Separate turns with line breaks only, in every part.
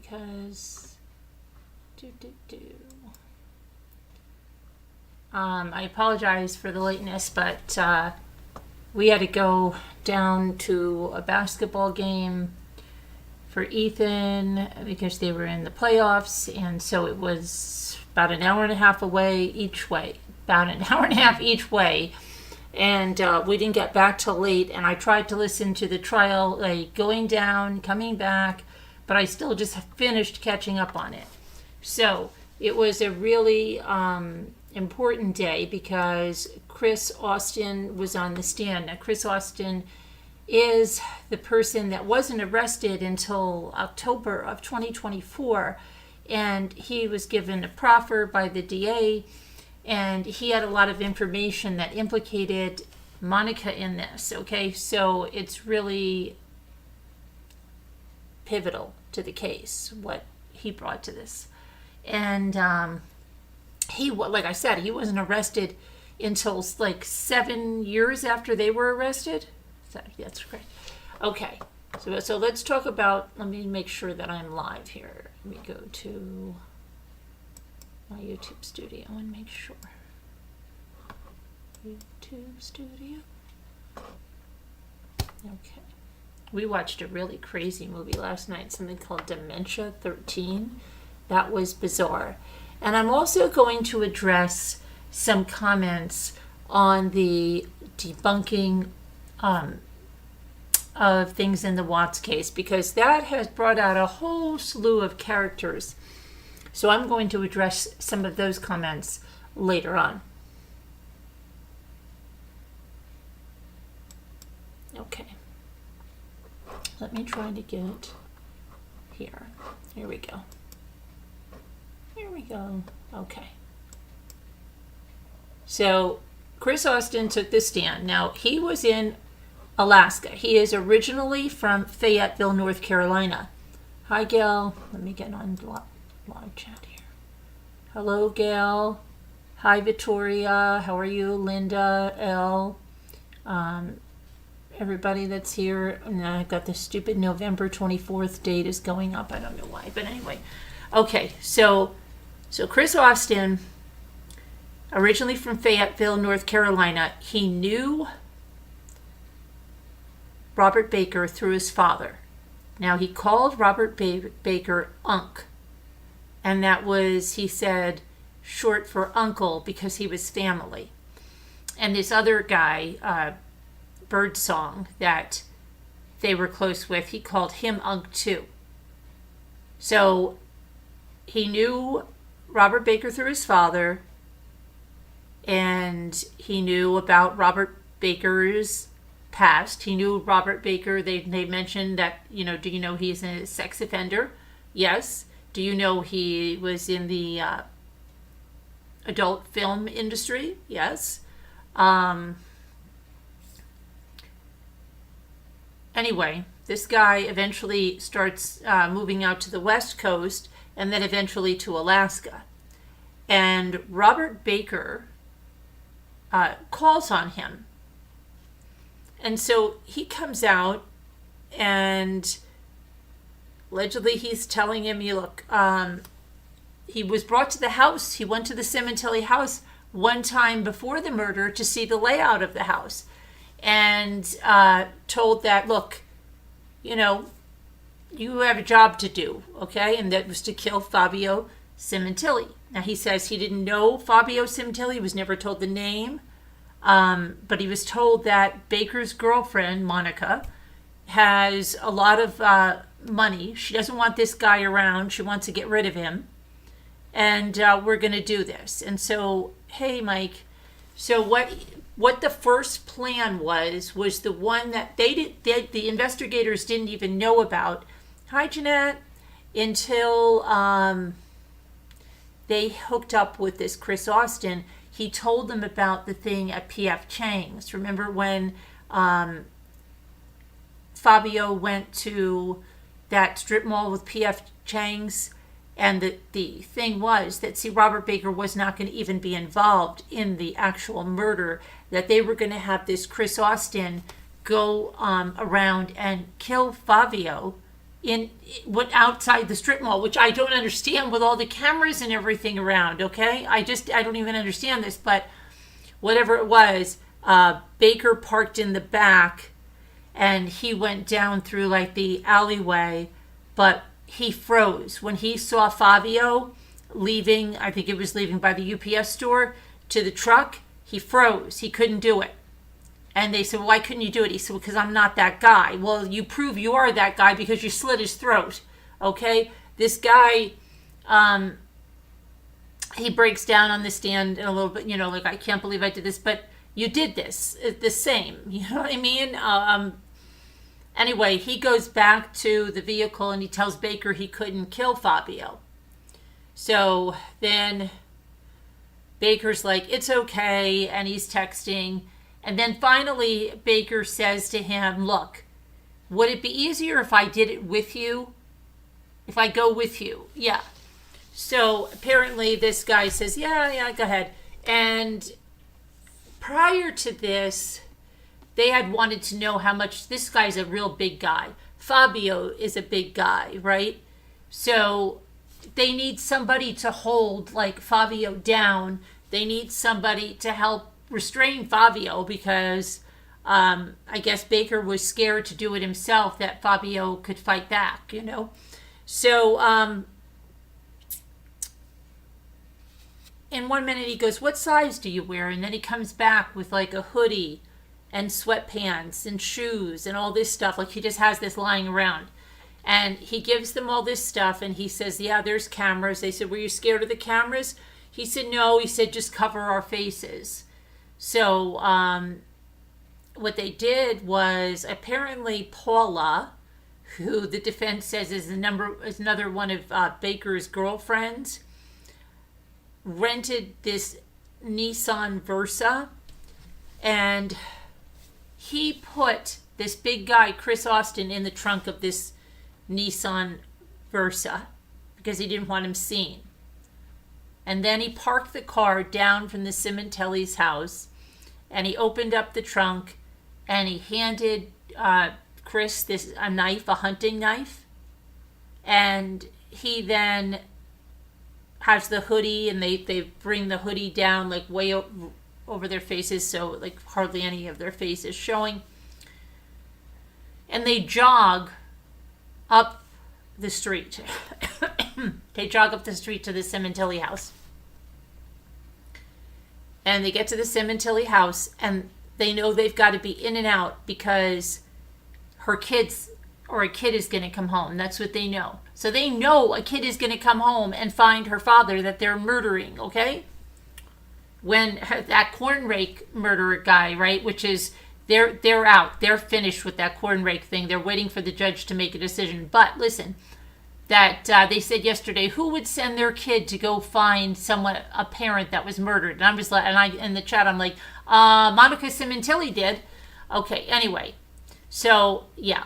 because I apologize for the lateness, but we had to go down to a basketball game for Ethan because they were in the playoffs, and so it was about an hour and a half away each way. And we didn't get back till late, and I tried to listen to the trial, like going down, coming back, but I still just finished catching up on it. So it was a really important day because Chris Austin was on the stand. Now, Chris Austin is the person that wasn't arrested until October of 2024, and he was given a proffer by the DA, and he had a lot of information that implicated Monica in this, okay? So it's really pivotal to the case, what he brought to this. And he, like I said, he wasn't arrested until like 7 years after they were arrested. That's correct. Okay, so let's talk about, let me make sure that I'm live here. Let me go to my YouTube studio and make sure. YouTube studio. Okay. We watched a really crazy movie last night, something called Dementia 13. That was bizarre. And I'm also going to address some comments on the debunking of things in the Watts case, because that has brought out a whole slew of characters. So I'm going to address some of those comments later on. Okay. Let me try to get here. Here we go. Here we go. Okay. So Chris Austin took the stand. Now, he was in Alaska. He is originally from Fayetteville, North Carolina. Hi, Gail. Let me get on live chat here. Hello, Gail. Hi, Victoria. How are you? Linda, L. Everybody that's here. Now I've got the stupid November 24th date is going up. I don't know why, but anyway. Okay, so Chris Austin, originally from Fayetteville, North Carolina, he knew Robert Baker through his father. Now, he called Robert Baker Unc, and that was, he said, short for uncle because he was family. And this other guy, Birdsong, that they were close with, he called him Unc too. So he knew Robert Baker through his father, and he knew about Robert Baker's past. He knew Robert Baker. They mentioned that, do you know he's a sex offender? Yes. Do you know he was in the adult film industry? Yes. Anyway, this guy eventually starts moving out to the West Coast and then eventually to Alaska. And Robert Baker calls on him. And so he comes out and allegedly he's telling him, look, he was brought to the house. He went to the Sementilli house one time before the murder to see the layout of the house, and told that, look, you have a job to do, okay? And that was to kill Fabio Sementilli. Now, he says he didn't know Fabio Sementilli. He was never told the name. But he was told that Baker's girlfriend, Monica, has a lot of money. She doesn't want this guy around. She wants to get rid of him. And we're going to do this. And so, hey, Mike, so what the first plan was the one that the investigators didn't even know about. Hi, Jeanette. Until they hooked up with this Chris Austin. He told them about the thing at P.F. Chang's. Remember when Fabio went to that strip mall with P.F. Chang's? And the thing was that, Robert Baker was not going to even be involved in the actual murder, that they were going to have this Chris Austin go around and kill Fabio went outside the strip mall, which I don't understand with all the cameras and everything around. Okay, I don't even understand this, but whatever it was, Baker parked in the back, and he went down through like the alleyway, but he froze when he saw Fabio leaving. I think it was leaving by the UPS store to the truck. He froze. He couldn't do it. And they said, why couldn't you do it? He said, because I'm not that guy. Well, you prove you are that guy because you slit his throat. Okay? This guy, he breaks down on the stand in a little bit, like, I can't believe I did this, but you did this. It's the same. You know what I mean? Anyway, he goes back to the vehicle and he tells Baker he couldn't kill Fabio. So then Baker's like, it's okay, and he's texting. And then finally, Baker says to him, look, would it be easier if I did it with you? If I go with you? Yeah. So apparently this guy says, yeah, go ahead. And prior to this, they had wanted to know how much, this guy's a real big guy. Fabio is a big guy, right? So they need somebody to hold like Fabio down. They need somebody to help restrain Fabio because I guess Baker was scared to do it himself, that Fabio could fight back, So in 1 minute he goes, what size do you wear? And then he comes back with like a hoodie and sweatpants and shoes and all this stuff. Like he just has this lying around. And he gives them all this stuff and he says, yeah, there's cameras. They said, were you scared of the cameras? He said, no. He said, just cover our faces. So what they did was apparently Paula, who the defense says is another one of Baker's girlfriends, rented this Nissan Versa, and he put this big guy, Chris Austin, in the trunk of this Nissan Versa because he didn't want him seen. And then he parked the car down from the Sementilli's house, and he opened up the trunk, and he handed Chris a knife, a hunting knife, and he then has the hoodie, and they bring the hoodie down like way over their faces, so like hardly any of their faces showing, and they jog up the street. They jog up the street to the Sementilli house. And they get to the Sementilli house, and they know they've got to be in and out because a kid is going to come home. That's what they know. So they know a kid is going to come home and find her father that they're murdering, okay? When that corn rake murderer guy, right, which is, they're out. They're finished with that corn rake thing. They're waiting for the judge to make a decision. But listen, that they said yesterday, who would send their kid to go find a parent that was murdered? And I'm just like, and I in the chat, I'm like, Monica Sementilli did. Okay, anyway, so yeah,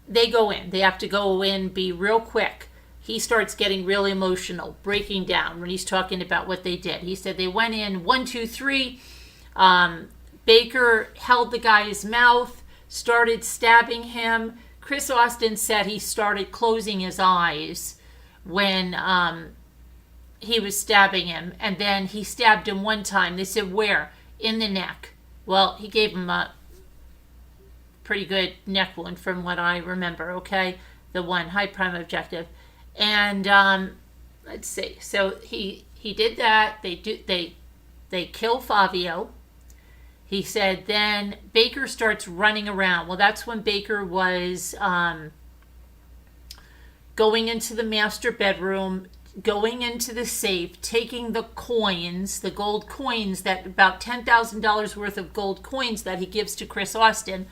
they go in. They have to go in, be real quick. He starts getting really emotional, breaking down when he's talking about what they did. He said they went in 1, 2, 3. Baker held the guy's mouth, started stabbing him. Chris Austin said he started closing his eyes when he was stabbing him. And then he stabbed him one time. They said, where? In the neck. Well, he gave him a pretty good neck wound from what I remember, okay? The one, high prime objective. And let's see. So he did that. They kill Fabio. He said then Baker starts running around. Well, that's when Baker was going into the master bedroom, going into the safe, taking the coins, the gold coins, that about $10,000 worth of gold coins that he gives to Chris Austin.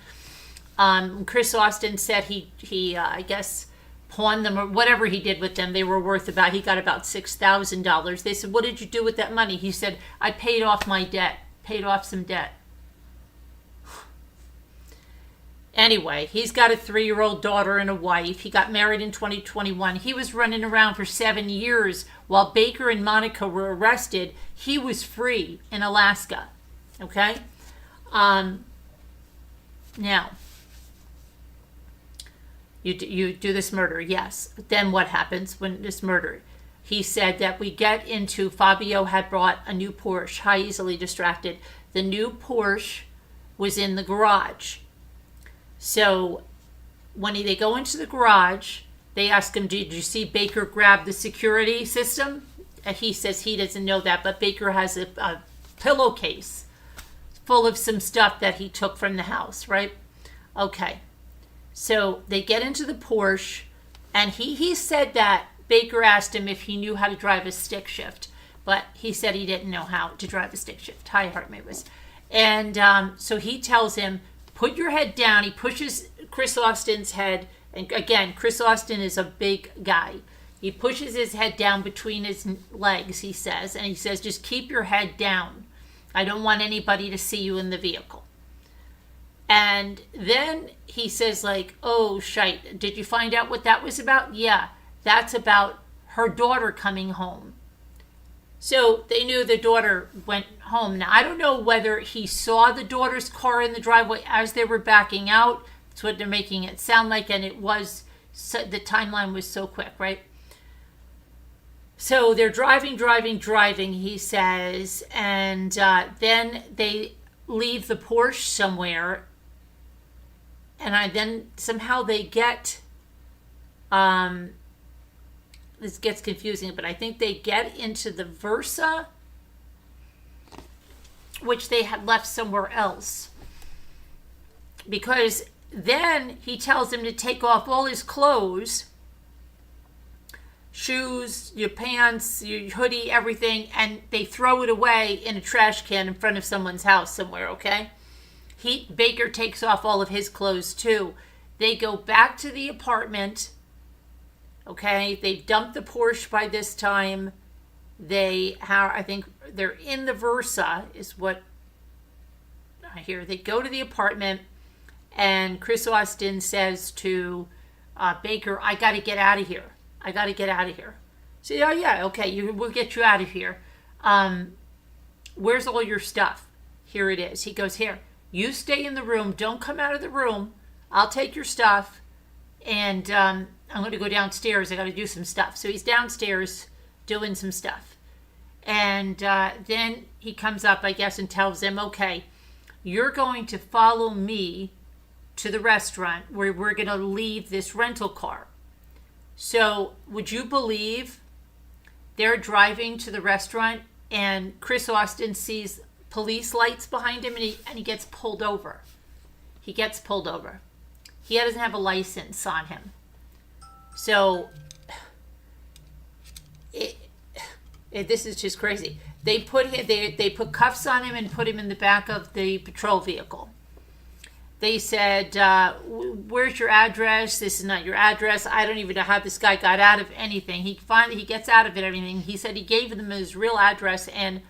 Chris Austin said he I guess pawned them or whatever he did with them. They were worth he got about $6,000. They said, what did you do with that money? He said, I paid off my debt, paid off some debt. Anyway, he's got a 3-year-old daughter and a wife. He got married in 2021. He was running around for 7 years while Baker and Monica were arrested. He was free in Alaska. Okay? Now, You do this murder, yes. Then what happens when this murder? He said that we get into, Fabio had brought a new Porsche, high easily distracted. The new Porsche was in the garage. So when they go into the garage, they ask him, did you see Baker grab the security system? And he says he doesn't know that, but Baker has a pillowcase full of some stuff that he took from the house, right? Okay. So they get into the Porsche, and he said that Baker asked him if he knew how to drive a stick shift, but he said he didn't know how to drive a stick shift. Hi, Hartmavis. And so he tells him, put your head down. He pushes Chris Austin's head, and again, Chris Austin is a big guy. He pushes his head down between his legs, he says, and he says, just keep your head down. I don't want anybody to see you in the vehicle. And then he says, like, oh, shite, did you find out what that was about? Yeah, that's about her daughter coming home. So they knew the daughter went home. Now, I don't know whether he saw the daughter's car in the driveway as they were backing out. That's what they're making it sound like, and it was, the timeline was so quick, right? So they're driving, he says, and then they leave the Porsche somewhere, and then somehow they get, this gets confusing, but I think they get into the Versa, which they had left somewhere else. Because then he tells him to take off all his clothes, shoes, your pants, your hoodie, everything, and they throw it away in a trash can in front of someone's house somewhere, okay? Baker takes off all of his clothes too. They go back to the apartment, okay? They've dumped the Porsche by this time. I think they're in the Versa is what I hear. They go to the apartment, and Chris Austin says to Baker, I got to get out of here. I got to get out of here. So, yeah, okay, we'll get you out of here. Where's all your stuff? Here it is. He goes, here, you stay in the room. Don't come out of the room. I'll take your stuff, and I'm going to go downstairs. I got to do some stuff. So he's downstairs doing some stuff. And then he comes up, I guess, and tells them, okay, you're going to follow me to the restaurant where we're going to leave this rental car. So would you believe they're driving to the restaurant and Chris Austin sees police lights behind him, and he gets pulled over. He gets pulled over. He doesn't have a license on him. So this is just crazy. They put cuffs on him and put him in the back of the patrol vehicle. They said, where's your address? This is not your address. I don't even know how this guy got out of anything. He gets out of it, everything. He said he gave them his real address in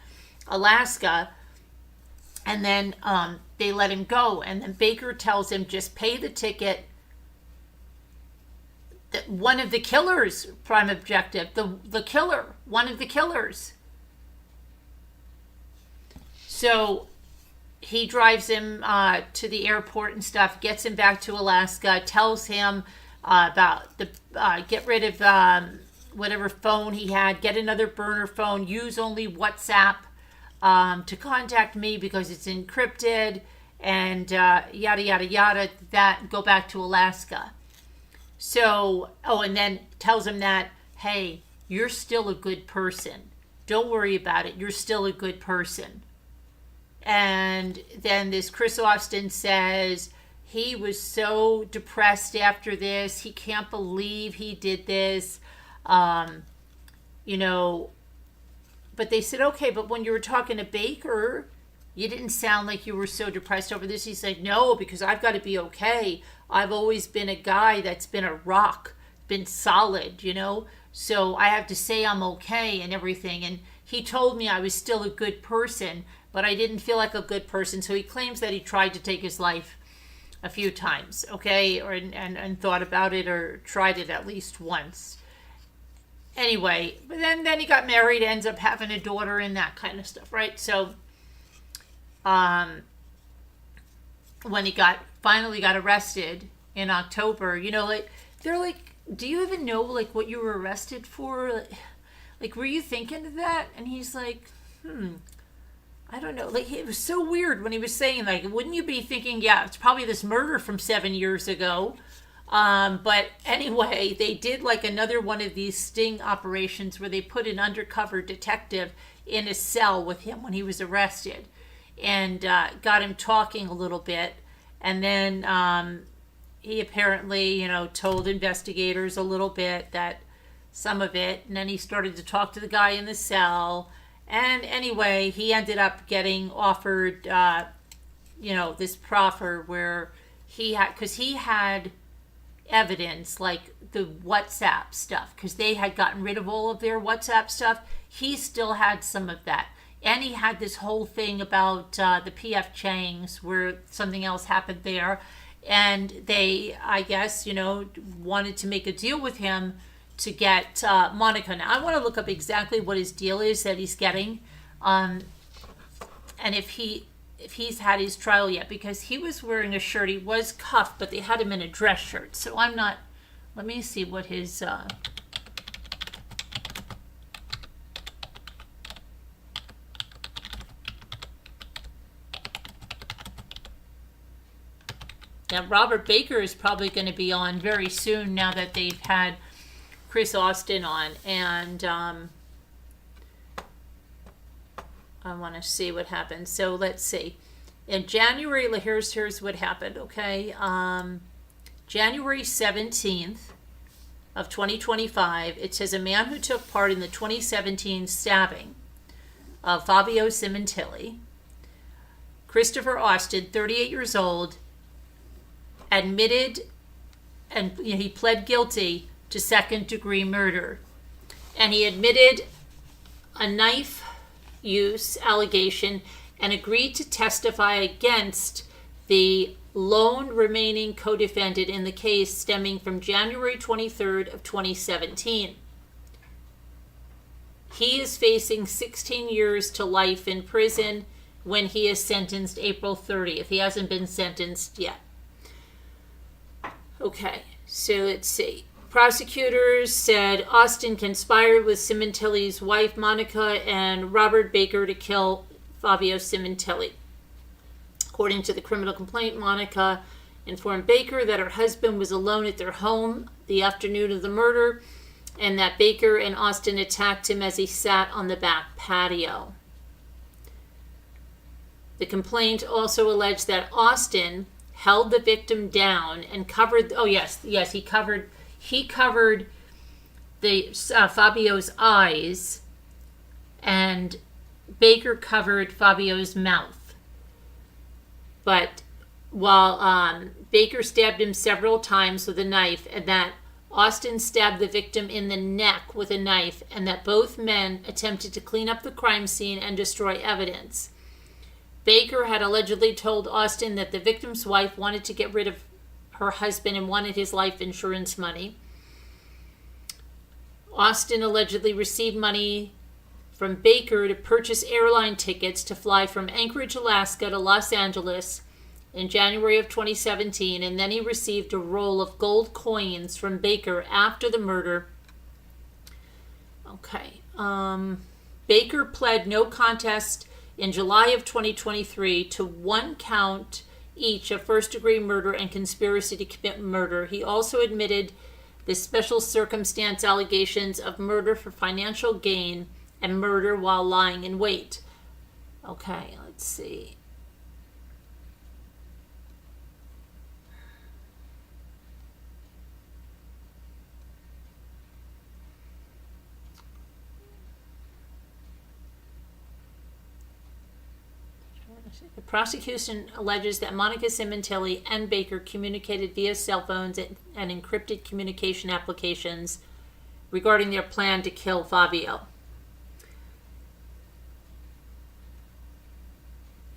Alaska, and then they let him go. And then Baker tells him, just pay the ticket. One of the killers, prime objective, the killer, one of the killers. So he drives him to the airport and stuff, gets him back to Alaska, tells him about get rid of whatever phone he had, get another burner phone, use only WhatsApp to contact me because it's encrypted, and yada, yada, yada, go back to Alaska. So, and then tells him that, hey, you're still a good person. Don't worry about it. You're still a good person. And then this Chris Austin says he was so depressed after this. He can't believe he did this. But they said, okay, but when you were talking to Baker, you didn't sound like you were so depressed over this. He's like, no, because I've got to be okay. I've always been a guy that's been a rock, been solid, so I have to say I'm okay and everything. And he told me I was still a good person, but I didn't feel like a good person. So he claims that he tried to take his life a few times, okay, and thought about it or tried it at least once. Anyway, but then he got married, ends up having a daughter and that kind of stuff, right? So when he finally got arrested in October, they're like, do you even know like what you were arrested for? Like, were you thinking of that? And he's like, I don't know. Like, it was so weird when he was saying, like, wouldn't you be thinking, yeah, it's probably this murder from 7 years ago. But anyway, they did like another one of these sting operations where they put an undercover detective in a cell with him when he was arrested and got him talking a little bit. And then he apparently, told investigators a little bit that some of it. And then he started to talk to the guy in the cell. And anyway, he ended up getting offered, this proffer where because he had evidence like the WhatsApp stuff, because they had gotten rid of all of their WhatsApp stuff. He still had some of that. And he had this whole thing about the PF Chang's where something else happened there. And they, I guess, wanted to make a deal with him to get Monica. Now, I want to look up exactly what his deal is that he's getting, and if he's had his trial yet, because he was wearing a shirt. He was cuffed, but they had him in a dress shirt. So I'm not. Let me see what his. Now, Robert Baker is probably going to be on very soon now that they've had Chris Austin on, and I want to see what happens. So let's see. In January, here's what happened, okay? January 17th of 2025, it says a man who took part in the 2017 stabbing of Fabio Sementilli, Christopher Austin, 38 years old, admitted, and he pled guilty to second-degree murder. And he admitted a knife use allegation and agreed to testify against the lone remaining co-defendant in the case stemming from January 23rd of 2017. He is facing 16 years to life in prison when he is sentenced April 30th. He hasn't been sentenced yet. Okay, so let's see. Prosecutors said Austin conspired with Sementilli's wife, Monica, and Robert Baker to kill Fabio Sementilli. According to the criminal complaint, Monica informed Baker that her husband was alone at their home the afternoon of the murder, and that Baker and Austin attacked him as he sat on the back patio. The complaint also alleged that Austin held the victim down and covered, he covered the Fabio's eyes, and Baker covered Fabio's mouth. But while Baker stabbed him several times with a knife, and that Austin stabbed the victim in the neck with a knife, and that both men attempted to clean up the crime scene and destroy evidence. Baker had allegedly told Austin that the victim's wife wanted to get rid of her husband and wanted his life insurance money. Austin allegedly received money from Baker to purchase airline tickets to fly from Anchorage, Alaska to Los Angeles in January of 2017, and then he received a roll of gold coins from Baker after the murder. Okay. Baker pled no contest in July of 2023 to one count each of first-degree murder and conspiracy to commit murder. He also admitted the special circumstance allegations of murder for financial gain and murder while lying in wait. Okay, let's see. The prosecution alleges that Monica Sementilli and Baker communicated via cell phones and encrypted communication applications regarding their plan to kill Fabio.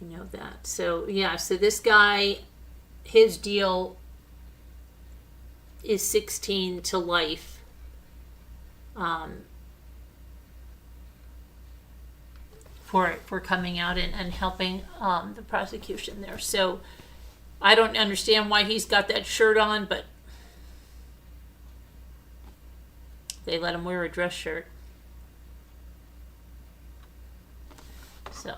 You know that. So, yeah, so this guy, his deal is 16 to life. For coming out and helping the prosecution there. So I don't understand why he's got that shirt on, but They let him wear a dress shirt. So,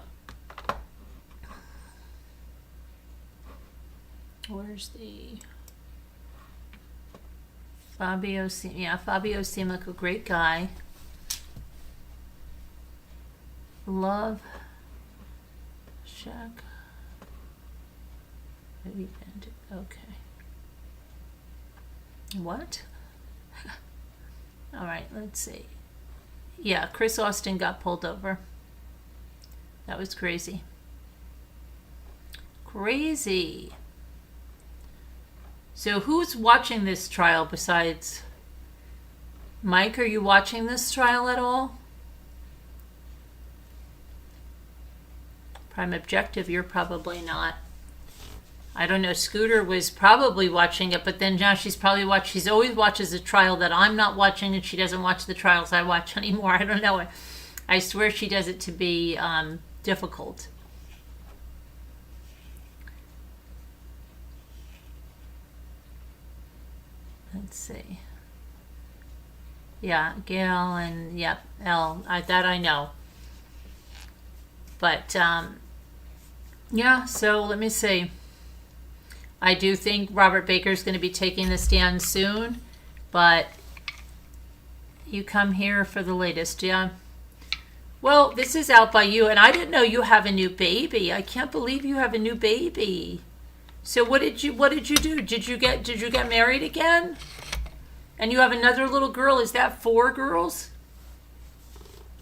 where's the Fabio? Fabio seemed like a great guy. Love Shack. Okay. What? All right, let's see. Yeah, Chris Austin got pulled over. That was crazy. Crazy. So who's watching this trial besides Mike? Are you watching this trial at all? Prime Objective, you're probably not. I don't know. Scooter was probably watching it, but then now she's probably she always watches a trial that I'm not watching, and she doesn't watch the trials I watch anymore. I don't know. I swear she does it to be difficult. Let's see. Yeah, Gail and yep, Elle. That I know. But yeah. So let me see. I do think Robert Baker is going to be taking the stand soon, but you come here for the latest, yeah? Well, this is out by you, and I didn't know you have a new baby. I can't believe you have a new baby. So what did you do? Did you get married again? And you have another little girl. Is that 4 girls?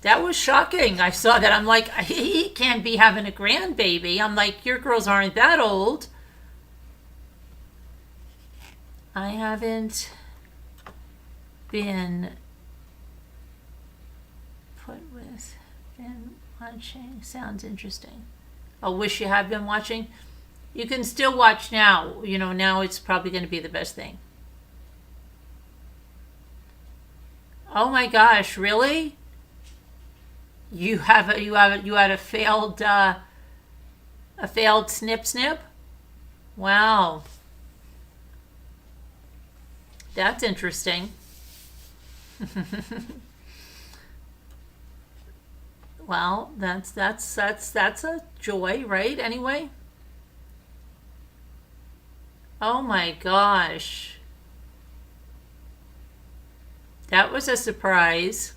That was shocking. I saw that. I'm like, he can't be having a grandbaby. I'm like, your girls aren't that old. I haven't been watching. Sounds interesting. I wish you had been watching. You can still watch now. You know, now it's probably going to be the best thing. Oh my gosh, really? You had a failed snip? Wow. That's interesting. Well, that's a joy, right? Anyway. Oh my gosh. That was a surprise.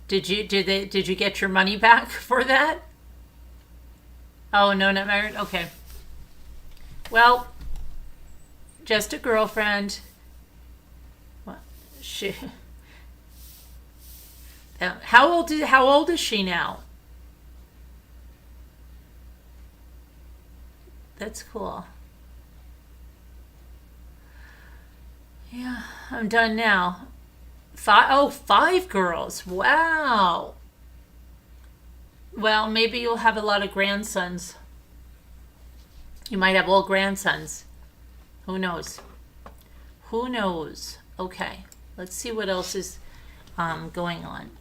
Did you get your money back for that? Oh, no, not married? Okay. Well, just a girlfriend. Well, how old is she now? That's cool. Yeah, I'm done now. 5 girls. Wow. Well, maybe you'll have a lot of grandsons. You might have all grandsons. Who knows? Who knows? Okay, let's see what else is going on.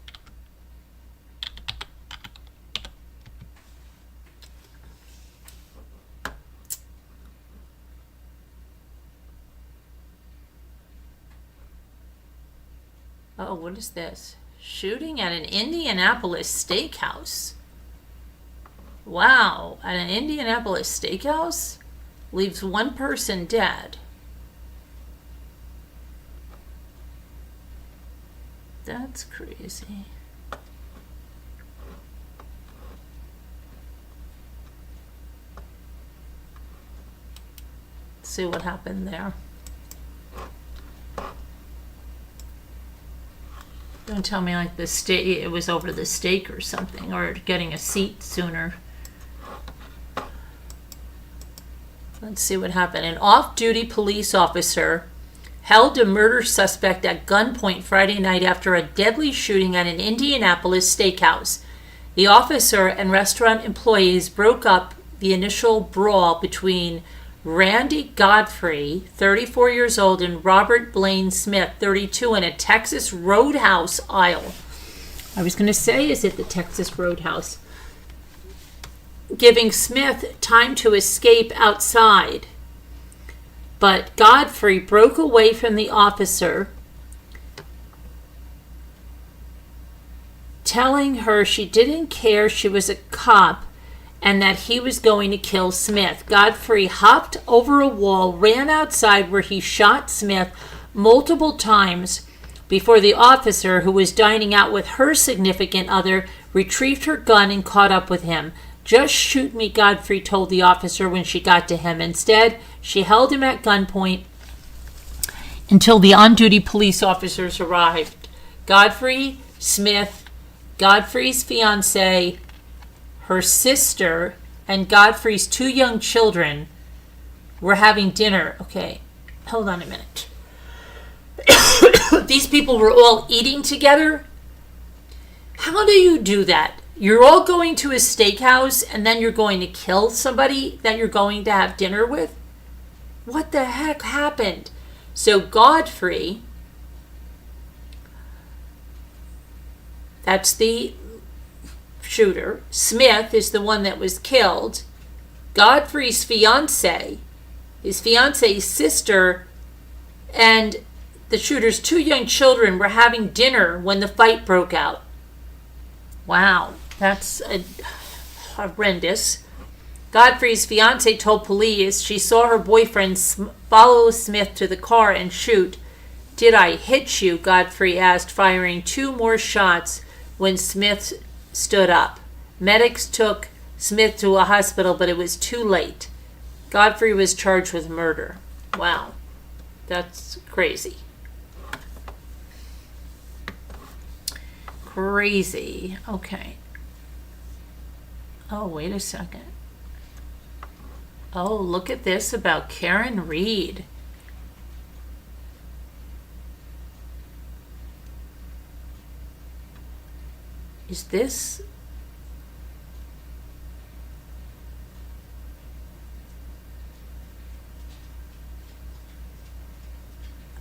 Oh, what is this? Shooting at an Indianapolis steakhouse. Wow, at an Indianapolis steakhouse? Leaves 1 person dead. That's crazy. Let's see what happened there. Don't tell me like the steak, it was over the steak or something, or getting a seat sooner. Let's see what happened. An off-duty police officer held a murder suspect at gunpoint Friday night after a deadly shooting at an Indianapolis steakhouse. The officer and restaurant employees broke up the initial brawl between Randy Godfrey, 34 years old, and Robert Blaine Smith, 32, in a Texas Roadhouse aisle. I was going to say, is it the Texas Roadhouse? Giving Smith time to escape outside. But Godfrey broke away from the officer, telling her she didn't care she was a cop and that he was going to kill Smith. Godfrey hopped over a wall, ran outside where he shot Smith multiple times before the officer, who was dining out with her significant other, retrieved her gun and caught up with him. "Just shoot me," Godfrey told the officer when she got to him. Instead, she held him at gunpoint until the on-duty police officers arrived. Godfrey, Smith, Godfrey's fiancée, her sister, and Godfrey's 2 young children were having dinner. Okay, hold on a minute. These people were all eating together. How do you do that? You're all going to a steakhouse and then you're going to kill somebody that you're going to have dinner with? What the heck happened? So Godfrey, that's the shooter. Smith is the one that was killed. Godfrey's fiancée, his fiancée's sister, and the shooter's 2 young children were having dinner when the fight broke out. Wow, that's horrendous. Godfrey's fiancée told police she saw her boyfriend follow Smith to the car and shoot. "Did I hit you?" Godfrey asked, firing 2 more shots when Smith stood up. Medics took Smith to a hospital, but it was too late. Godfrey was charged with murder. Wow, that's crazy. Crazy. Okay. Oh, wait a second. Oh, look at this about Karen Reed. Is this...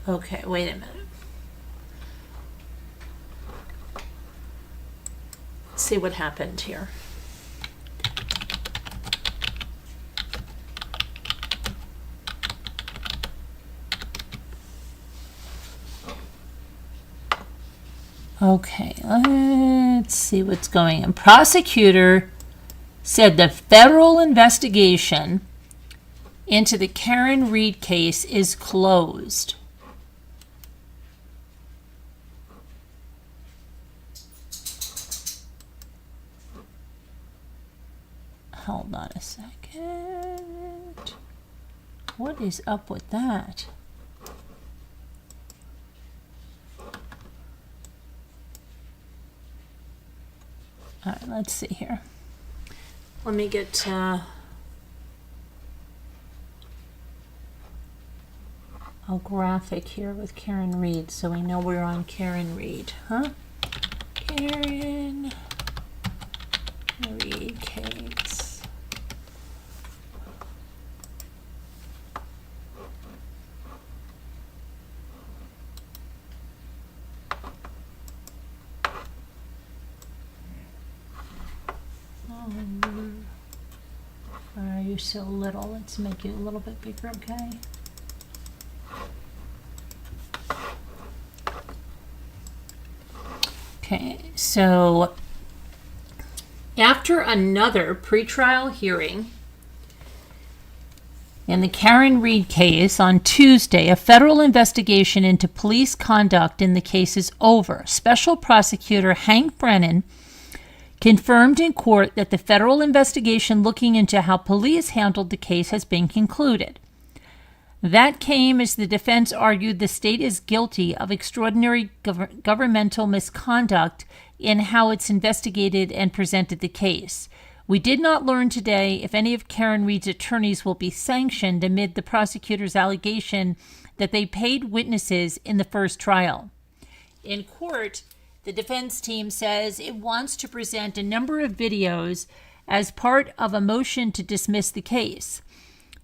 Okay, wait a minute. Let's see what happened here. Okay, let's see what's going on. Prosecutor said the federal investigation into the Karen Reed case is closed. Hold on a second. What is up with that? All right, let's see here. Let me get a graphic here with Karen Reed so we know we're on Karen Reed. Huh? Karen Reed case. Why are you so little? Let's make you a little bit bigger, okay? Okay, so after another pretrial hearing in the Karen Reed case on Tuesday, a federal investigation into police conduct in the case is over. Special Prosecutor Hank Brennan confirmed in court that the federal investigation looking into how police handled the case has been concluded. That came as the defense argued the state is guilty of extraordinary governmental misconduct in how it's investigated and presented the case. We did not learn today if any of Karen Reed's attorneys will be sanctioned amid the prosecutor's allegation that they paid witnesses in the first trial. In court, the defense team says it wants to present a number of videos as part of a motion to dismiss the case.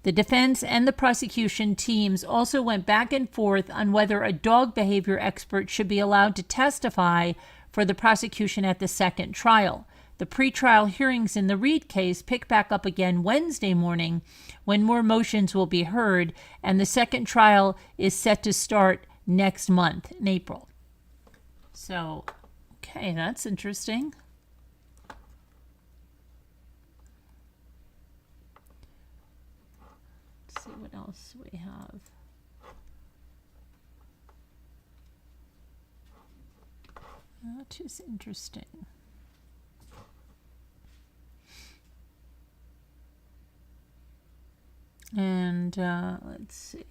The defense and the prosecution teams also went back and forth on whether a dog behavior expert should be allowed to testify for the prosecution at the second trial. The pretrial hearings in the Reed case pick back up again Wednesday morning when more motions will be heard, and the second trial is set to start next month in April. So, okay, that's interesting. Let's see what else we have. That is interesting. And let's see.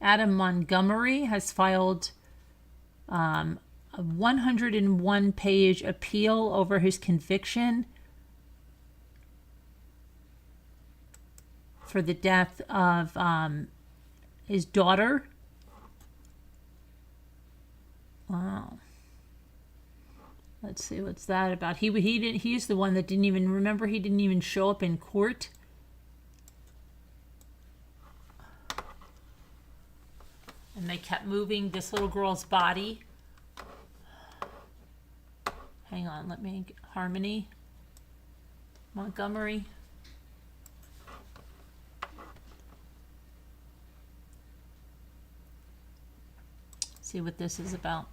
Adam Montgomery has filed a 101-page appeal over his conviction for the death of his daughter. Wow. Let's see, what's that about? He's the one that didn't even show up in court. And they kept moving this little girl's body. Hang on, let me get Harmony Montgomery. See what this is about.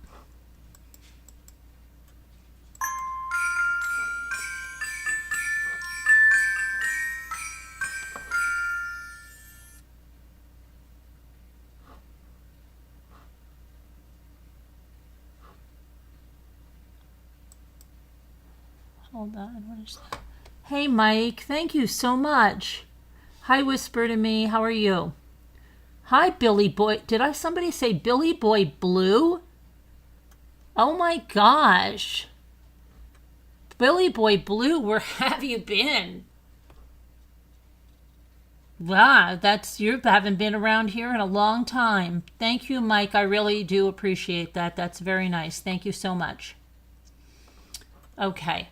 Hold on, what is that? Hey, Mike, thank you so much. Hi, Whisper to Me, how are you? Hi, Billy Boy. Did somebody say Billy Boy Blue? Oh my gosh. Billy Boy Blue, where have you been? Wow, you haven't been around here in a long time. Thank you, Mike. I really do appreciate that. That's very nice. Thank you so much. Okay.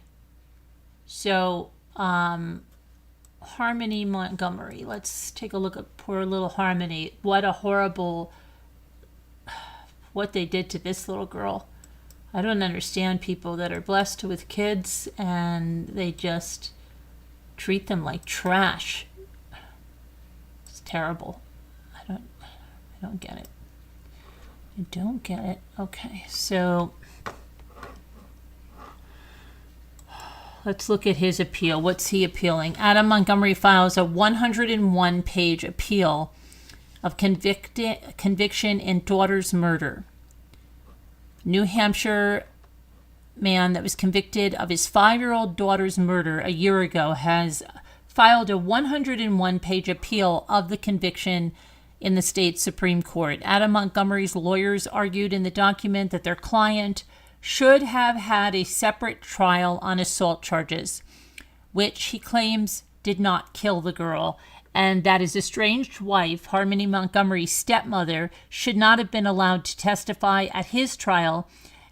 So, Harmony Montgomery. Let's take a look at poor little Harmony. What they did to this little girl. I don't understand people that are blessed with kids and they just treat them like trash. It's terrible. I don't get it. I don't get it. Okay, so let's look at his appeal. What's he appealing? Adam Montgomery files a 101-page appeal of conviction in daughter's murder. New Hampshire man that was convicted of his 5-year-old daughter's murder a year ago has filed a 101-page appeal of the conviction in the state Supreme Court. Adam Montgomery's lawyers argued in the document that their client should have had a separate trial on assault charges, which he claims did not kill the girl, and that his estranged wife, Harmony Montgomery's stepmother, should not have been allowed to testify at his trial,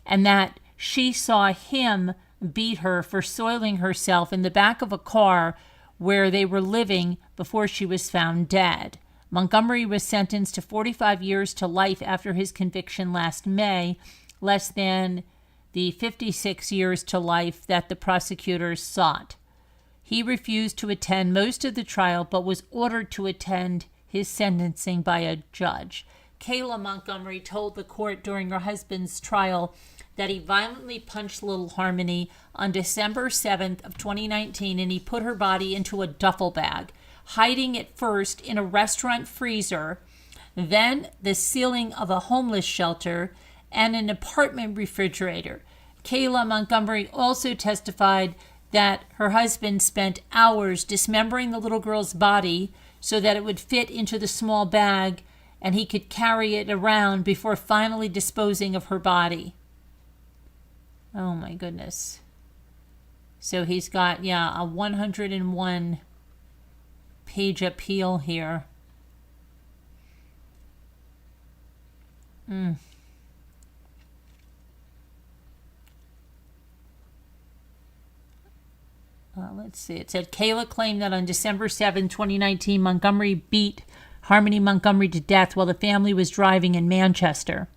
and that she saw him beat her for soiling herself in the back of a car where they were living before she was found dead. Montgomery was sentenced to 45 years to life after his conviction last May, less than the 56 years to life that the prosecutors sought. He refused to attend most of the trial, but was ordered to attend his sentencing by a judge. Kayla Montgomery told the court during her husband's trial that he violently punched little Harmony on December 7th of 2019, and he put her body into a duffel bag, hiding it first in a restaurant freezer, then the ceiling of a homeless shelter, and an apartment refrigerator. Kayla Montgomery also testified that her husband spent hours dismembering the little girl's body so that it would fit into the small bag and he could carry it around before finally disposing of her body. Oh my goodness. So he's got, a 101-page appeal here. Let's see. It said Kayla claimed that on December 7, 2019, Montgomery beat Harmony Montgomery to death while the family was driving in Manchester.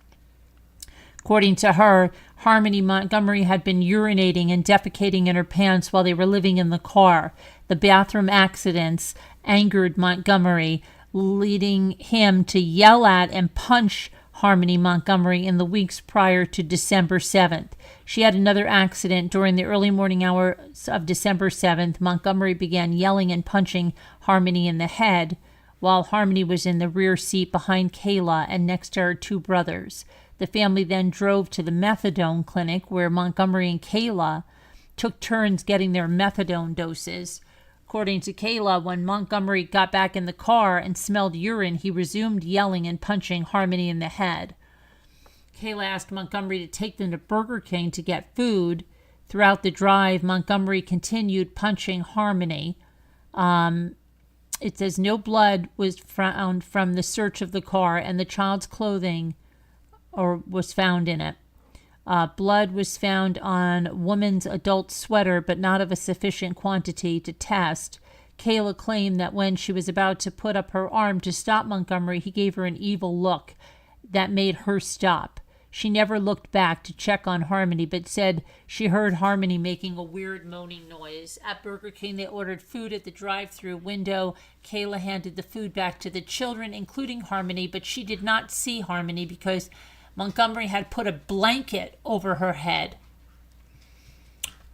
According to her, Harmony Montgomery had been urinating and defecating in her pants while they were living in the car. The bathroom accidents angered Montgomery, leading him to yell at and punch Harmony Montgomery in the weeks prior to December 7th. She had another accident during the early morning hours of December 7th. Montgomery began yelling and punching Harmony in the head while Harmony was in the rear seat behind Kayla and next to her two brothers. The family then drove to the methadone clinic where Montgomery and Kayla took turns getting their methadone doses. According to Kayla, when Montgomery got back in the car and smelled urine, he resumed yelling and punching Harmony in the head. Kayla asked Montgomery to take them to Burger King to get food. Throughout the drive, Montgomery continued punching Harmony. It says no blood was found from the search of the car, and the child's clothing was found in it. Blood was found on woman's adult sweater, but not of a sufficient quantity to test. Kayla claimed that when she was about to put up her arm to stop Montgomery, he gave her an evil look that made her stop. She never looked back to check on Harmony, but said she heard Harmony making a weird moaning noise. At Burger King, they ordered food at the drive-thru window. Kayla handed the food back to the children, including Harmony, but she did not see Harmony because Montgomery had put a blanket over her head.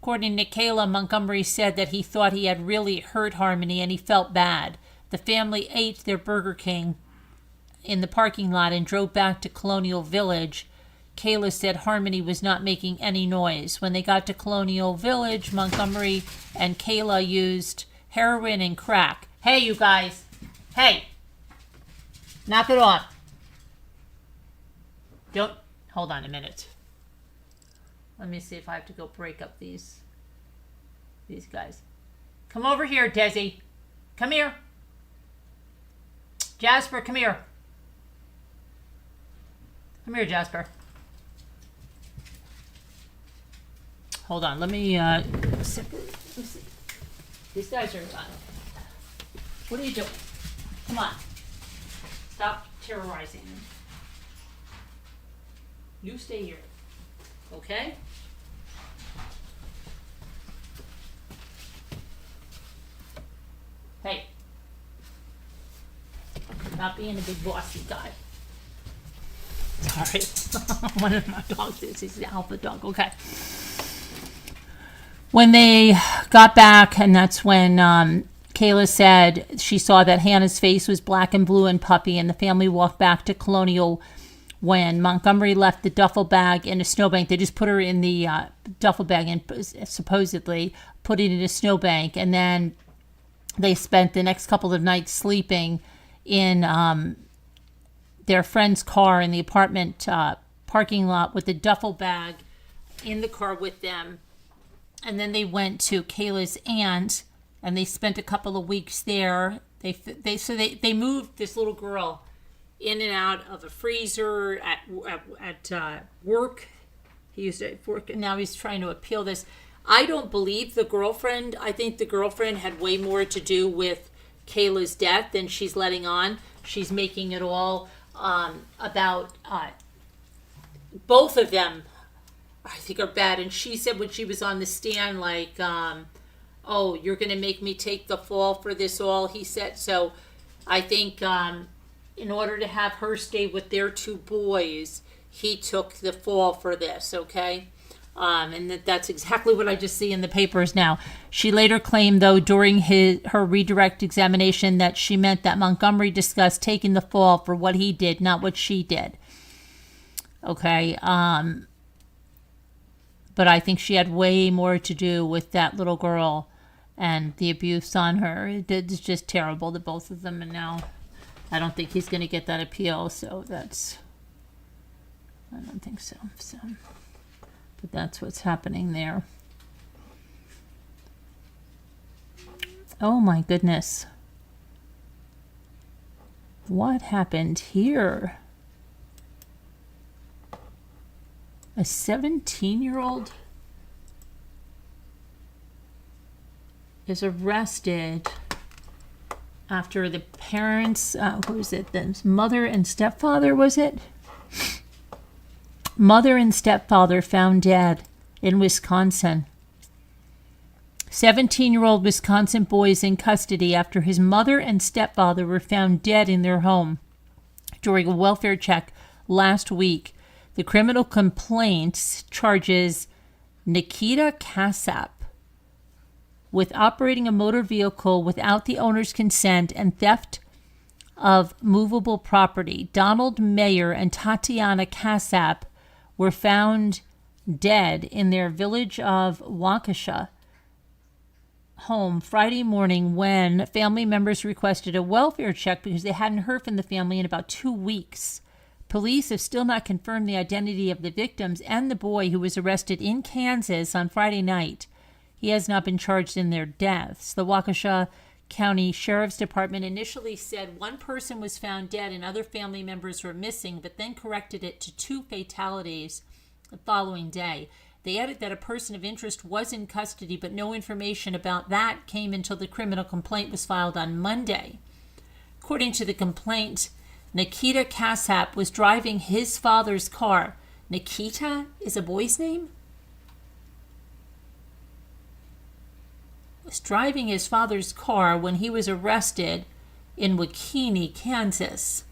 According to Kayla, Montgomery said that he thought he had really hurt Harmony and he felt bad. The family ate their Burger King in the parking lot and drove back to Colonial Village. Kayla said Harmony was not making any noise. When they got to Colonial Village, Montgomery and Kayla used heroin and crack. Hey, you guys. Hey. Knock it off. Don't. Hold on a minute. Let me see if I have to go break up these guys. Come over here, Desi. Come here. Jasper, come here. Come here, Jasper. Hold on. Let me separate. Let me see. These guys are done. What are you doing? Come on. Stop terrorizing them. You stay here. Okay? Hey. Not being a big bossy guy. Sorry. One of my dogs is. He's the alpha dog. Okay. When they got back, and that's when Kayla said she saw that Hannah's face was black and blue and puffy, and the family walked back to Colonial when Montgomery left the duffel bag in a snowbank. They just put her in the duffel bag and supposedly put it in a snowbank. And then they spent the next couple of nights sleeping in their friend's car in the apartment parking lot with the duffel bag in the car with them. And then they went to Kayla's aunt and they spent a couple of weeks there. They moved this little girl in and out of a freezer at work. He used to work, and now he's trying to appeal this. I don't believe the girlfriend. I think the girlfriend had way more to do with Kayla's death than she's letting on. She's making it all about both of them, I think, are bad. And she said when she was on the stand, like, oh, you're going to make me take the fall for this all, he said. So I think in order to have her stay with their two boys, he took the fall for this, okay? And that's exactly what I just see in the papers now. She later claimed, though, during her redirect examination that she meant that Montgomery discussed taking the fall for what he did, not what she did. Okay, but I think she had way more to do with that little girl and the abuse on her. It's just terrible, the both of them, and now I don't think he's going to get that appeal, so I don't think so. But that's what's happening there. Oh my goodness. What happened here? A 17-year-old is arrested after the parents, who was it? The mother and stepfather, was it? Mother and stepfather found dead in Wisconsin. 17-year-old Wisconsin boy is in custody after his mother and stepfather were found dead in their home during a welfare check last week. The criminal complaint charges Nikita Kasap with operating a motor vehicle without the owner's consent and theft of movable property. Donald Mayer and Tatiana Kasap were found dead in their village of Waukesha home Friday morning when family members requested a welfare check because they hadn't heard from the family in about 2 weeks. Police have still not confirmed the identity of the victims and the boy who was arrested in Kansas on Friday night. He has not been charged in their deaths. The Waukesha County Sheriff's Department initially said one person was found dead and other family members were missing, but then corrected it to 2 fatalities the following day. They added that a person of interest was in custody, but no information about that came until the criminal complaint was filed on Monday. According to the complaint, Nikita Kasap was driving his father's car. Nikita is a boy's name? Was driving his father's car when he was arrested in Waukene, Kansas.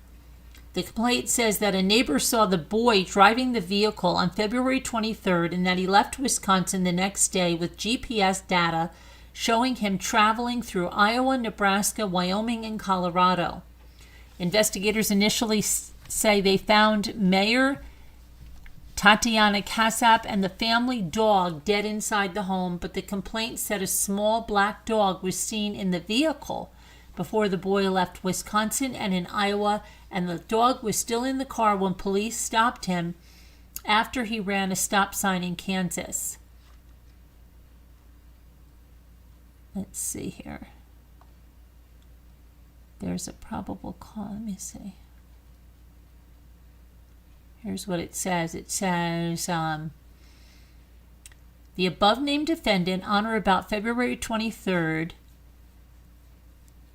The complaint says that a neighbor saw the boy driving the vehicle on February 23rd and that he left Wisconsin the next day with GPS data showing him traveling through Iowa, Nebraska, Wyoming, and Colorado. Investigators initially say they found Mayor Tatiana Kasap and the family dog dead inside the home, but the complaint said a small black dog was seen in the vehicle before the boy left Wisconsin and in Iowa, and the dog was still in the car when police stopped him after he ran a stop sign in Kansas. Let's see here. There's a probable cause. Let me see. Here's what it says. It says, the above-named defendant, on or about February 23rd,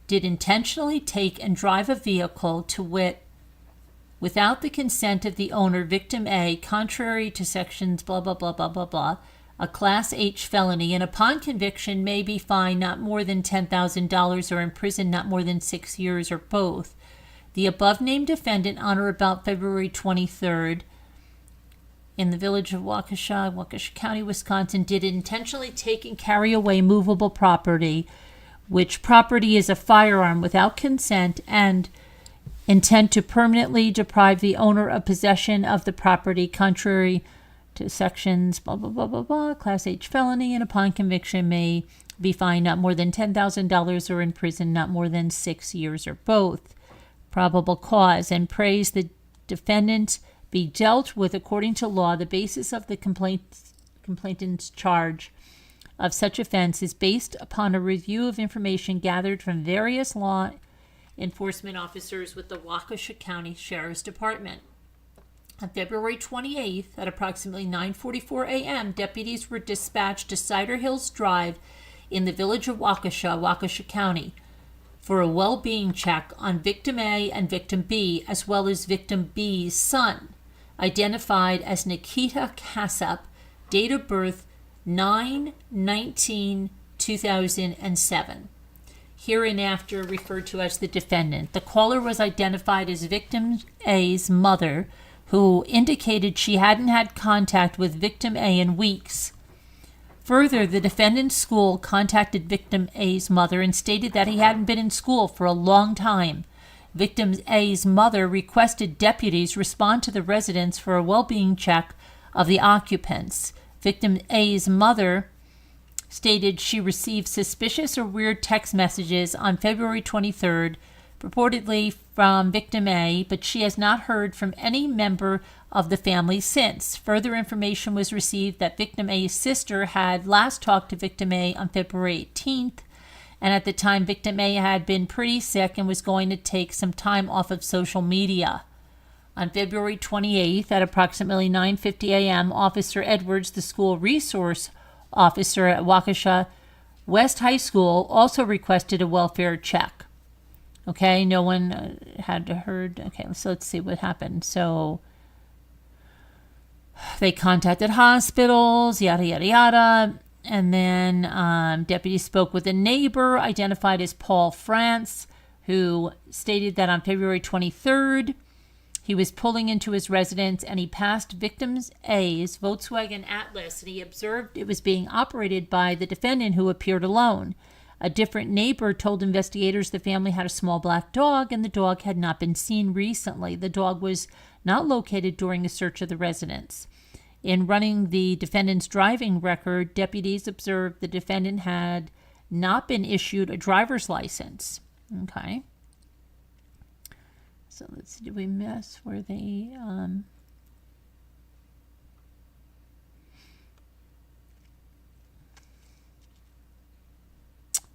did intentionally take and drive a vehicle, to wit, without the consent of the owner, victim A, contrary to sections blah, blah, blah, blah, blah, blah, a Class H felony, and upon conviction may be fined not more than $10,000 or imprisoned not more than 6 years or both. The above-named defendant, on or about February 23rd, in the village of Waukesha, Waukesha County, Wisconsin, did intentionally take and carry away movable property, which property is a firearm, without consent and intent to permanently deprive the owner of possession of the property, contrary to sections blah, blah, blah, blah, blah, Class H felony, and upon conviction may be fined not more than $10,000 or imprisoned not more than 6 years or both. Probable cause, and praise the defendant be dealt with according to law. The basis of the complainant's charge of such offense is based upon a review of information gathered from various law enforcement officers with the Waukesha County Sheriff's Department. On February 28th, at approximately 9:44 a.m., deputies were dispatched to Cider Hills Drive in the village of Waukesha, Waukesha County, for a well-being check on victim A and victim B, as well as victim B's son, identified as Nikita Kasap, date of birth 9/19/2007. Hereinafter referred to as the defendant. The caller was identified as victim A's mother, who indicated she hadn't had contact with victim A in weeks. Further, the defendant's school contacted victim A's mother and stated that he hadn't been in school for a long time. Victim A's mother requested deputies respond to the residence for a well-being check of the occupants. Victim A's mother stated she received suspicious or weird text messages on February 23rd, purportedly from victim A, but she has not heard from any member of the family since. Further information was received that victim A's sister had last talked to victim A on February 18th, and at the time victim A had been pretty sick and was going to take some time off of social media. On February 28th, at approximately 9:50 a.m., Officer Edwards, the school resource officer at Waukesha West High School, also requested a welfare check. Okay, no one had heard. Okay, so let's see what happened. So They contacted hospitals, yada, yada, yada. And then deputies spoke with a neighbor identified as Paul France, who stated that on February 23rd, he was pulling into his residence and he passed victim A's Volkswagen Atlas, and he observed it was being operated by the defendant, who appeared alone. A different neighbor told investigators the family had a small black dog and the dog had not been seen recently. The dog was not located during a search of the residence. In running the defendant's driving record, deputies observed the defendant had not been issued a driver's license. Okay. So let's see, did we miss where they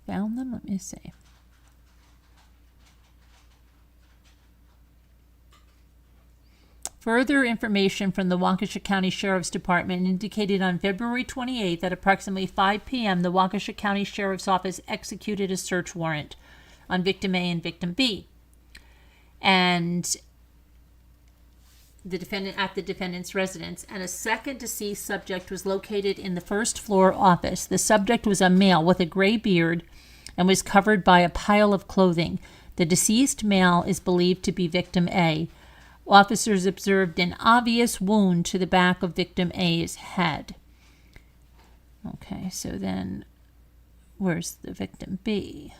found them? Let me see. Further information from the Waukesha County Sheriff's Department indicated on February 28th at approximately 5 p.m., the Waukesha County Sheriff's Office executed a search warrant on victim A and victim B. And the defendant at the defendant's residence, and a second deceased subject was located in the first floor office. The subject was a male with a gray beard and was covered by a pile of clothing. The deceased male is believed to be victim A. Officers observed an obvious wound to the back of victim A's head. Okay, so then where's the victim B?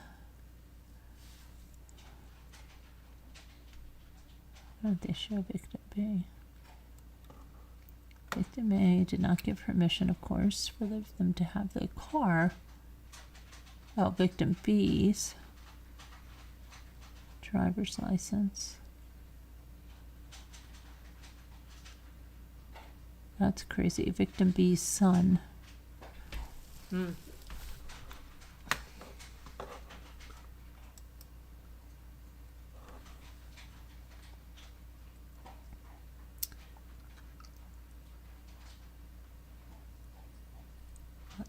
Why don't they show victim B? Victim A did not give permission, of course, for them to have the car. Oh, victim B's driver's license. That's crazy. Victim B's son. Let's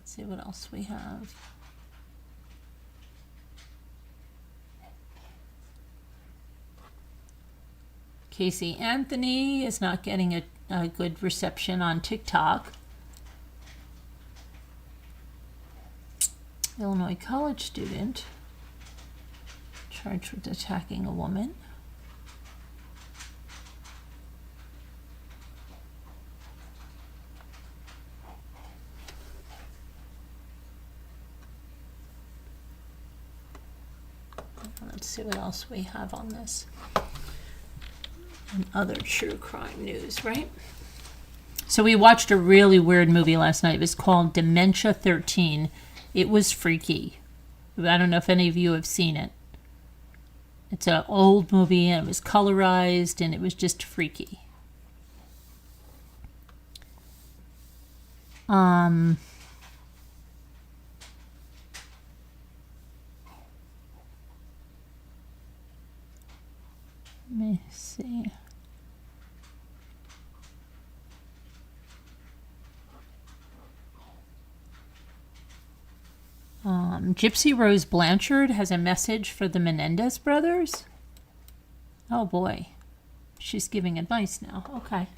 see what else we have. Casey Anthony is not getting a good reception on TikTok. Illinois college student charged with attacking a woman. Let's see what else we have on this. And other true crime news, right? So we watched a really weird movie last night. It was called Dementia 13. It was freaky. I don't know if any of you have seen it. It's an old movie and it was colorized and it was just freaky. Let me see. Gypsy Rose Blanchard has a message for the Menendez brothers. Oh boy. She's giving advice now. Okay.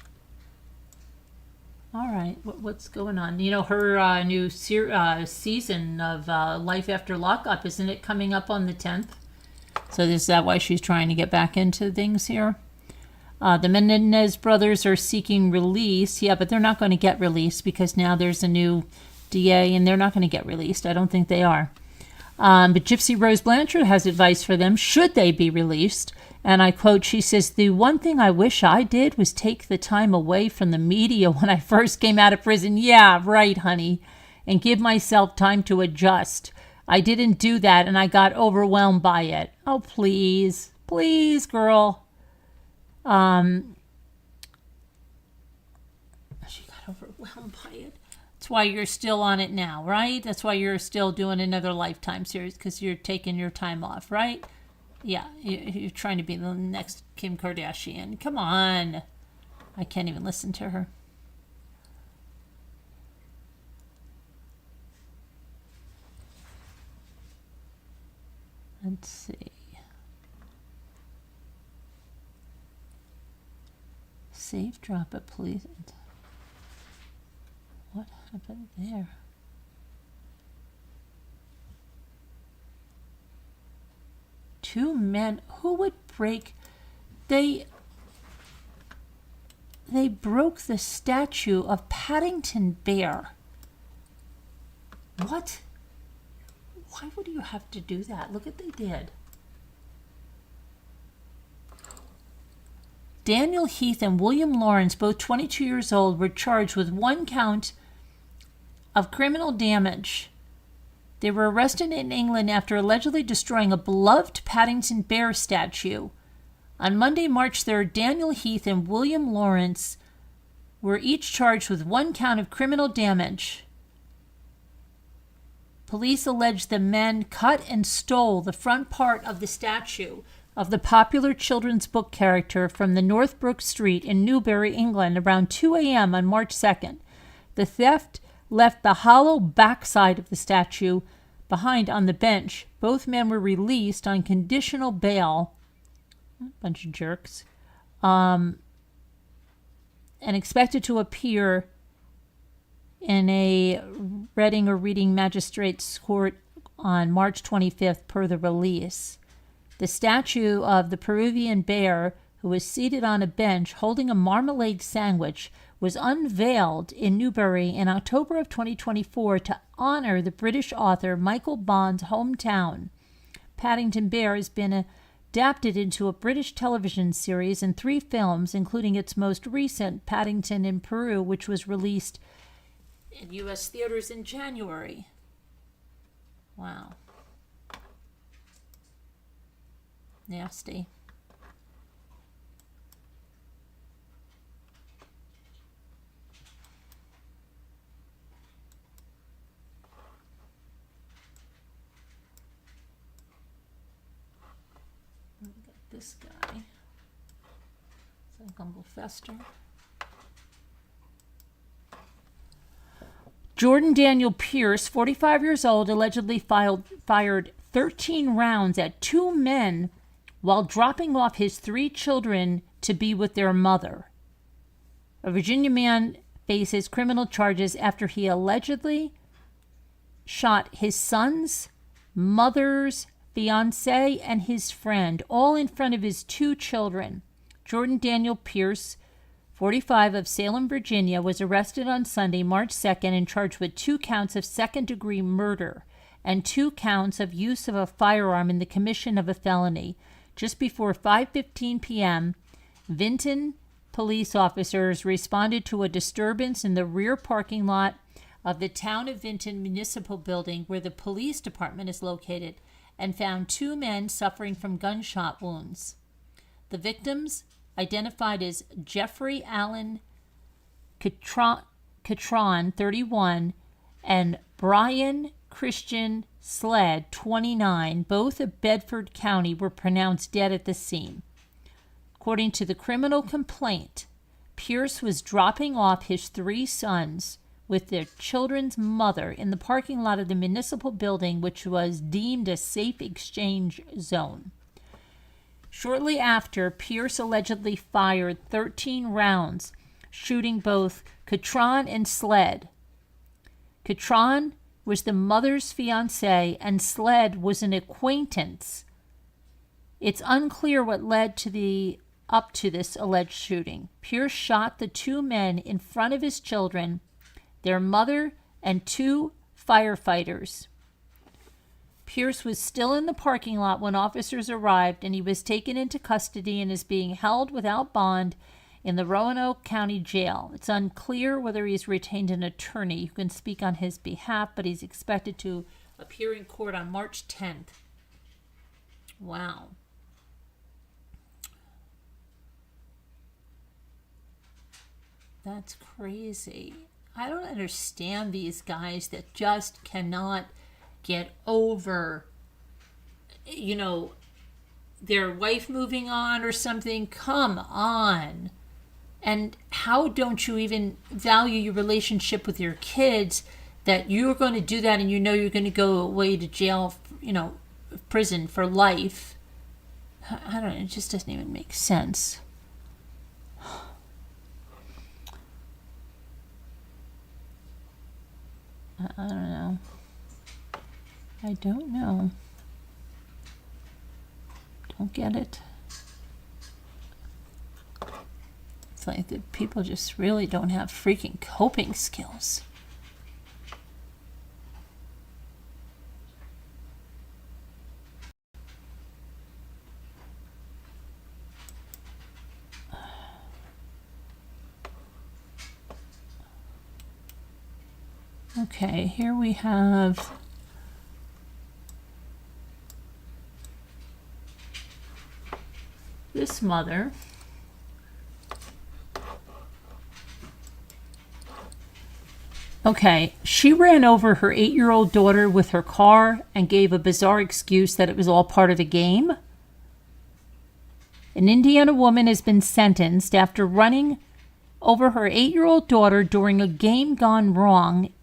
All right. What's going on? You know, her new season of Life After Lockup, isn't it coming up on the 10th? So is that why she's trying to get back into things here? The Menendez brothers are seeking release. Yeah, but they're not going to get released because now there's a new DA and they're not going to get released. I don't think they are. But Gypsy Rose Blanchard has advice for them should they be released. And I quote, she says, "The one thing I wish I did was take the time away from the media when I first came out of prison." Yeah, right, honey. "And give myself time to adjust. I didn't do that and I got overwhelmed by it." Oh, please. Please, girl. She got overwhelmed by it. That's why you're still on it now, right? That's why you're still doing another Lifetime series, because you're taking your time off, right? Yeah, you're trying to be the next Kim Kardashian. Come on. I can't even listen to her. Let's see. Safe drop it, please. What happened there? Two men who would break. They broke the statue of Paddington Bear. What? Why would you have to do that? Look what they did. Daniel Heath and William Lawrence, both 22 years old, were charged with 1 count of criminal damage. They were arrested in England after allegedly destroying a beloved Paddington Bear statue. On Monday, March 3rd, Daniel Heath and William Lawrence were each charged with 1 count of criminal damage. Police allege the men cut and stole the front part of the statue of the popular children's book character from the Northbrook Street in Newbury, England, around 2 a.m. on March 2nd. The theft left the hollow backside of the statue behind on the bench. Both men were released on conditional bail. Bunch of jerks. And expected to appear in a Reading or Reading Magistrates Court on March 25th per the release. The statue of the Peruvian bear, who was seated on a bench holding a marmalade sandwich, was unveiled in Newbury in October of 2024 to honor the British author Michael Bond's hometown. Paddington Bear has been adapted into a British television series and 3 films, including its most recent, Paddington in Peru, which was released in U.S. theaters in January. Wow. Nasty. We got this guy. It's a Gumble Fester. Jordan Daniel Pierce, 45 years old, allegedly fired 13 rounds at 2 men while dropping off his 3 children to be with their mother. A Virginia man faces criminal charges after he allegedly shot his son's mother's fiancé and his friend, all in front of his 2 children. Jordan Daniel Pierce, 45, of Salem, Virginia, was arrested on Sunday, March 2nd, and charged with 2 counts of second-degree murder and 2 counts of use of a firearm in the commission of a felony. Just before 5:15 p.m., Vinton police officers responded to a disturbance in the rear parking lot of the Town of Vinton Municipal Building, where the police department is located, and found 2 men suffering from gunshot wounds. The victims, identified as Jeffrey Allen Catron, 31, and Brian Christian Sled, 29, both of Bedford County, were pronounced dead at the scene. According to the criminal complaint, Pierce was dropping off his 3 sons with their children's mother in the parking lot of the municipal building, which was deemed a safe exchange zone. Shortly after, Pierce allegedly fired 13 rounds, shooting both Catron and Sled. Catron was the mother's fiancé, and Sled was an acquaintance. It's unclear what led up to this alleged shooting. Pierce shot the 2 men in front of his children, their mother, and 2 firefighters. Pierce was still in the parking lot when officers arrived, and he was taken into custody and is being held without bond in the Roanoke County Jail. It's unclear whether he's retained an attorney who can speak on his behalf, but he's expected to appear in court on March 10th. Wow. That's crazy. I don't understand these guys that just cannot get over, their wife moving on or something. Come on. And how don't you even value your relationship with your kids that you're going to do that and you're going to go away to jail, prison for life? I don't know. It just doesn't even make sense. I don't know. I don't know. Don't get it. It's like the people just really don't have freaking coping skills. Okay, here we have this mother. Okay, she ran over her 8-year-old daughter with her car and gave a bizarre excuse that it was all part of a game. An Indiana woman has been sentenced after running over her 8-year-old daughter during a game gone wrong.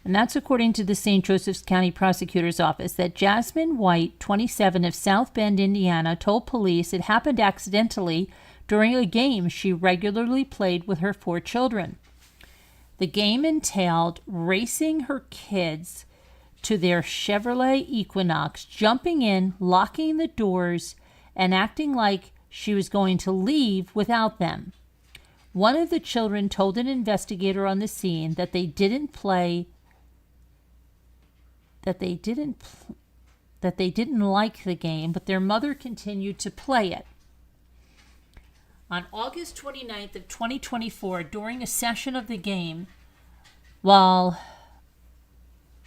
And that's according to the St. Joseph's County Prosecutor's Office, that Jasmine White, 27, of South Bend, Indiana, told police it happened accidentally during a game she regularly played with her 4 children. The game entailed racing her kids to their Chevrolet Equinox, jumping in, locking the doors, and acting like she was going to leave without them. One of the children told an investigator on the scene that they didn't like the game, but their mother continued to play it. On August 29th of 2024, during a session of the game, while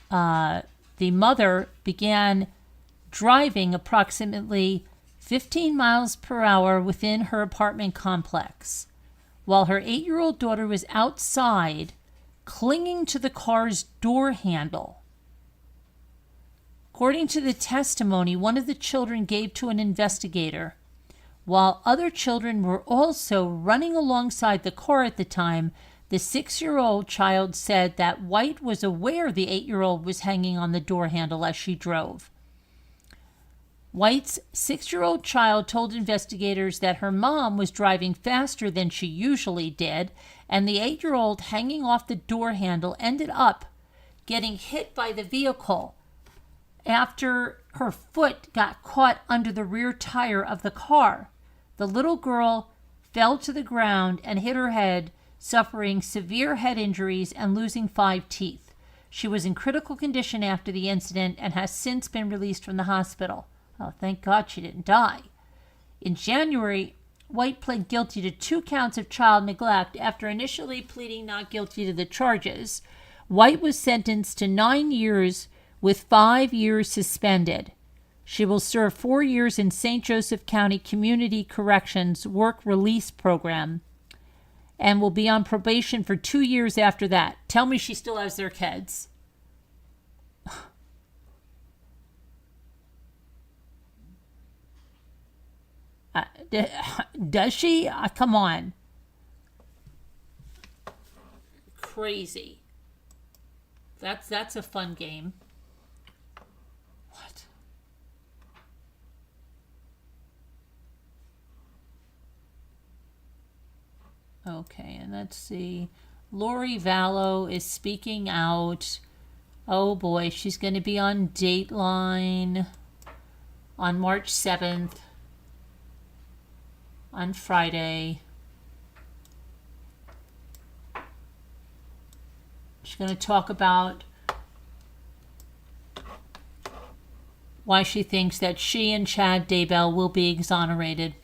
the mother began driving approximately 15 miles per hour within her apartment complex, while her 8-year-old daughter was outside clinging to the car's door handle. According to the testimony one of the children gave to an investigator, while other children were also running alongside the car at the time, the 6-year-old child said that White was aware the 8-year-old was hanging on the door handle as she drove. White's 6-year-old child told investigators that her mom was driving faster than she usually did, and the 8-year-old hanging off the door handle ended up getting hit by the vehicle after her foot got caught under the rear tire of the car. The little girl fell to the ground and hit her head, suffering severe head injuries and losing 5 teeth. She was in critical condition after the incident and has since been released from the hospital. Oh, thank God she didn't die. In January, White pled guilty to 2 counts of child neglect after initially pleading not guilty to the charges. White was sentenced to 9 years with 5 years suspended. She will serve 4 years in St. Joseph County Community Corrections Work Release Program and will be on probation for 2 years after that. Tell me she still has their kids. Does she? Come on. Crazy. That's a fun game. What? Okay, and let's see. Lori Vallow is speaking out. Oh boy, she's going to be on Dateline on March 7th, on Friday. She's going to talk about why she thinks that she and Chad Daybell will be exonerated.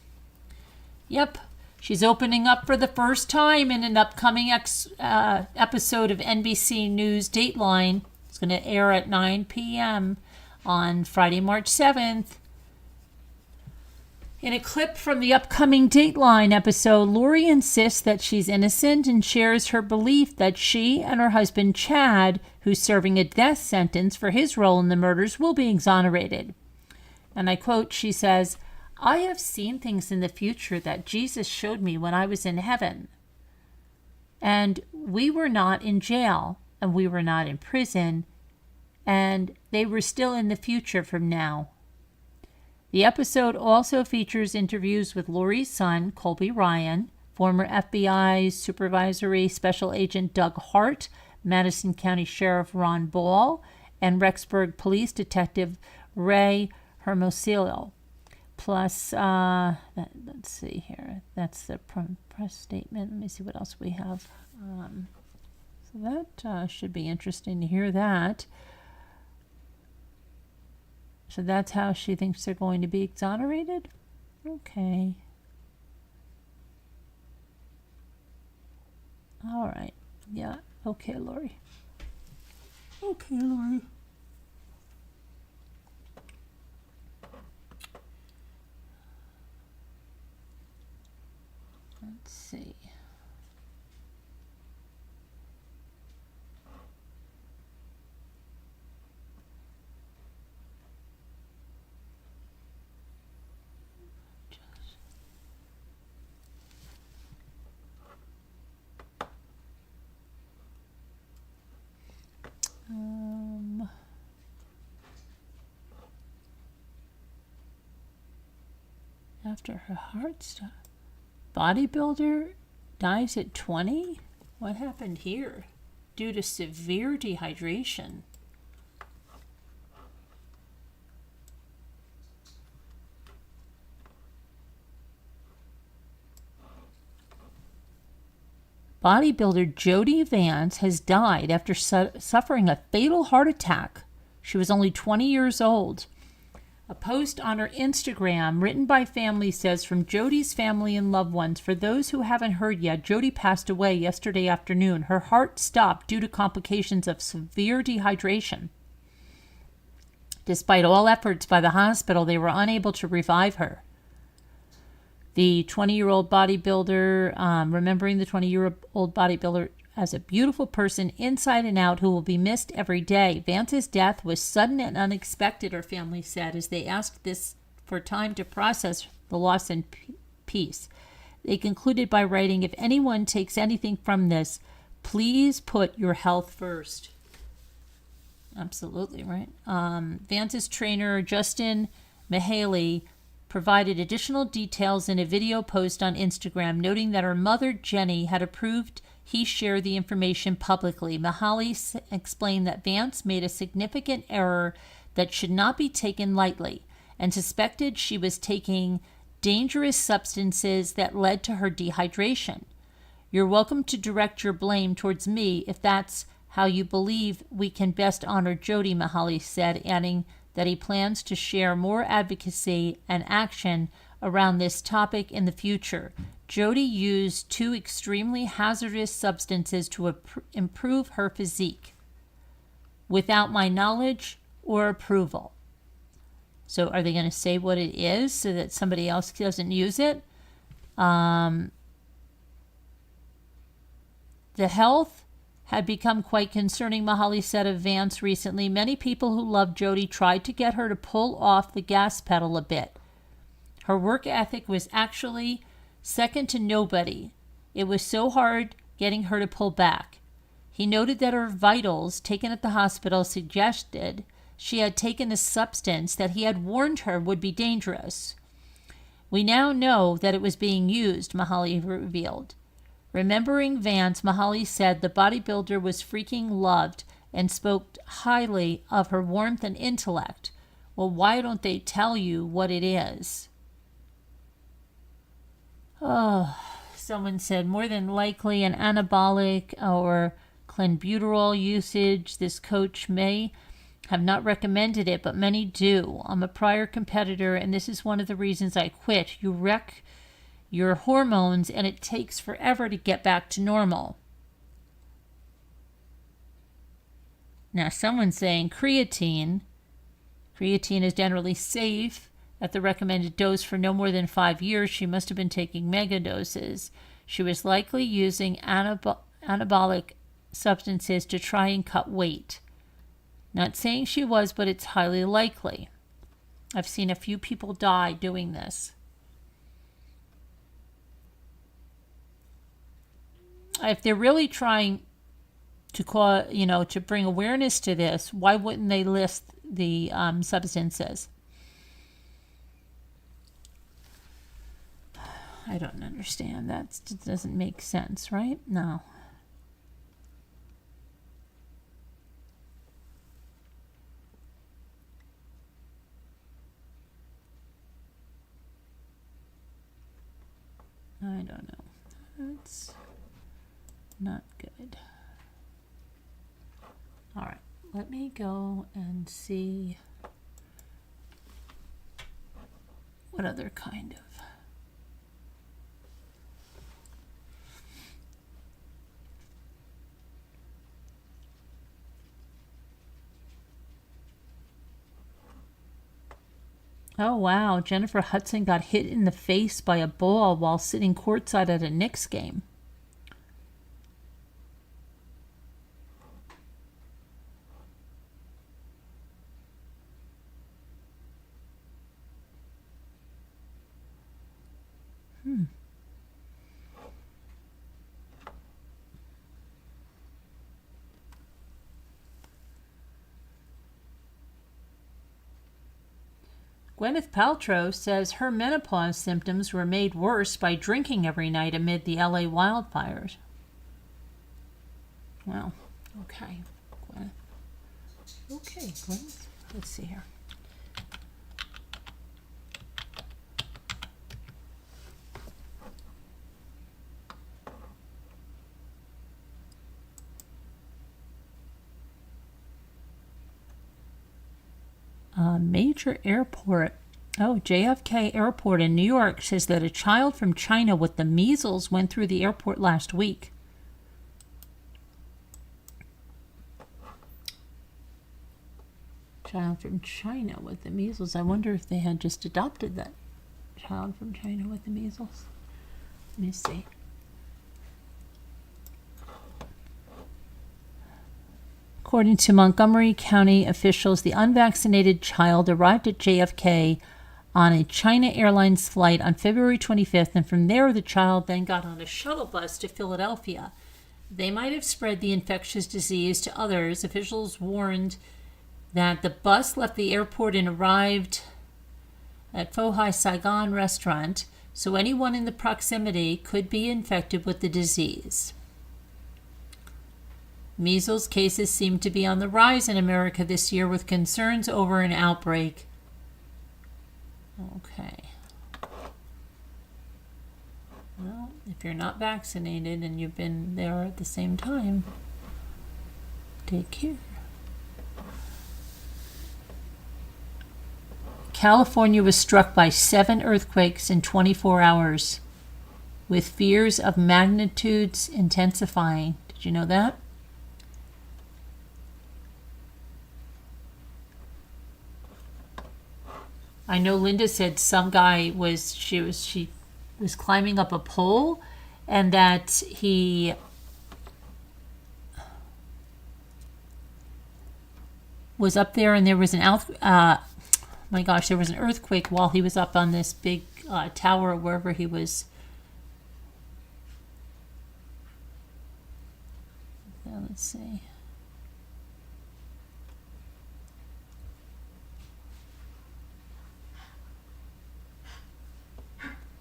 Yep, she's opening up for the first time in an upcoming episode of NBC News Dateline. It's going to air at 9 p.m. on Friday, March 7th. In a clip from the upcoming Dateline episode, Lori insists that she's innocent and shares her belief that she and her husband Chad, who's serving a death sentence for his role in the murders, will be exonerated. And I quote, she says, "I have seen things in the future that Jesus showed me when I was in heaven. And we were not in jail, and we were not in prison, and they were still in the future from now." The episode also features interviews with Lori's son, Colby Ryan, former FBI Supervisory Special Agent Doug Hart, Madison County Sheriff Ron Ball, and Rexburg Police Detective Ray Hermosillo. Plus, let's see here. That's the press statement. Let me see what else we have. So that should be interesting to hear that. So that's how she thinks they're going to be exonerated? Okay. All right. Yeah. Okay, Lori. Okay, Lori. Let's see. After her heart stopped. Bodybuilder dies at 20? What happened here? Due to severe dehydration. Bodybuilder Jody Vance has died after suffering a fatal heart attack. She was only 20 years old. A post on her Instagram written by family says, from Jody's family and loved ones, for those who haven't heard yet, Jody passed away yesterday afternoon. Her heart stopped due to complications of severe dehydration. Despite all efforts by the hospital, they were unable to revive her. The 20-year-old bodybuilder, remembering the 20-year-old bodybuilder as a beautiful person inside and out who will be missed every day. Vance's death was sudden and unexpected, her family said, as they asked this for time to process the loss in peace. They concluded by writing, if anyone takes anything from this, please put your health first. Absolutely, right? Vance's trainer, Justin Mihaly, provided additional details in a video post on Instagram, noting that her mother, Jenny, had approved he shared the information publicly. Mihaly explained that Vance made a significant error that should not be taken lightly and suspected she was taking dangerous substances that led to her dehydration. You're welcome to direct your blame towards me if that's how you believe we can best honor Jody, Mihaly said, adding that he plans to share more advocacy and action around this topic in the future. Jody used 2 extremely hazardous substances to improve her physique without my knowledge or approval. So are they going to say what it is so that somebody else doesn't use it? The health had become quite concerning, Mihaly said of Vance recently. Many people who loved Jody tried to get her to pull off the gas pedal a bit. Her work ethic was actually second to nobody. It was so hard getting her to pull back. He noted that her vitals taken at the hospital suggested she had taken a substance that he had warned her would be dangerous. We now know that it was being used, Mihaly revealed. Remembering Vance, Mihaly said the bodybuilder was freaking loved and spoke highly of her warmth and intellect. Well, why don't they tell you what it is? Oh, someone said more than likely an anabolic or clenbuterol usage. This coach may have not recommended it, but many do. I'm a prior competitor, and this is one of the reasons I quit. You wreck your hormones, and it takes forever to get back to normal. Now, someone's saying creatine. Creatine is generally safe at the recommended dose for no more than 5 years. She must have been taking mega doses. She was likely using anabolic substances to try and cut weight. Not saying she was, but it's highly likely. I've seen a few people die doing this. If they're really trying to to bring awareness to this, why wouldn't they list the substances? I don't understand. That doesn't make sense, right? No. I don't know. That's not good. All right, let me go and see what other kind of. Oh, wow. Jennifer Hudson got hit in the face by a ball while sitting courtside at a Knicks game. Gwyneth Paltrow says her menopause symptoms were made worse by drinking every night amid the LA wildfires. Well, okay, Gwyneth. Okay, Gwyneth. Let's see here. Major airport. Oh, JFK Airport in New York says that a child from China with the measles went through the airport last week. Child from China with the measles. I wonder if they had just adopted that child from China with the measles. Let me see. According to Montgomery County officials, the unvaccinated child arrived at JFK on a China Airlines flight on February 25th, and from there the child then got on a shuttle bus to Philadelphia. They might have spread the infectious disease to others. Officials warned that the bus left the airport and arrived at Pho Hai Saigon restaurant, so anyone in the proximity could be infected with the disease. Measles cases seem to be on the rise in America this year, with concerns over an outbreak. Okay. Well, if you're not vaccinated and you've been there at the same time, take care. California was struck by 7 earthquakes in 24 hours, with fears of magnitudes intensifying. Did you know that? I know Linda said some guy she was climbing up a pole, and that he was up there, and there was an there was an earthquake while he was up on this big tower, wherever he was. Let's see.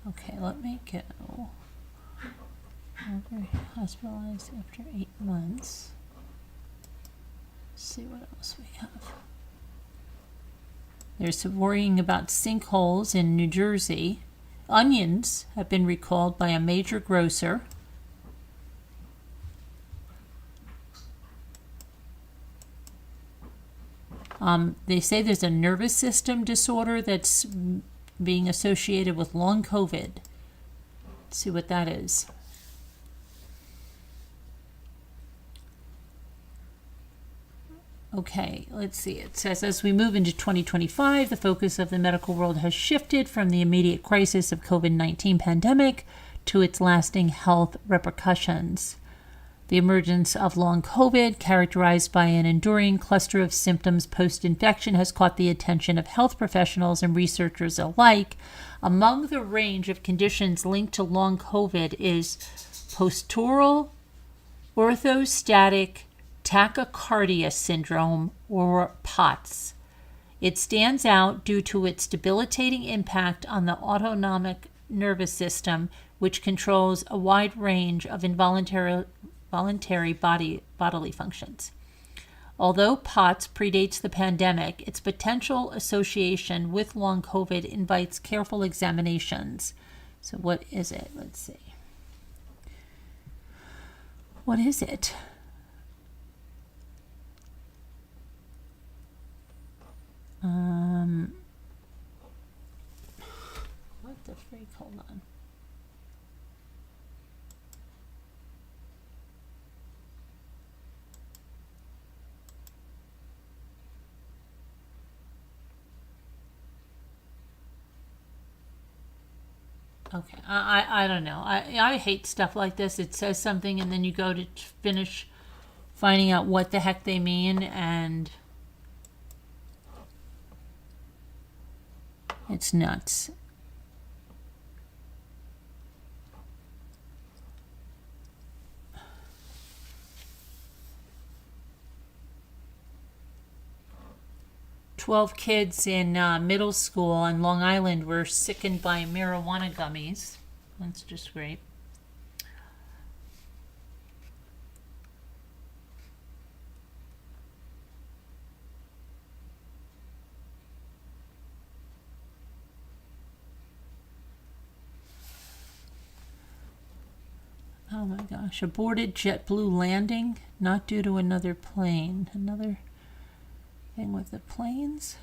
Okay, let me go. Hospitalized after 8 months. Let's see what else we have. There's some worrying about sinkholes in New Jersey. Onions have been recalled by a major grocer. They say there's a nervous system disorder that's being associated with long COVID. Let's see what that is. Okay, let's see. It says, as we move into 2025, the focus of the medical world has shifted from the immediate crisis of COVID-19 pandemic to its lasting health repercussions. The emergence of long COVID, characterized by an enduring cluster of symptoms post-infection, has caught the attention of health professionals and researchers alike. Among the range of conditions linked to long COVID is postural orthostatic tachycardia syndrome, or POTS. It stands out due to its debilitating impact on the autonomic nervous system, which controls a wide range of involuntary bodily functions. Although POTS predates the pandemic, its potential association with long COVID invites careful examinations. So what is it? Let's see. What is it? What the freak? Hold on. Okay, I don't know. I hate stuff like this. It says something and then you go to finish finding out what the heck they mean, and it's nuts. "12 kids in middle school on Long Island were sickened by marijuana gummies." That's just great. Oh my gosh. "Aborted JetBlue landing, not due to another plane." Another thing with the planes?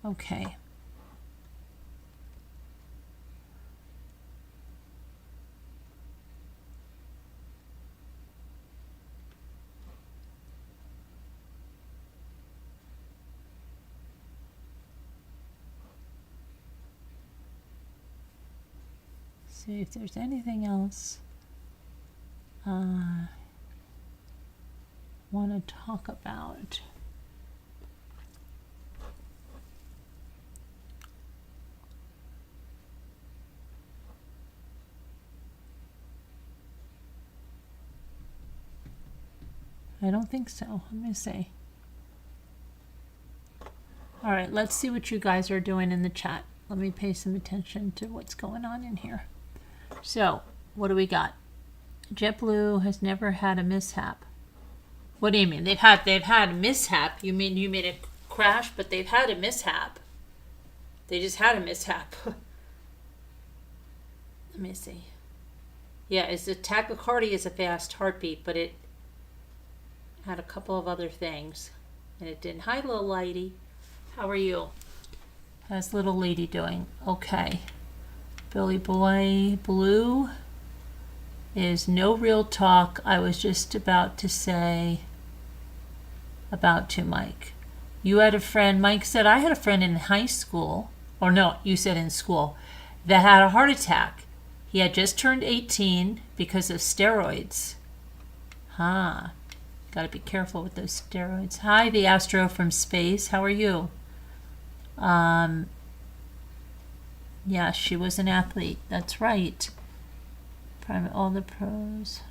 Okay. See if there's anything else I want to talk about. I don't think so. Let me see. All right, let's see what you guys are doing in the chat. Let me pay some attention to what's going on in here. So, what do we got? "JetBlue has never had a mishap." What do you mean? They've had a mishap. You mean you made a crash, but they've had a mishap. They just had a mishap. Let me see. Yeah, it's a tachycardia is a fast heartbeat, but it had a couple of other things, and it didn't. Hi, little lady. How are you? How's little lady doing? Okay. "Billy Boy Blue is no real talk. I was just about to say about to Mike. You had a friend," Mike said, "I had a friend in high school," or no, you said in school, "that had a heart attack. He had just turned 18 because of steroids." Huh. Gotta be careful with those steroids. Hi, the Astro from space. How are you? Yeah, she was an athlete. That's right. All the pros.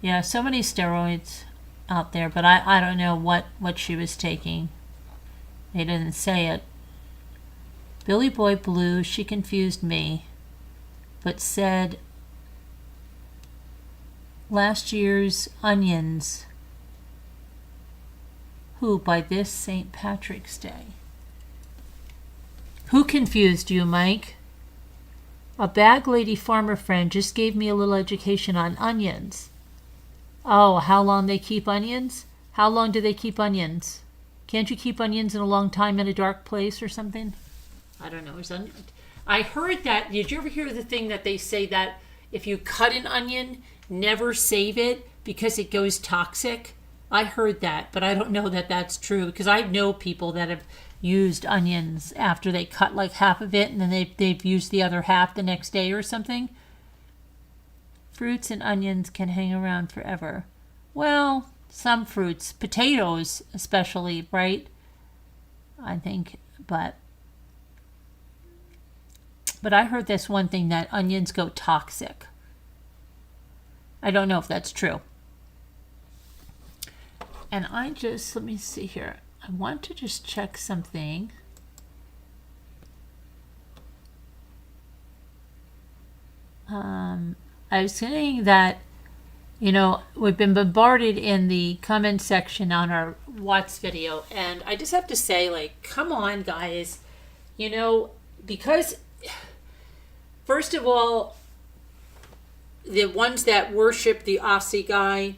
Yeah, so many steroids out there, but I don't know what she was taking. They didn't say it. "Billy Boy Blue, she confused me, but said last year's onions. Who by this St. Patrick's Day?" Who confused you, Mike? "A bag lady farmer friend just gave me a little education on onions." Oh, how long they keep onions? How long do they keep onions? Can't you keep onions in a long time in a dark place or something? I don't know. I heard that. Did you ever hear the thing that they say that if you cut an onion, never save it because it goes toxic? I heard that, but I don't know that that's true, because I know people that have used onions after they cut like half of it and then they've used the other half the next day or something. "Fruits and onions can hang around forever." Well, some fruits, potatoes especially, right? I think, but I heard this one thing that onions go toxic. I don't know if that's true. And let me see here. I want to just check something. I was saying that, we've been bombarded in the comment section on our Watts video, and I just have to say, come on, guys. Because, first of all, the ones that worship the Aussie guy,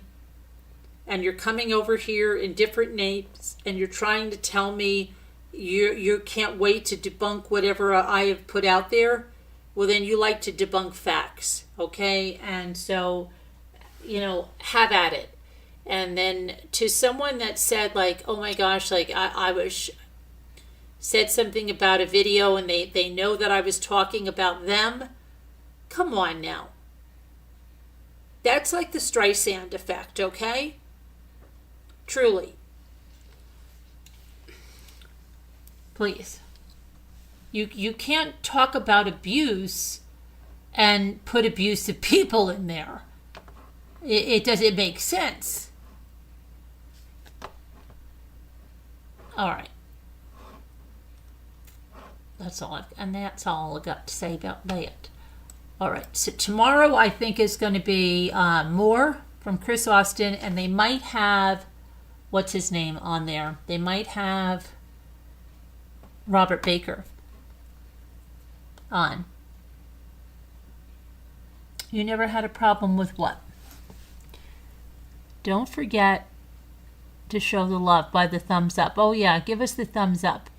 and you're coming over here in different names, and you're trying to tell me you can't wait to debunk whatever I have put out there, well, then you like to debunk facts, okay? And so, have at it. And then to someone that said, like, oh my gosh, like, I was said something about a video and they know that I was talking about them, come on now. That's like the Streisand effect, okay? Truly. Please. You can't talk about abuse and put abusive people in there. It doesn't make sense. All right. That's all I got to say about that. All right. So tomorrow I think is going to be more from Chris Austin, and they might have what's his name on there. They might have Robert Baker on. You never had a problem with what? Don't forget to show the love by the thumbs up. Oh yeah, give us the thumbs up.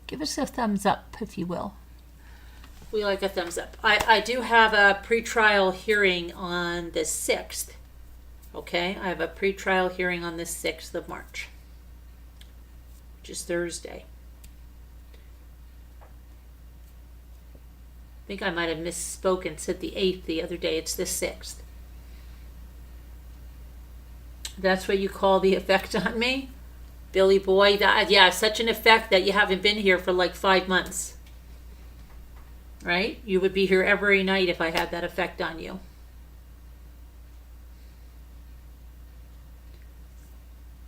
Give us a thumbs up, if you will. We like a thumbs up. I do have a pretrial hearing on the 6th. Okay, I have a pretrial hearing on the 6th of March, which is Thursday. I think I might have misspoken, said the 8th the other day. It's the 6th. That's what you call the effect on me? Billy Boy? Yeah, such an effect that you haven't been here for like 5 months. Right? You would be here every night if I had that effect on you.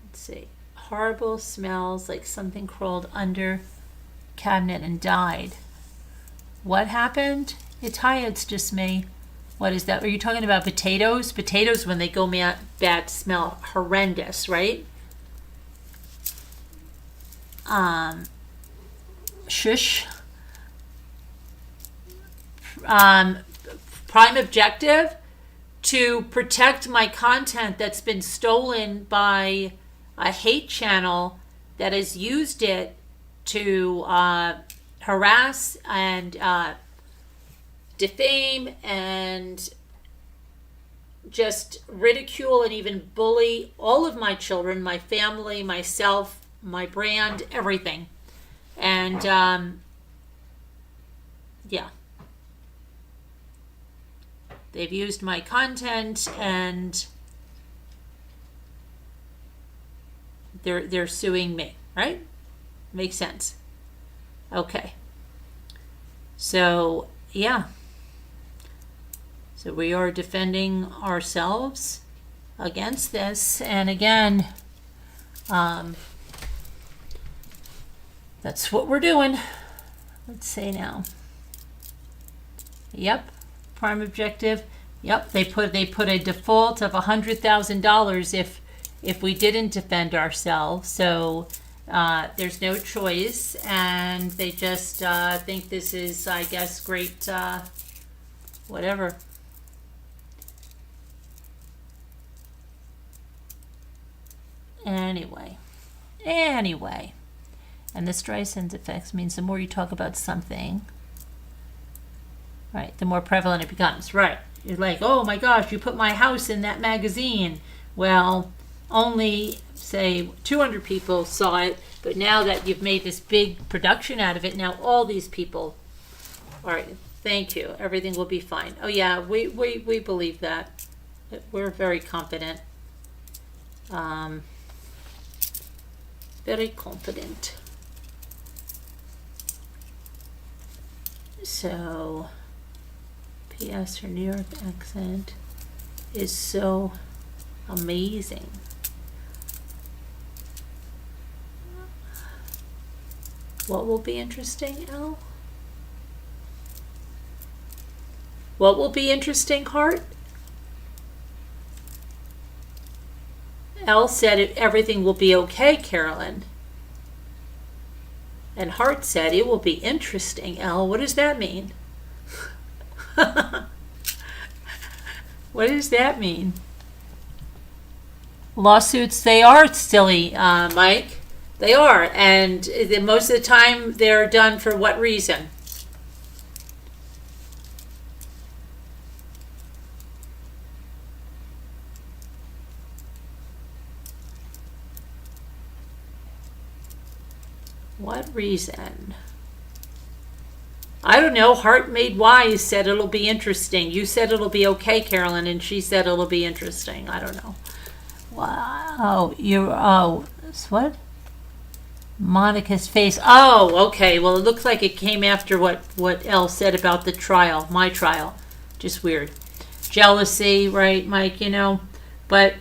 Let's see. Horrible smells like something crawled under cabinet and died. What happened? It's it's just me. What is that? Are you talking about potatoes? Potatoes, when they go bad, smell horrendous, right? Shush. Prime objective, to protect my content that's been stolen by a hate channel that has used it to harass and defame and just ridicule and even bully all of my children, my family, myself, my brand, everything. And yeah, they've used my content and they're suing me, right? Makes sense. Okay. So yeah. So we are defending ourselves against this. And again, that's what we're doing. Let's see now. Yep. Prime objective. Yep. They put a default of $100,000 if we didn't defend ourselves. So there's no choice, and they just think this is, I guess, great, whatever. Anyway. And the Streisand effects means the more you talk about something, right, the more prevalent it becomes. Right. You're like, oh my gosh, you put my house in that magazine. Well, only, say, 200 people saw it, but now that you've made this big production out of it, now all these people, all right, thank you, everything will be fine. Oh yeah, we believe that. We're very confident. Very confident. So, P.S. her New York accent is so amazing. What will be interesting, Elle? What will be interesting, Heart? Elle said everything will be okay, Carolyn. And Heart said it will be interesting, Elle. What does that mean? What does that mean? Lawsuits, they are silly, Mike. They are. And most of the time, they're done for what reason? What reason? I don't know. Heart Made Wise said it'll be interesting. You said it'll be okay, Carolyn, and she said it'll be interesting. I don't know. Wow. What? Monica's face. Oh, okay. Well, it looks like it came after what Elle said about the trial, my trial. Just weird. Jealousy, right, Mike? But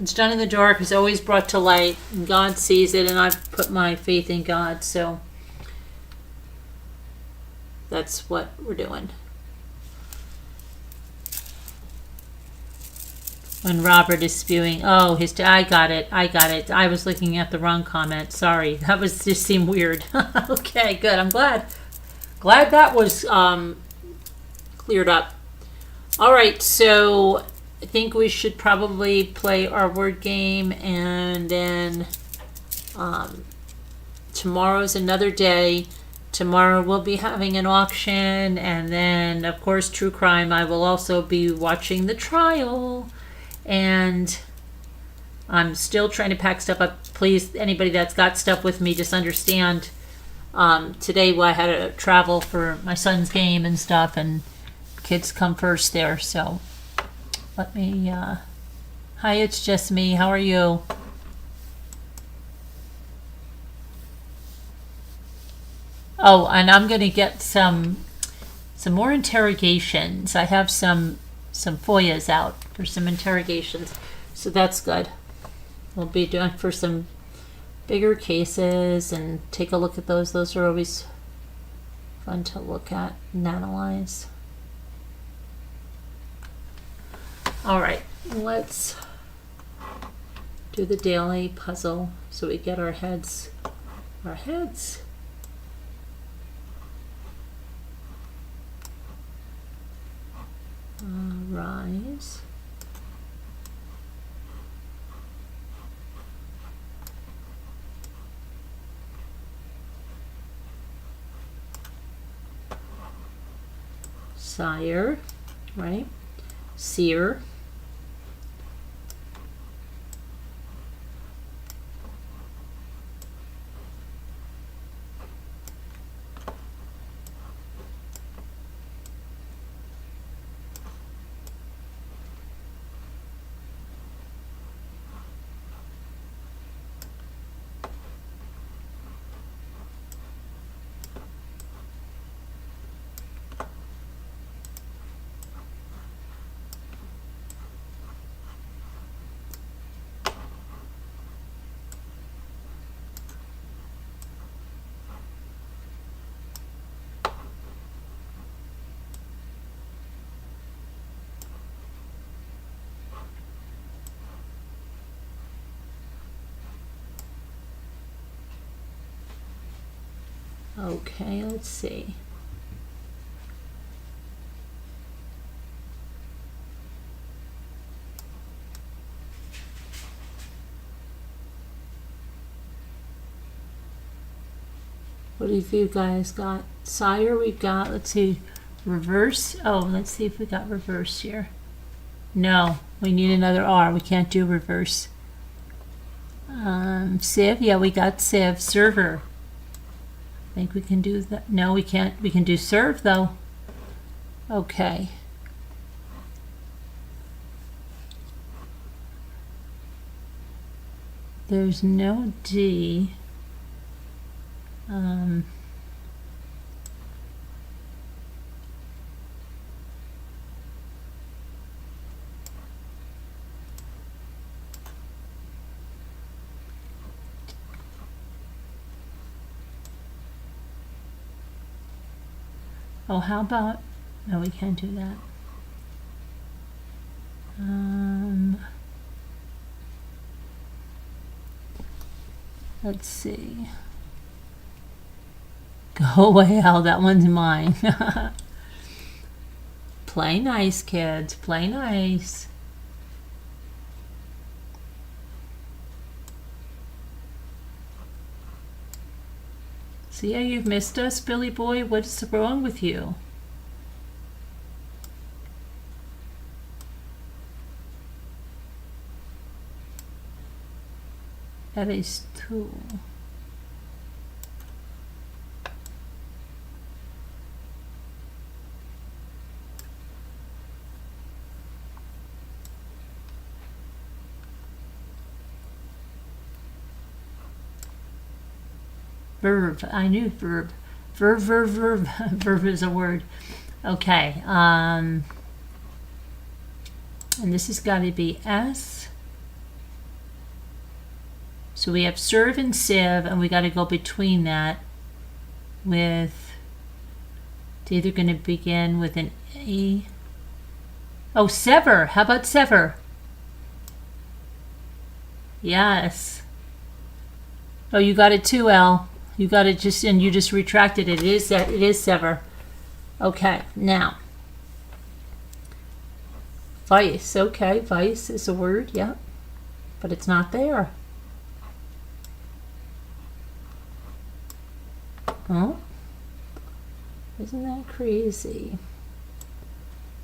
it's done in the dark, is always brought to light, and God sees it, and I've put my faith in God, so that's what we're doing. When Robert is spewing, I got it. I was looking at the wrong comment. Sorry, that just seemed weird. Okay, good. I'm glad that was cleared up. All right, so I think we should probably play our word game, and then tomorrow's another day. Tomorrow we'll be having an auction, and then, of course, true crime. I will also be watching the trial. And I'm still trying to pack stuff up. Please, anybody that's got stuff with me, just understand. Today I had to travel for my son's game and stuff, and kids come first there. So let me. Hi, it's just me. How are you? Oh, and I'm going to get some more interrogations. I have some FOIAs out for some interrogations, so that's good. We'll be doing for some bigger cases and take a look at those. Those are always fun to look at and analyze. All right, let's do the daily puzzle so we get our heads. Rise. Sire, right? Seer. Okay, let's see. What have you guys got? Sire, we've got, let's see, reverse. Oh, let's see if we got reverse here. No, we need another R. We can't do reverse. Sieve, yeah, we got sieve. Server. I think we can do that. No, we can't. We can do serve, though. Okay. There's no D. Oh, how about, no, we can't do that. Let's see. Go away, Al, that one's mine. play nice, kids. Play nice. See how you've missed us, Billy boy? What is wrong with you? That is 2. Verb. I knew verb. Verb. Verb is a word. Okay. And this has got to be S. So we have serve and sieve, and we got to go between that with, it's either going to begin with an E. Oh, sever. How about sever? Yes. Oh, you got it too, L. You got it just, and you just retracted it. It is sever. Okay, now. Vice. Okay, vice is a word, yeah. But it's not there. Oh, isn't that crazy?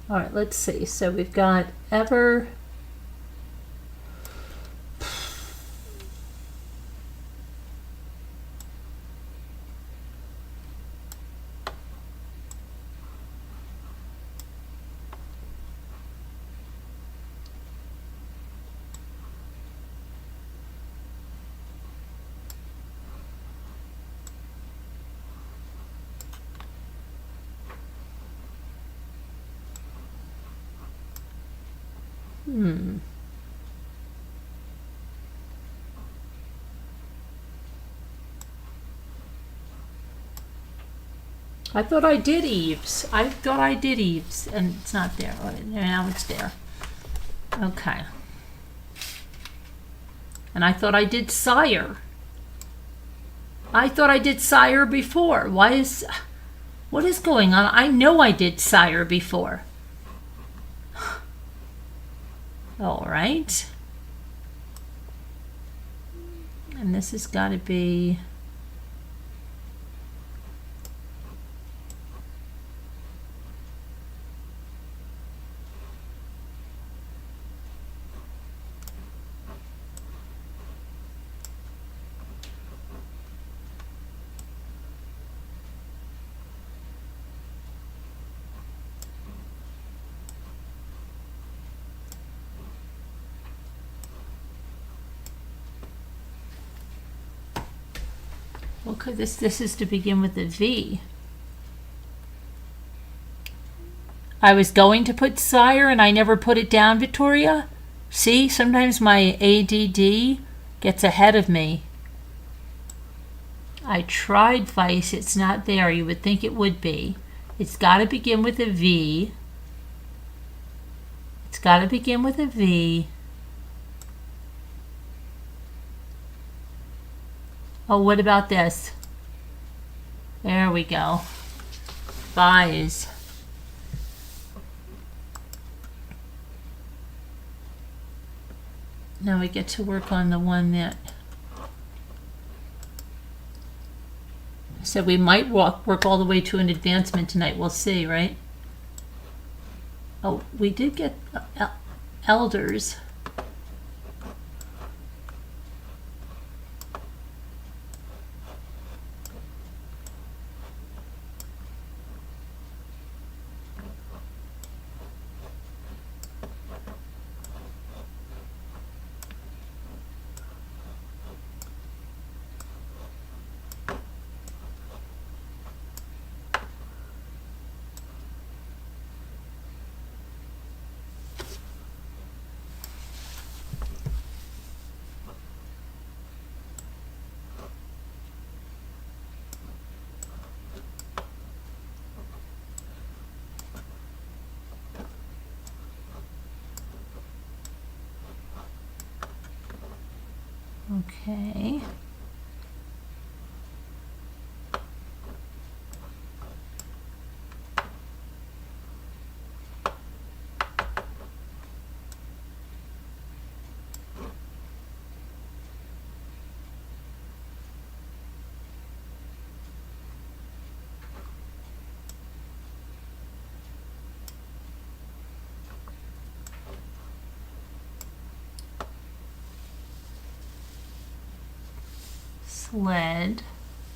All right, let's see. So we've got ever. I thought I did Eves. I thought I did Eves, and it's not there. Now it's there. Okay. And I thought I did sire. I thought I did sire before. What is going on? I know I did sire before. All right. And this has got to be. Okay, this is to begin with a V. I was going to put sire and I never put it down, Victoria. See, sometimes my ADD gets ahead of me. I tried vice, it's not there. You would think it would be. It's got to begin with a V. It's got to begin with a V. Oh, what about this? There we go. Buys. Now we get to work on the one that. So we might work all the way to an advancement tonight. We'll see, right? Oh, we did get elders. Okay. sled,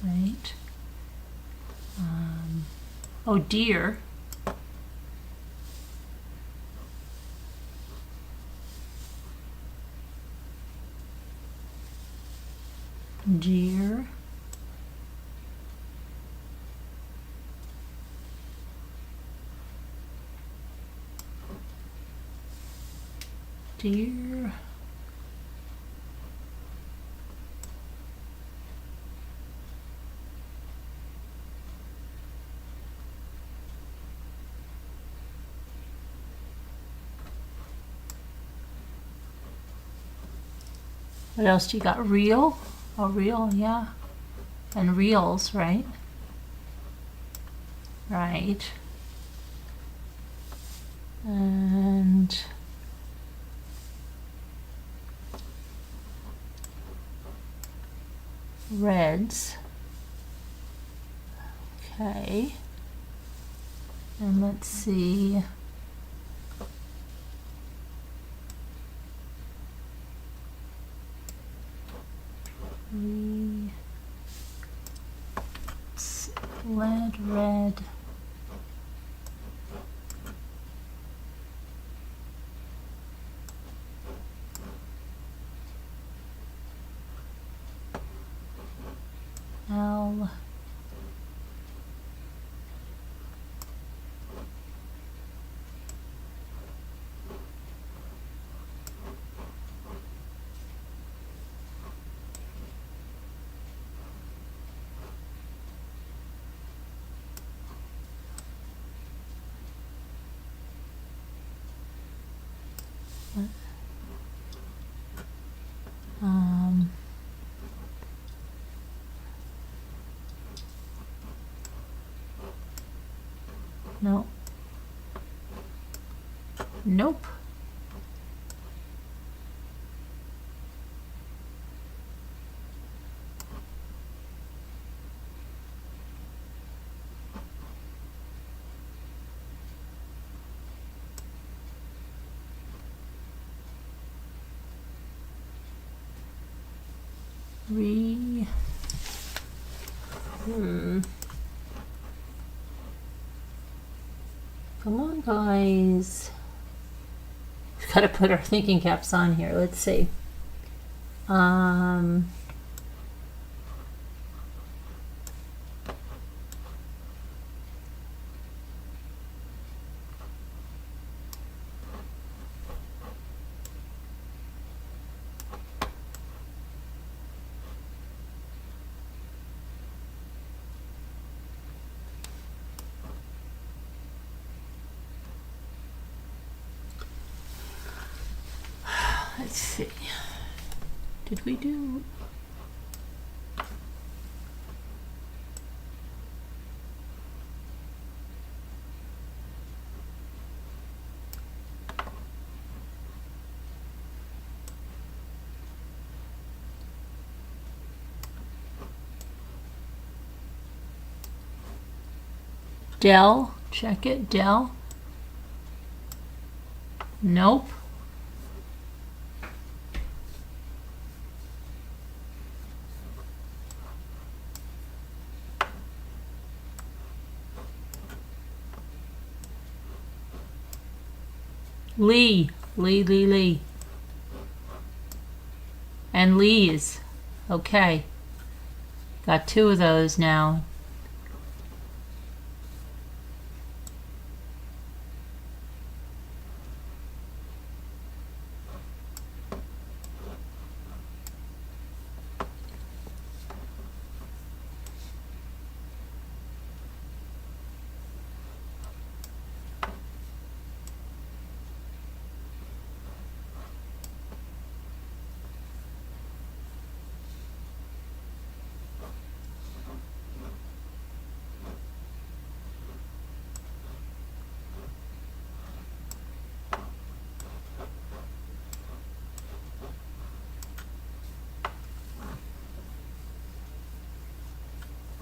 right? Oh, deer. Deer. Deer. What else do you got? Reel? Oh, reel, yeah. And reels, right? Right. And reds. Okay. And let's see. Sled, red. L. No. Nope. Come on, guys. We've got to put our thinking caps on here. Let's see. Let's see. Did we do? Dell, check it, Dell. Nope. Lee. And Lee's. Okay. Got two of those now.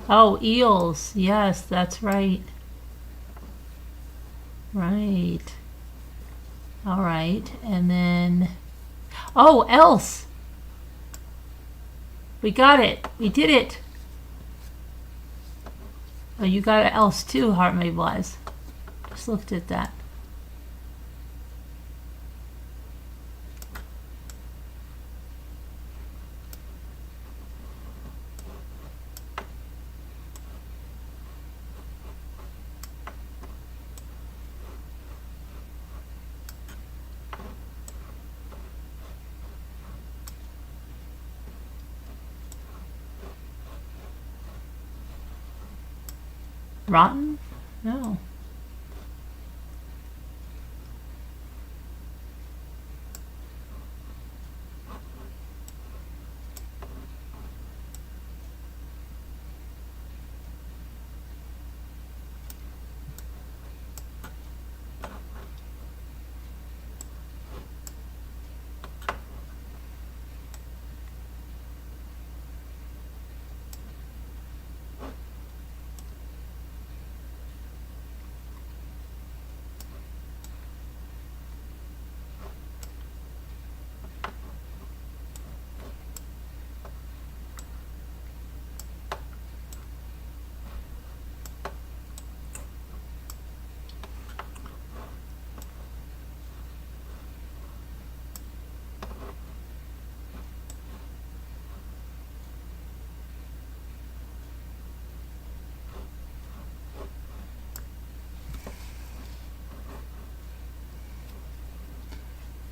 Oh, eels. Yes, that's right. Right. All right. And then, oh, else. We got it. We did it. Oh, you got it else too, Heart May Bless. Just looked at that. Rotten? No.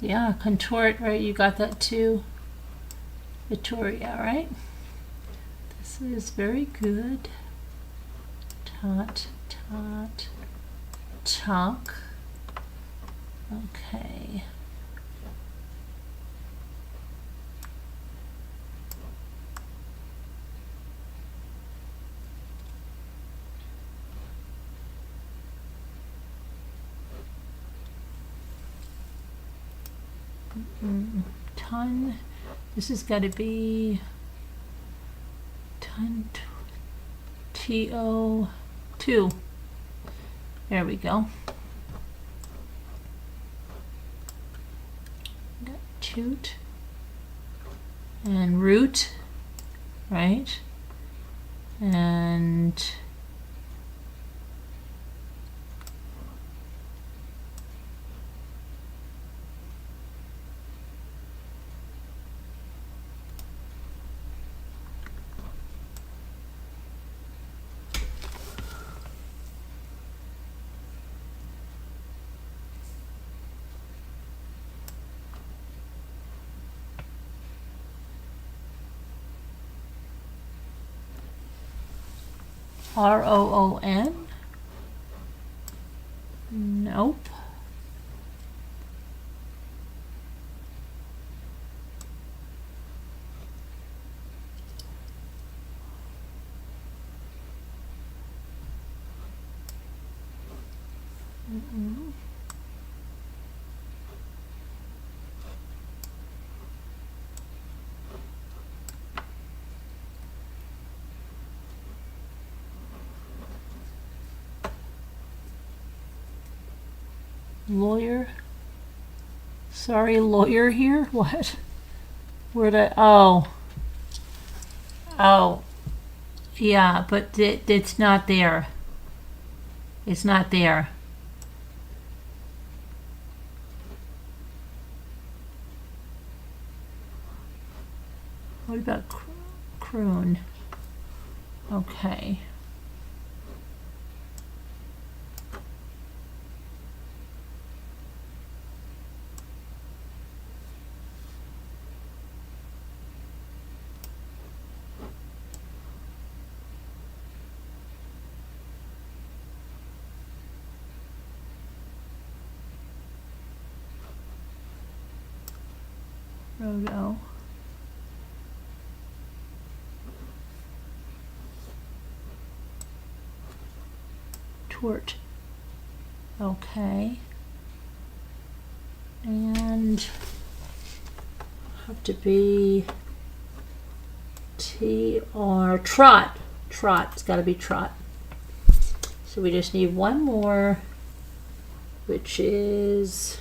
Yeah, contort, right? You got that too. Victoria, right? This is very good. Tot, tot, chunk. Okay. Ton. This has got to be ton TO2. There we go. Got toot and root, right? And ROON? Nope. Lawyer. Sorry, lawyer here? What? Where'd I? Oh. Oh. Yeah, but it's not there. It's not there. What about croon? Okay. Rodo. Tort. Okay. And have to be TR trot. Trot. It's got to be trot. So we just need one more, which is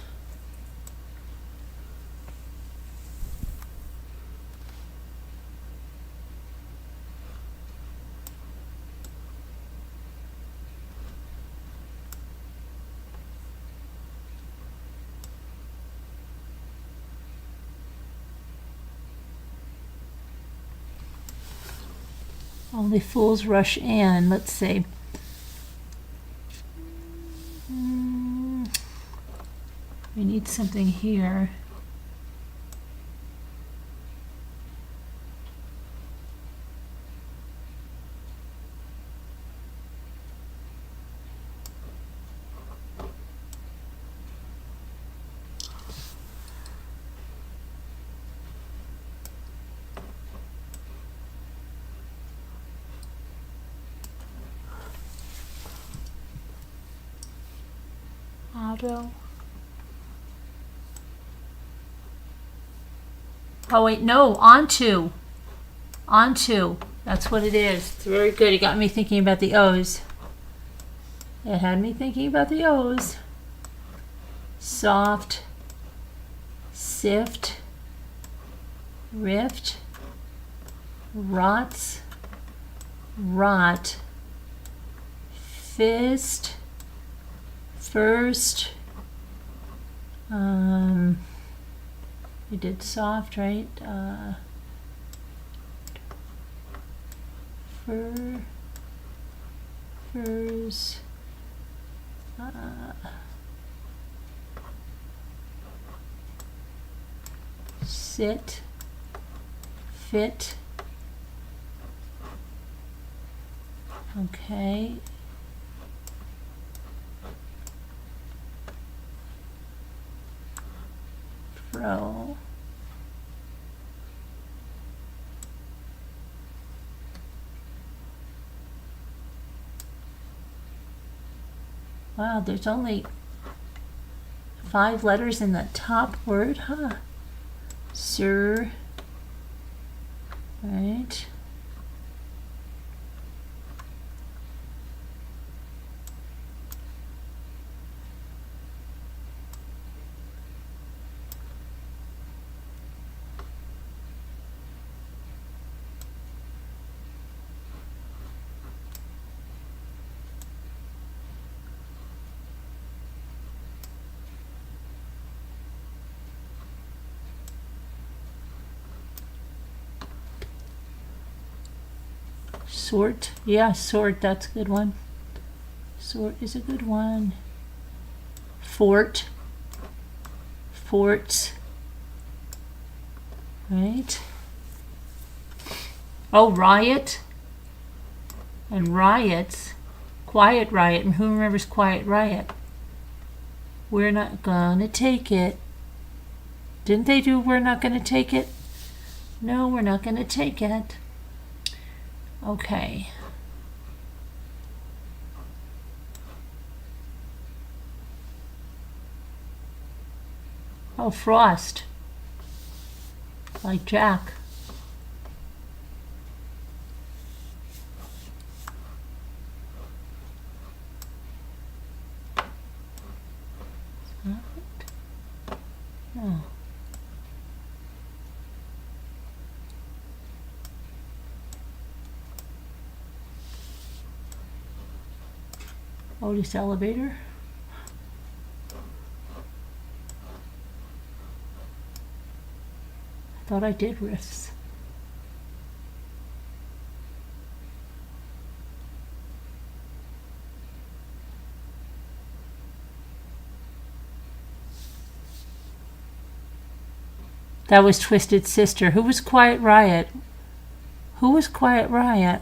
Only fools rush in. Let's see. We need something here. Auto. Oh wait, no, onto. Onto. That's what it is. It's very good. It got me thinking about the O's. It had me thinking about the O's. Soft. Sift. Rift. Rots. Rot. Fist. First. We did soft, right? Furs. Sit. Fit. Okay. Fro. Wow, there's only 5 letters in the top word, huh? Sir. Right. Sort. Yeah, sort. That's a good one. Sort is a good one. Fort. Forts. Right. Oh, riot. And riots. Quiet riot. And who remembers Quiet Riot? We're not gonna take it. Didn't they do We're Not Gonna Take It? No, we're not gonna take it. Okay. Oh, frost. Like Jack. No. Otis elevator. I thought I did riffs. That was Twisted Sister. Who was Quiet Riot? Who was Quiet Riot?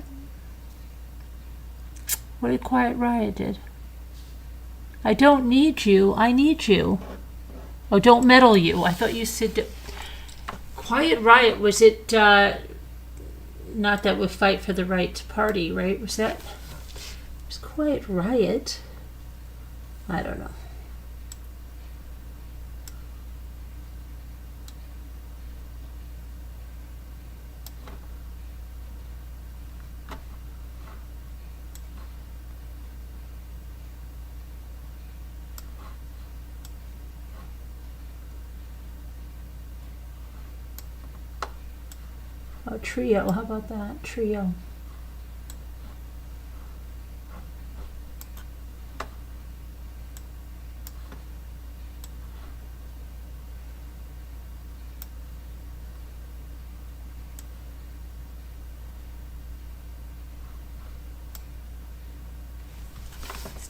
What did Quiet Riot did? I don't need you. I need you. Oh, don't meddle you. I thought you said Quiet Riot. Was it not that would fight for the right to party, right? Was that? It was Quiet Riot. I don't know. Oh, trio. How about that? Trio.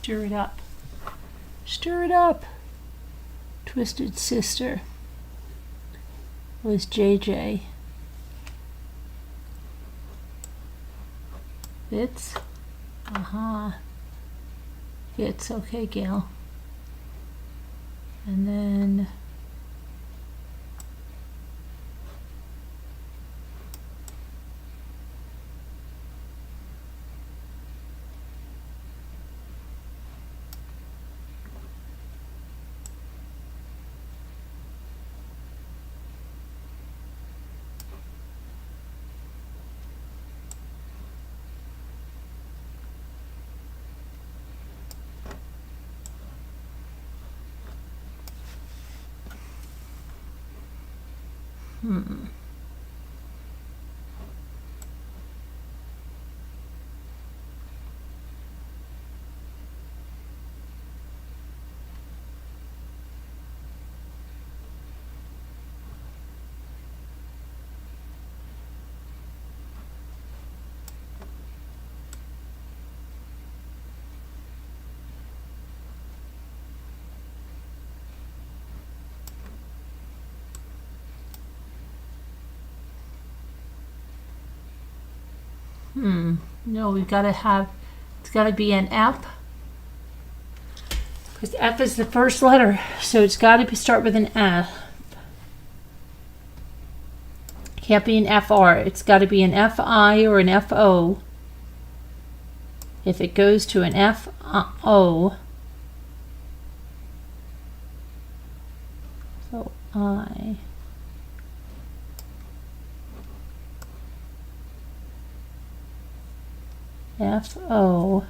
Stir it up. Stir it up. Twisted Sister was JJ. Fits? Fits. Okay, Gail. And then no, we've got to have, it's got to be an F. Because F is the first letter, so it's got to start with an F. Can't be an FR. It's got to be an FI or an FO. If it goes to an FO, so I. FO,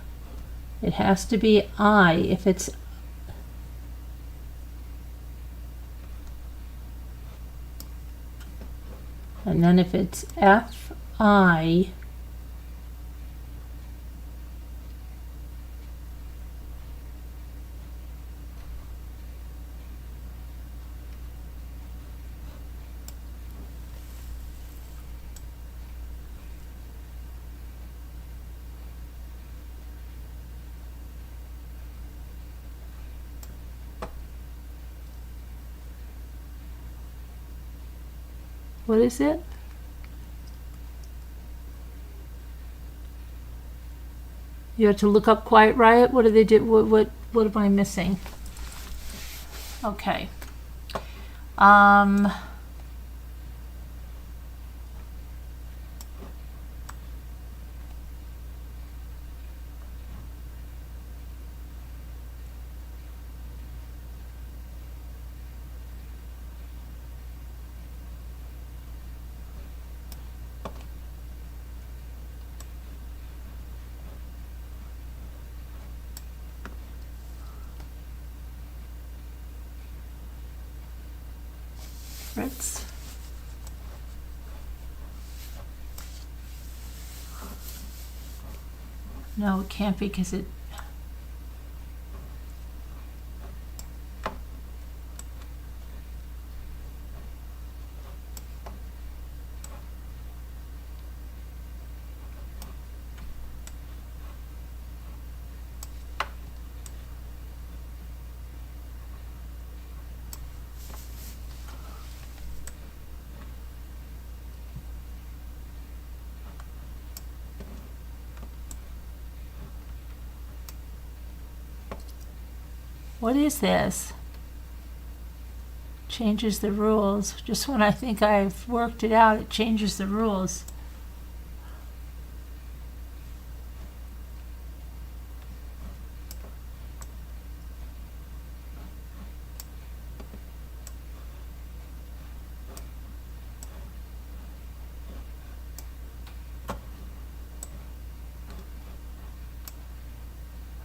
it has to be I if it's and then if it's FI, what is it? You have to look up Quiet Riot. What do they do? What am I missing? Okay. Fritz. No, it can't be because it. What is this? Changes the rules. Just when I think I've worked it out, it changes the rules.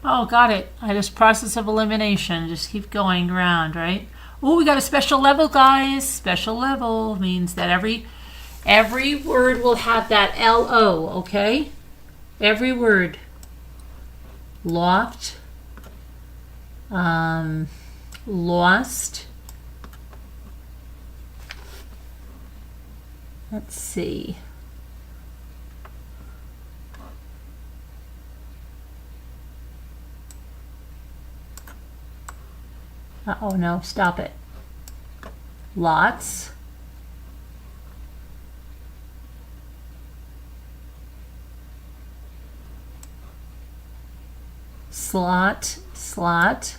Oh, got it. I just process of elimination. Just keep going around, right? Oh, we got a special level, guys. Special level means that every word will have that LO, okay? Every word. Loft. Lost. Let's see. Oh no, stop it. Lots. Slot, slot.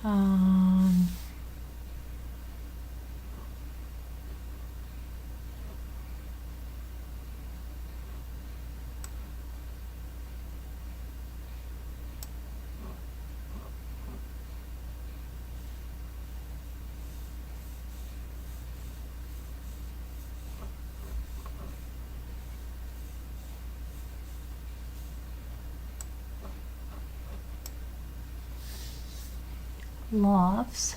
Um, lofts.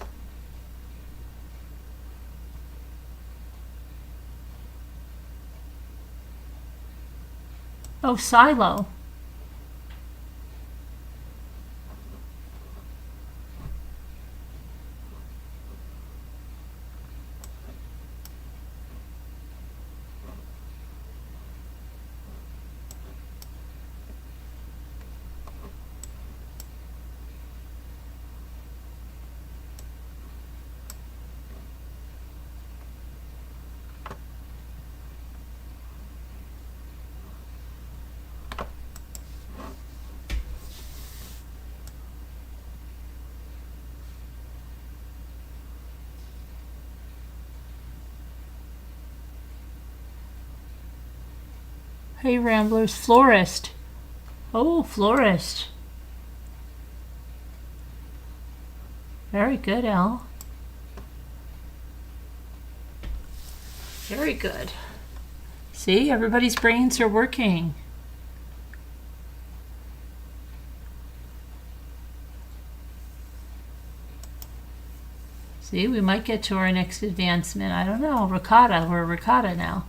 Oh, silo. Hey, Ramblers, florist. Oh, florist. Very good, Al. Very good. See, everybody's brains are working. See, we might get to our next advancement. I don't know. Ricotta. We're ricotta now.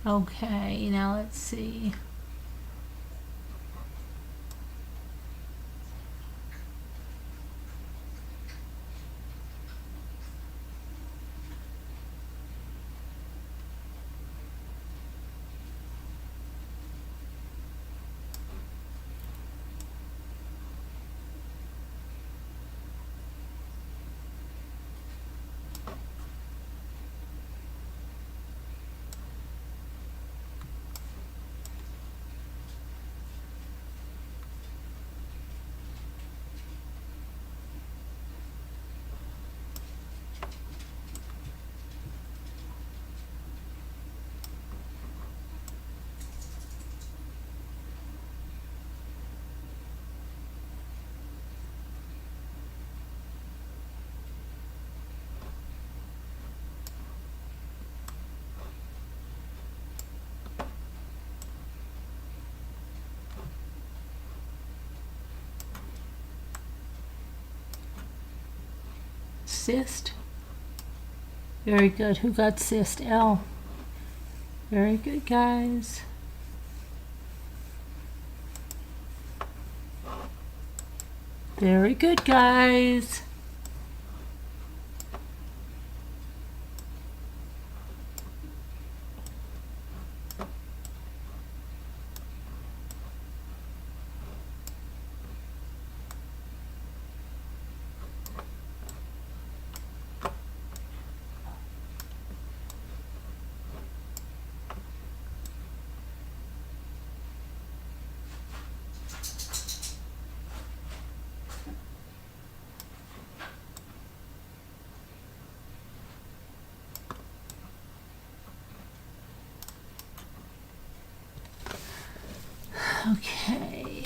Okay, now let's see. cyst? Very good. Who got cyst? L. Very good, guys. Very good, guys. Okay.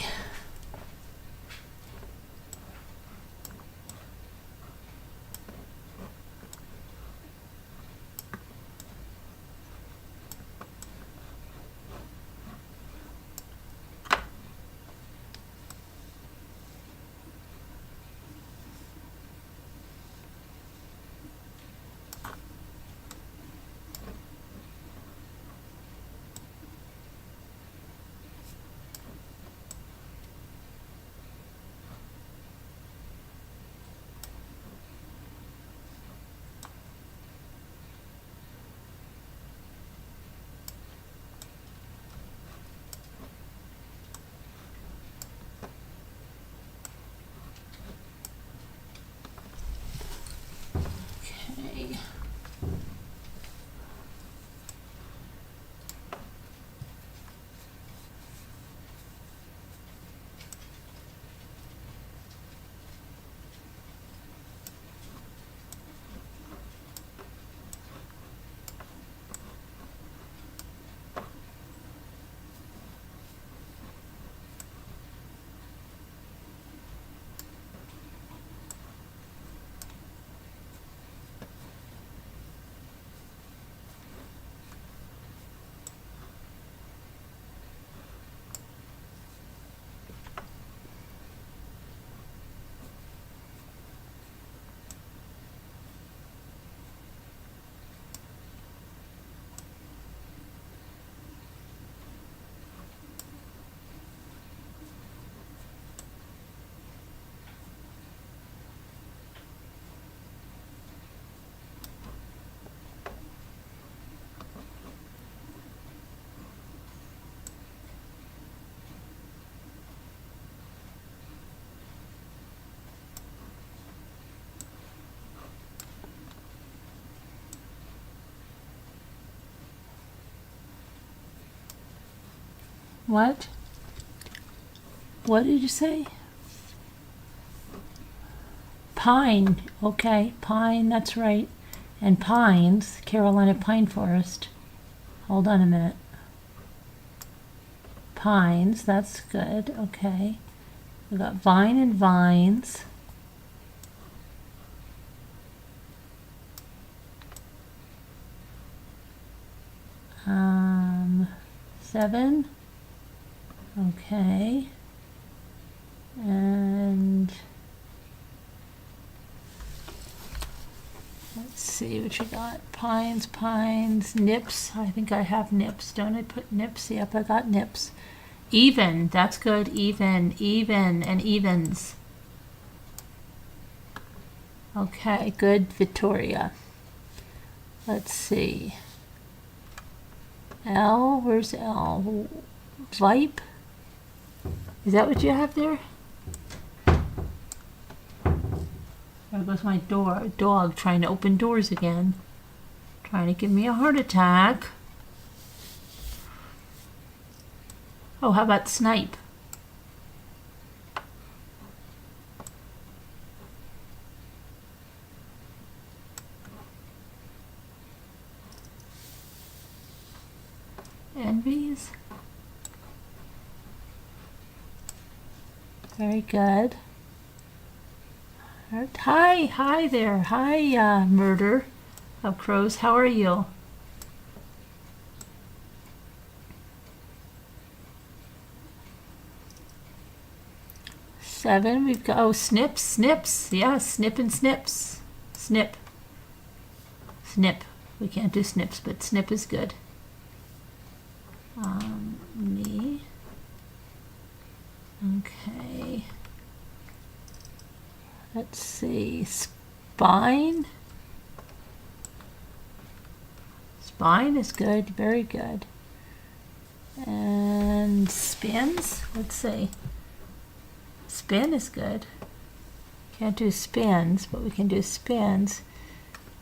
What? What did you say? Pine. Okay, pine, that's right. And pines, Carolina pine forest. Hold on a minute. Pines, that's good. Okay. We got vine and vines. Seven. Okay. And let's see what you got. Pines, pines, nips. I think I have nips. Don't I put nips? Yep, I got nips. Even. That's good. Even, and evens. Okay, good, Victoria. Let's see. L, where's L? Vipe? Is that what you have there? There goes my dog trying to open doors again. Trying to give me a heart attack. Oh, how about snipe? Envies. Very good. Hi there. Hi, Murder of Crows. How are you? Seven. We've got, oh, snips. Yeah, snip and snips. Snip. Snip. We can't do snips, but snip is good. Knee. Okay. Let's see. Spine. Spine is good. Very good. And spins. Let's see. Spin is good. Can't do spins, but we can do spins.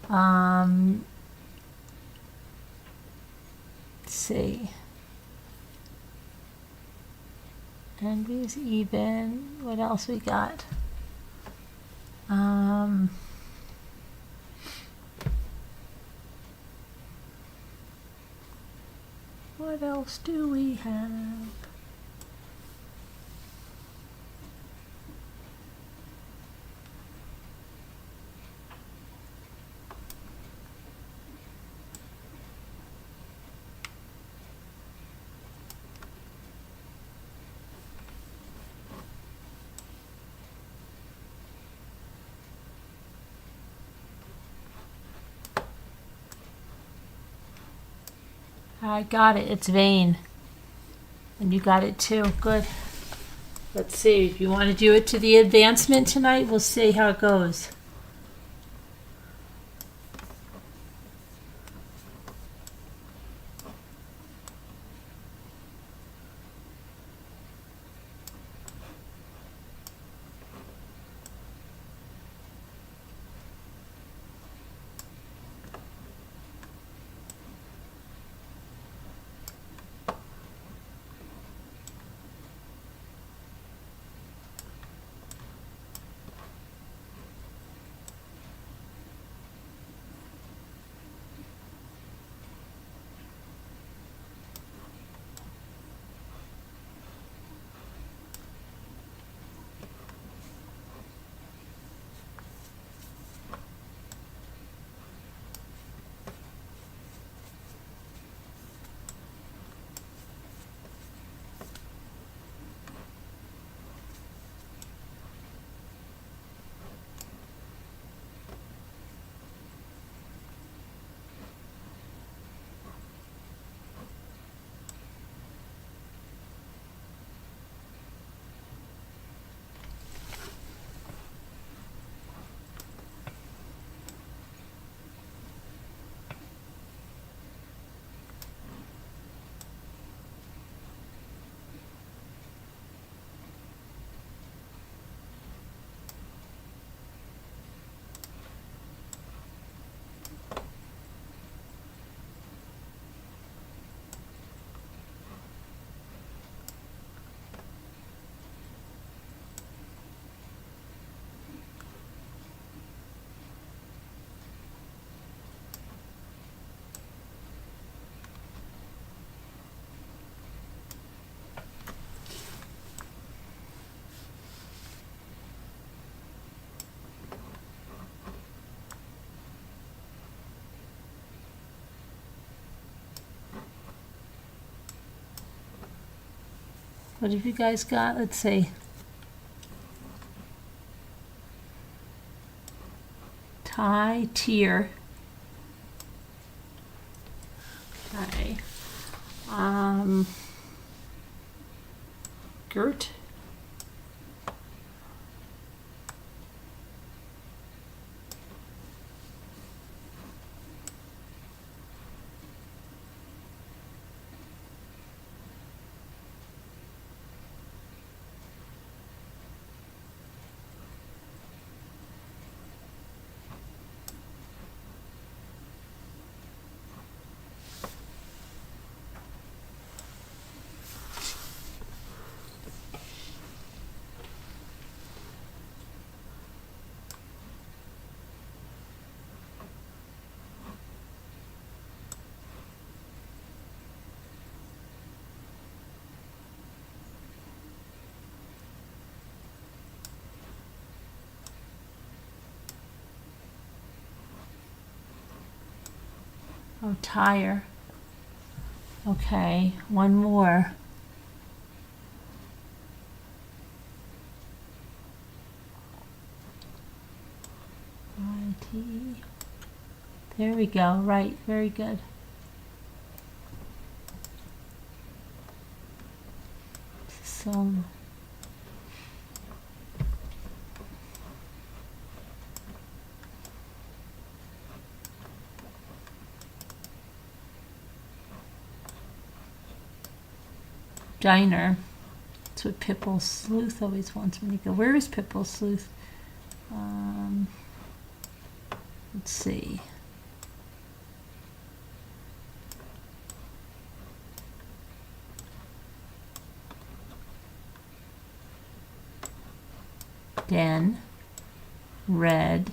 Let's see. Envy is even. What else we got? What else do we have? I got it. It's vein. And you got it too. Good. Let's see. If you want to do it to the advancement tonight, we'll see how it goes. What have you guys got? Let's see. Tie, tier. Okay. Girt. Oh, tire. Okay, one more. I-T-E. There we go. Right. Very good. So. Diner. That's what Pitbull Sleuth always wants me to go. Where is Pitbull Sleuth? Let's see. Den. Red.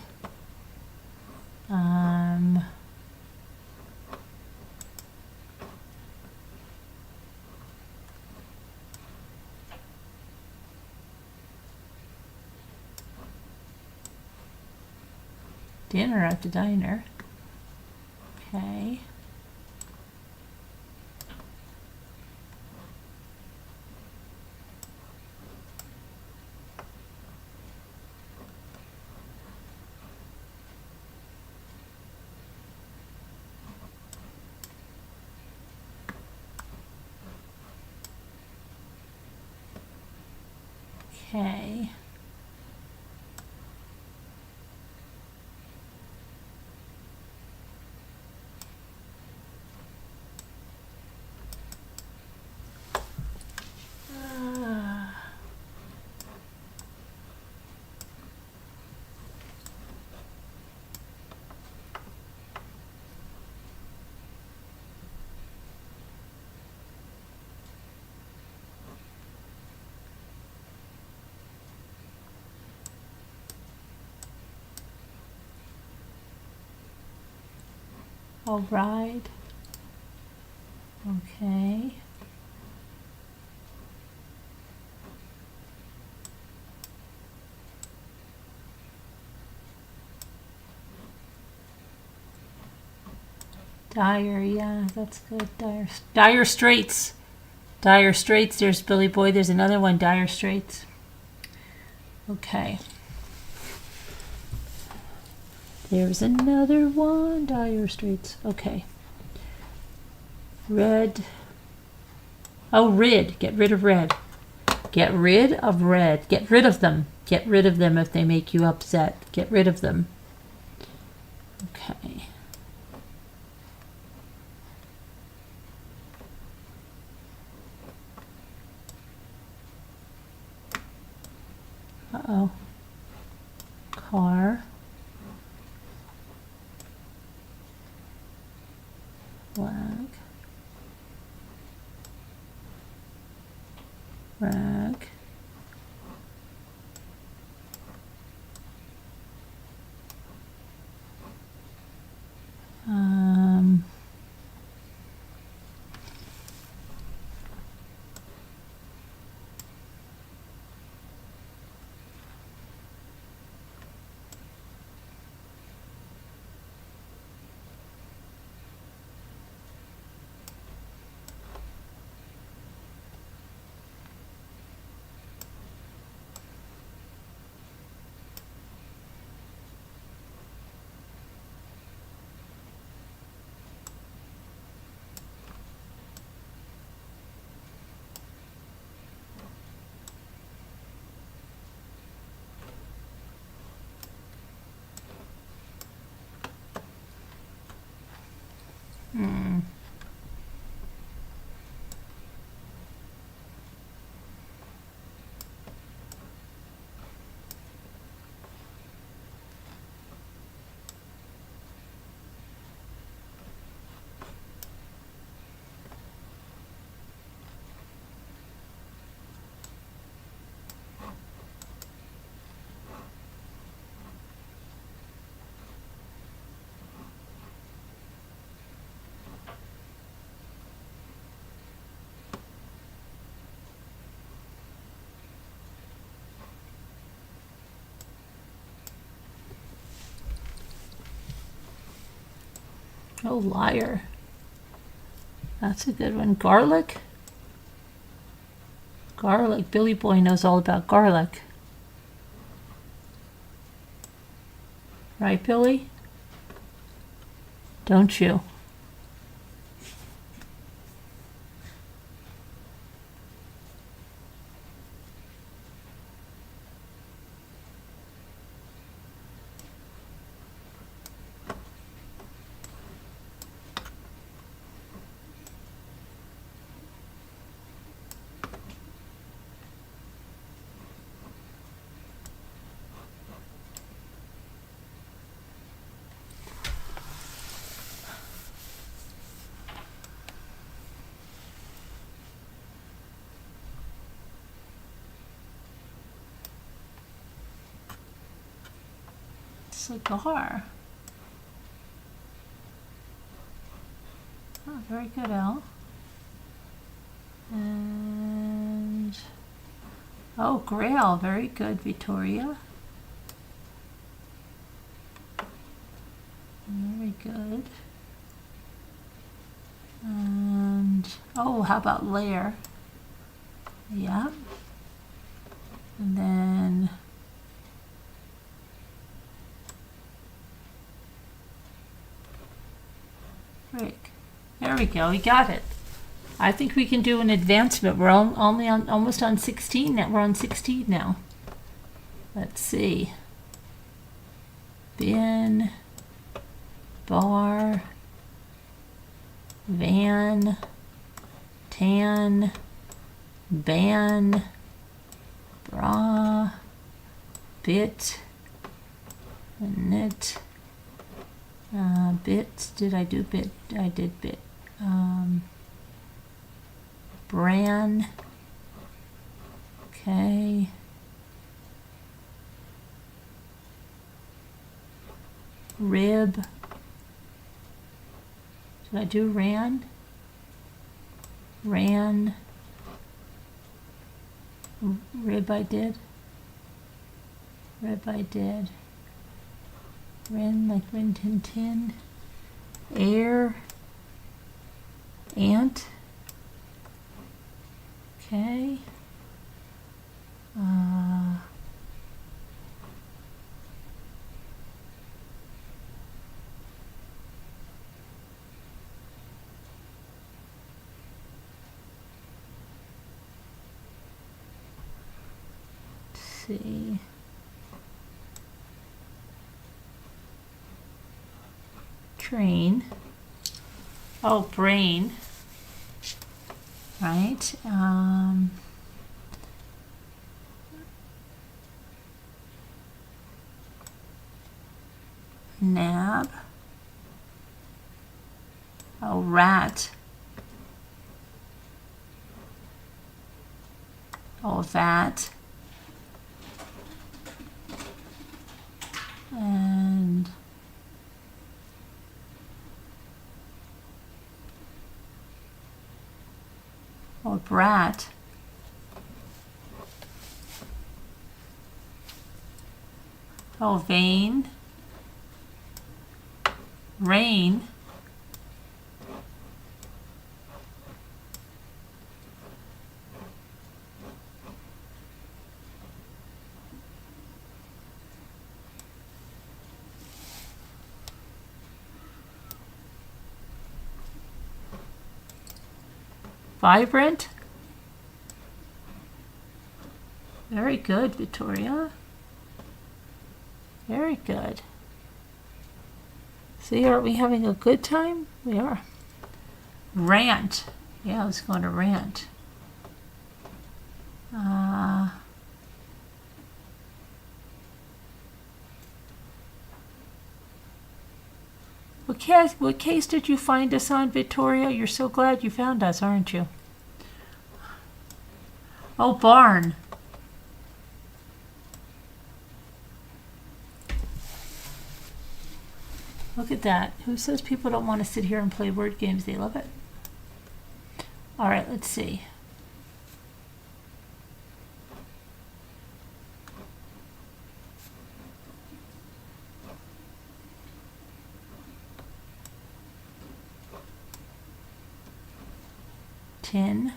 Dinner at the diner. Okay. Okay. All right. Okay. Dire, yeah, that's good. Dire Straits. Dire Straits. There's Billy Boy. There's another one. Dire Straits. Okay. There's another one. Dire Straits. Okay. Red. Oh, rid. Get rid of red. Get rid of red. Get rid of them. Get rid of them if they make you upset. Get rid of them. Okay. Uh-oh. Car. Flag. Rag. Oh, liar. That's a good one. Garlic. Garlic. Billy Boy knows all about garlic. Right, Billy? don't you? Cigar. Oh, very good, Al. And oh, Grail, very good, Vittoria. Very good. And oh, how about Lair? Yeah. And then Rick. There we go. We got it. I think we can do an advancement. We're only on almost on 16 now. We're on 16 now. Let's see. Bin, bar, van, tan, ban, bra, bit, knit, bit. Did I do bit? I did bit. Bran. Okay. Rib. Did I do ran? Ran. Rib I did. Rib I did. Ren like Rin Tin Tin. Air. Ant. Okay. Let's see. Train. Oh, brain. Right. Nab. Oh, rat. Oh, that. And oh, brat. Oh, vein. Rain. Vibrant. Very good, Victoria. Very good. See, are we having a good time? We are. Rant. Yeah, let's go to rant. What case did you find us on, Victoria? You're so glad you found us, aren't you? Oh, barn. Look at that. Who says people don't want to sit here and play word games? They love it. All right, let's see. Tin.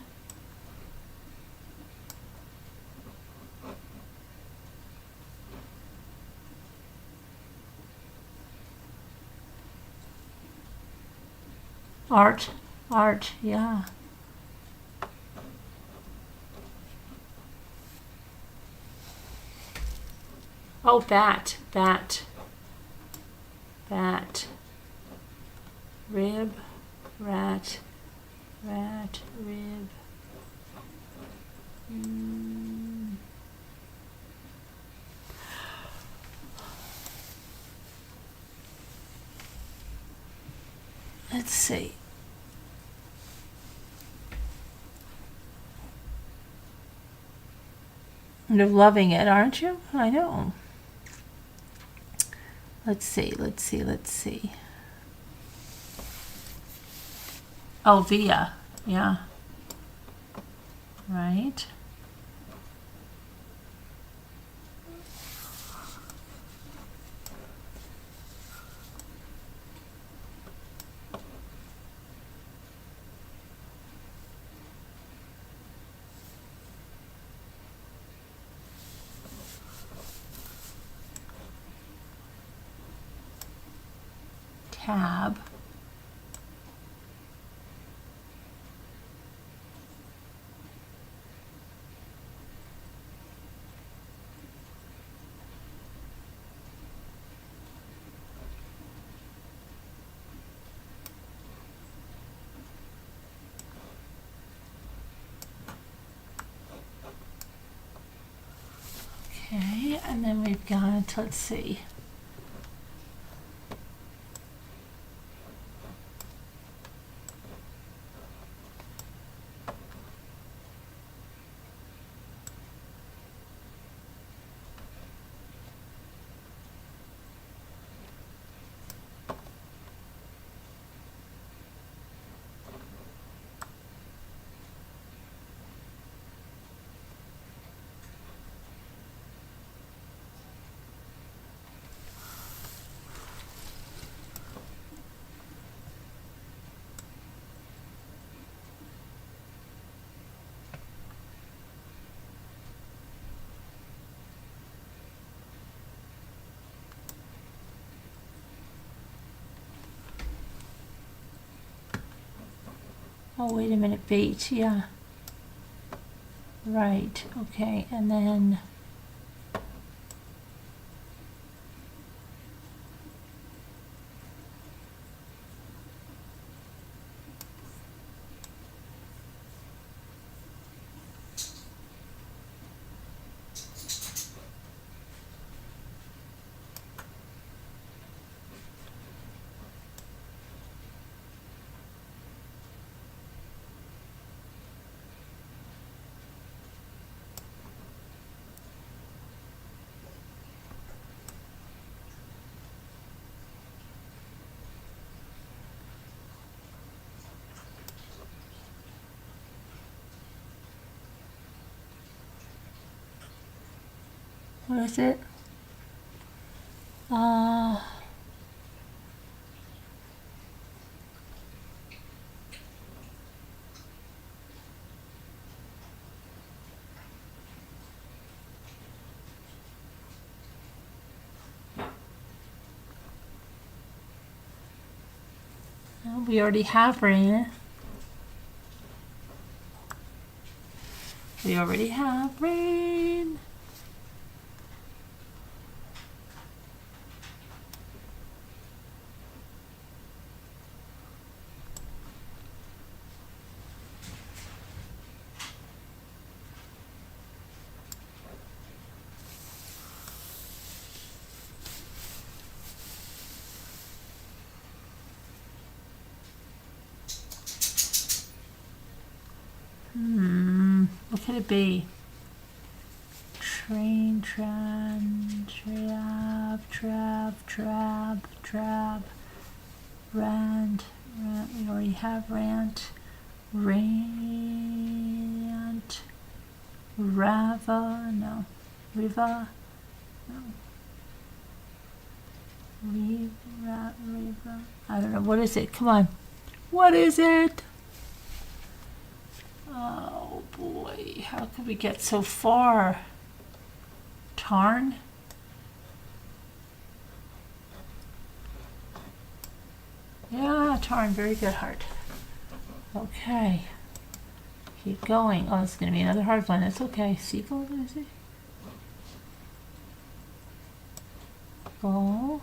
Art, yeah. Oh, bat. Rib, rat, rib. Let's see. You're loving it, aren't you? I know. Let's see. Oh, via. Yeah. Right. Cab. Okay, and then we've got, let's see. Oh, wait a minute, bait, yeah. Right, okay, and then what is it? We already have rain. We already have rain. What could it be? Train, trab, rant, we already have rant, rant, rava, no, riva, no, riva, I don't know, what is it? Come on, what is it? Oh boy, how could we get so far? Tarn? Yeah, tarn, very good, Heart. Okay. Keep going. Oh, it's going to be another hard one. That's okay. Seagull, what is it? Gull.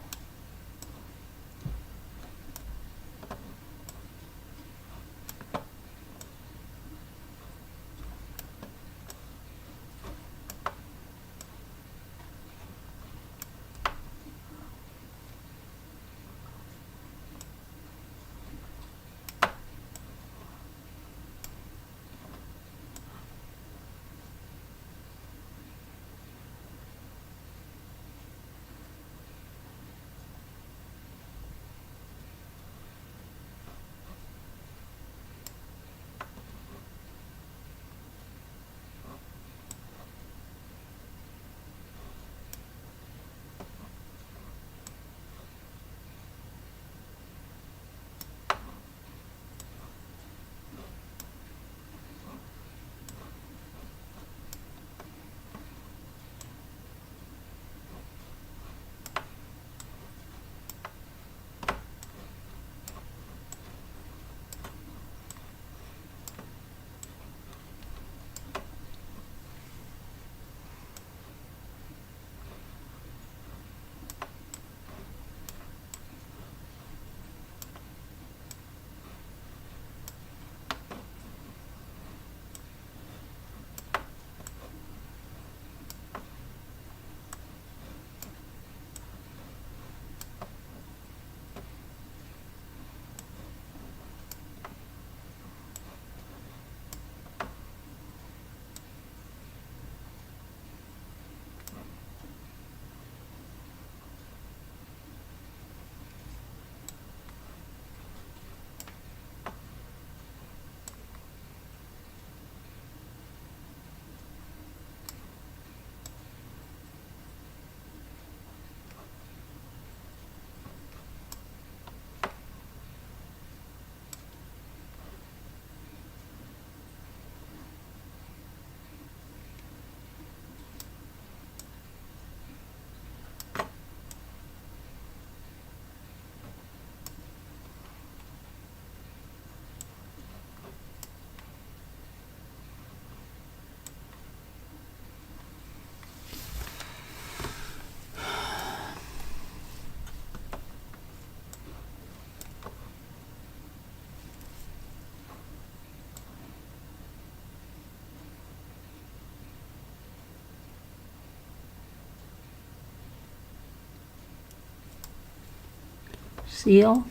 Seal.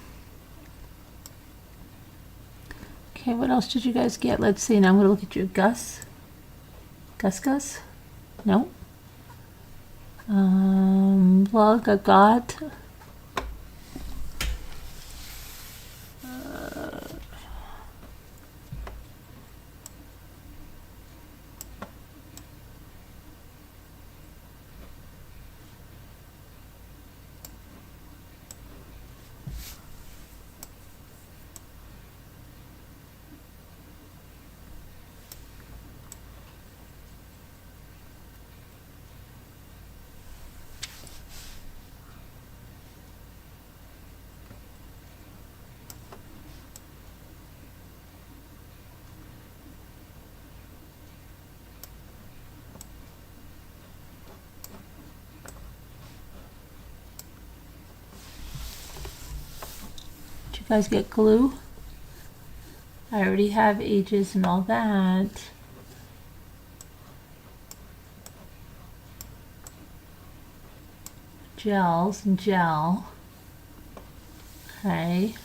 Okay, what else did you guys get? Let's see. Now I'm going to look at your Gus. Gus? No. Plug, I got. Did you guys get glue? I already have ages and all that. Gels and gel. Okay.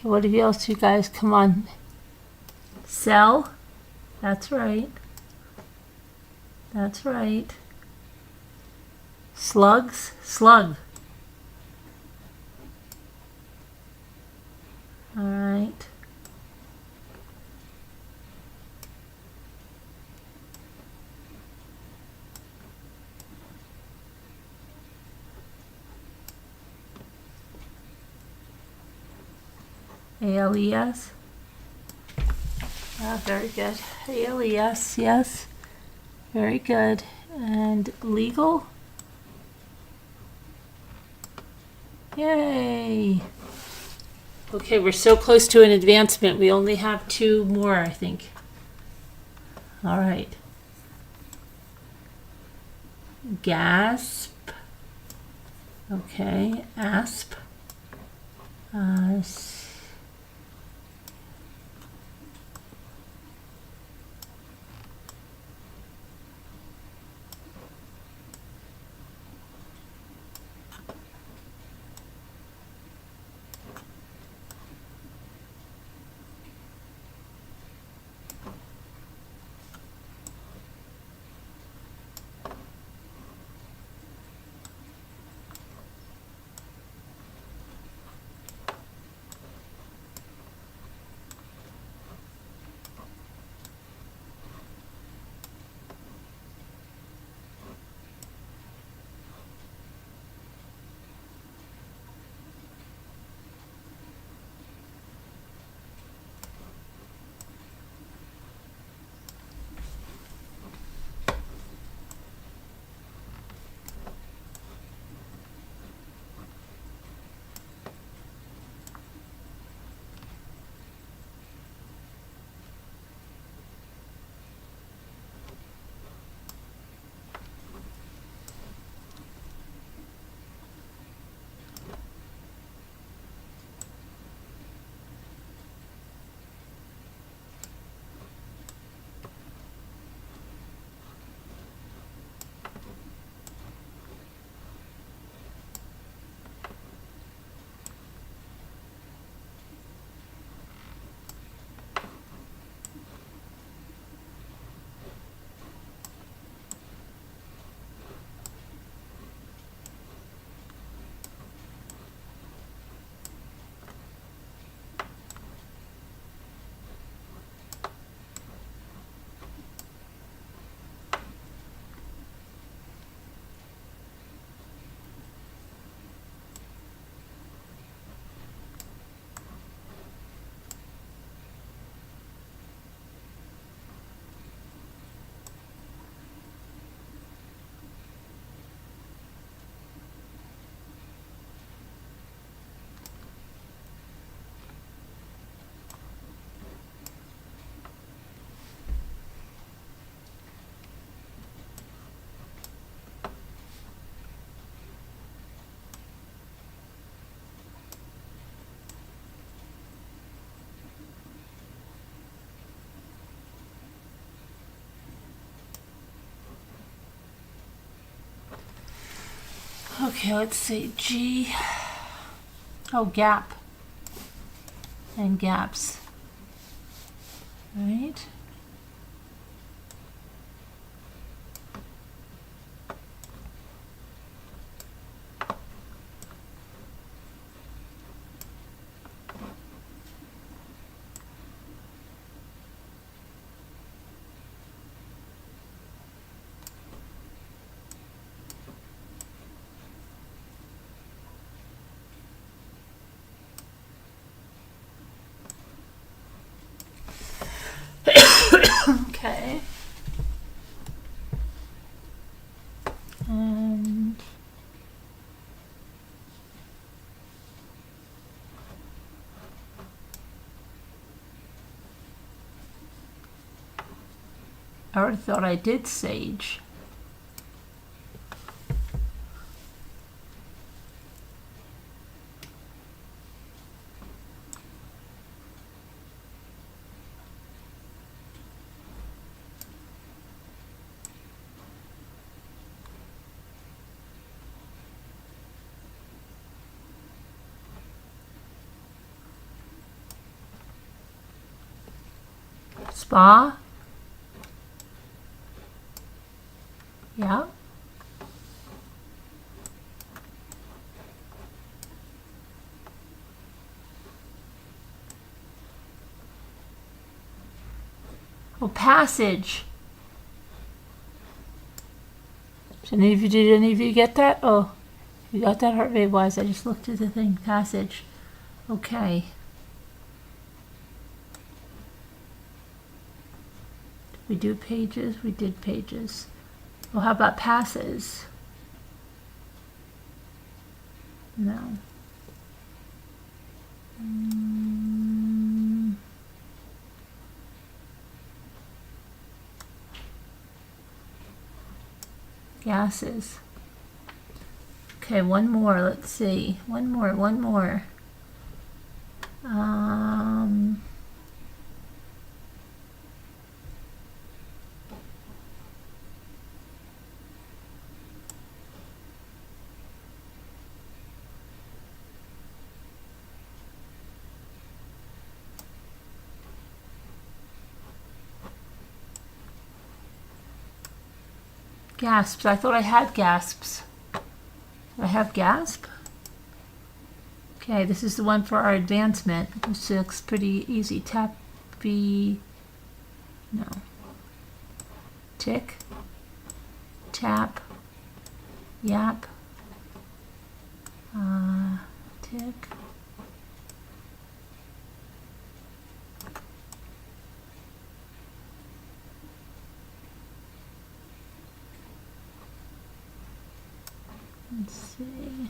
What else, you guys? Come on. Cell. That's right. That's right. Slugs. Slug. All right. ALES. Very good. ALES, yes. Very good. And legal? Yay! Okay, we're so close to an advancement. We only have 2 more, I think. All right. Gasp. Okay, asp. Okay, let's see. G. Oh, gap. And gaps. Right? Okay. And I already thought I did sage. Spa. Yeah. Oh, passage. Did any of you get that? Oh, you got that heart rate wise. I just looked at the thing. Passage. Okay. Did we do pages? We did pages. Well, how about passes? No. Gases. Okay, one more. Let's see. One more. Gasps. I thought I had gasps. Do I have gasp? Okay, this is the one for our advancement. This looks pretty easy. Tap, B, no. Tick, tap, yap, tick. Let's see.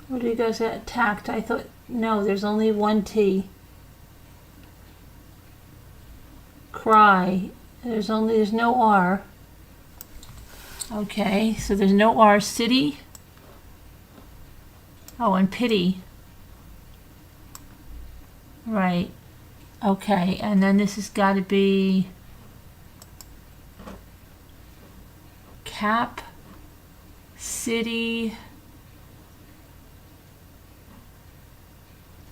What do you guys at tact? I thought, no, there's only one T. Cry. There's no R. Okay, so there's no R. City. Oh, and pity. Right. Okay, and then this has got to be Cap City.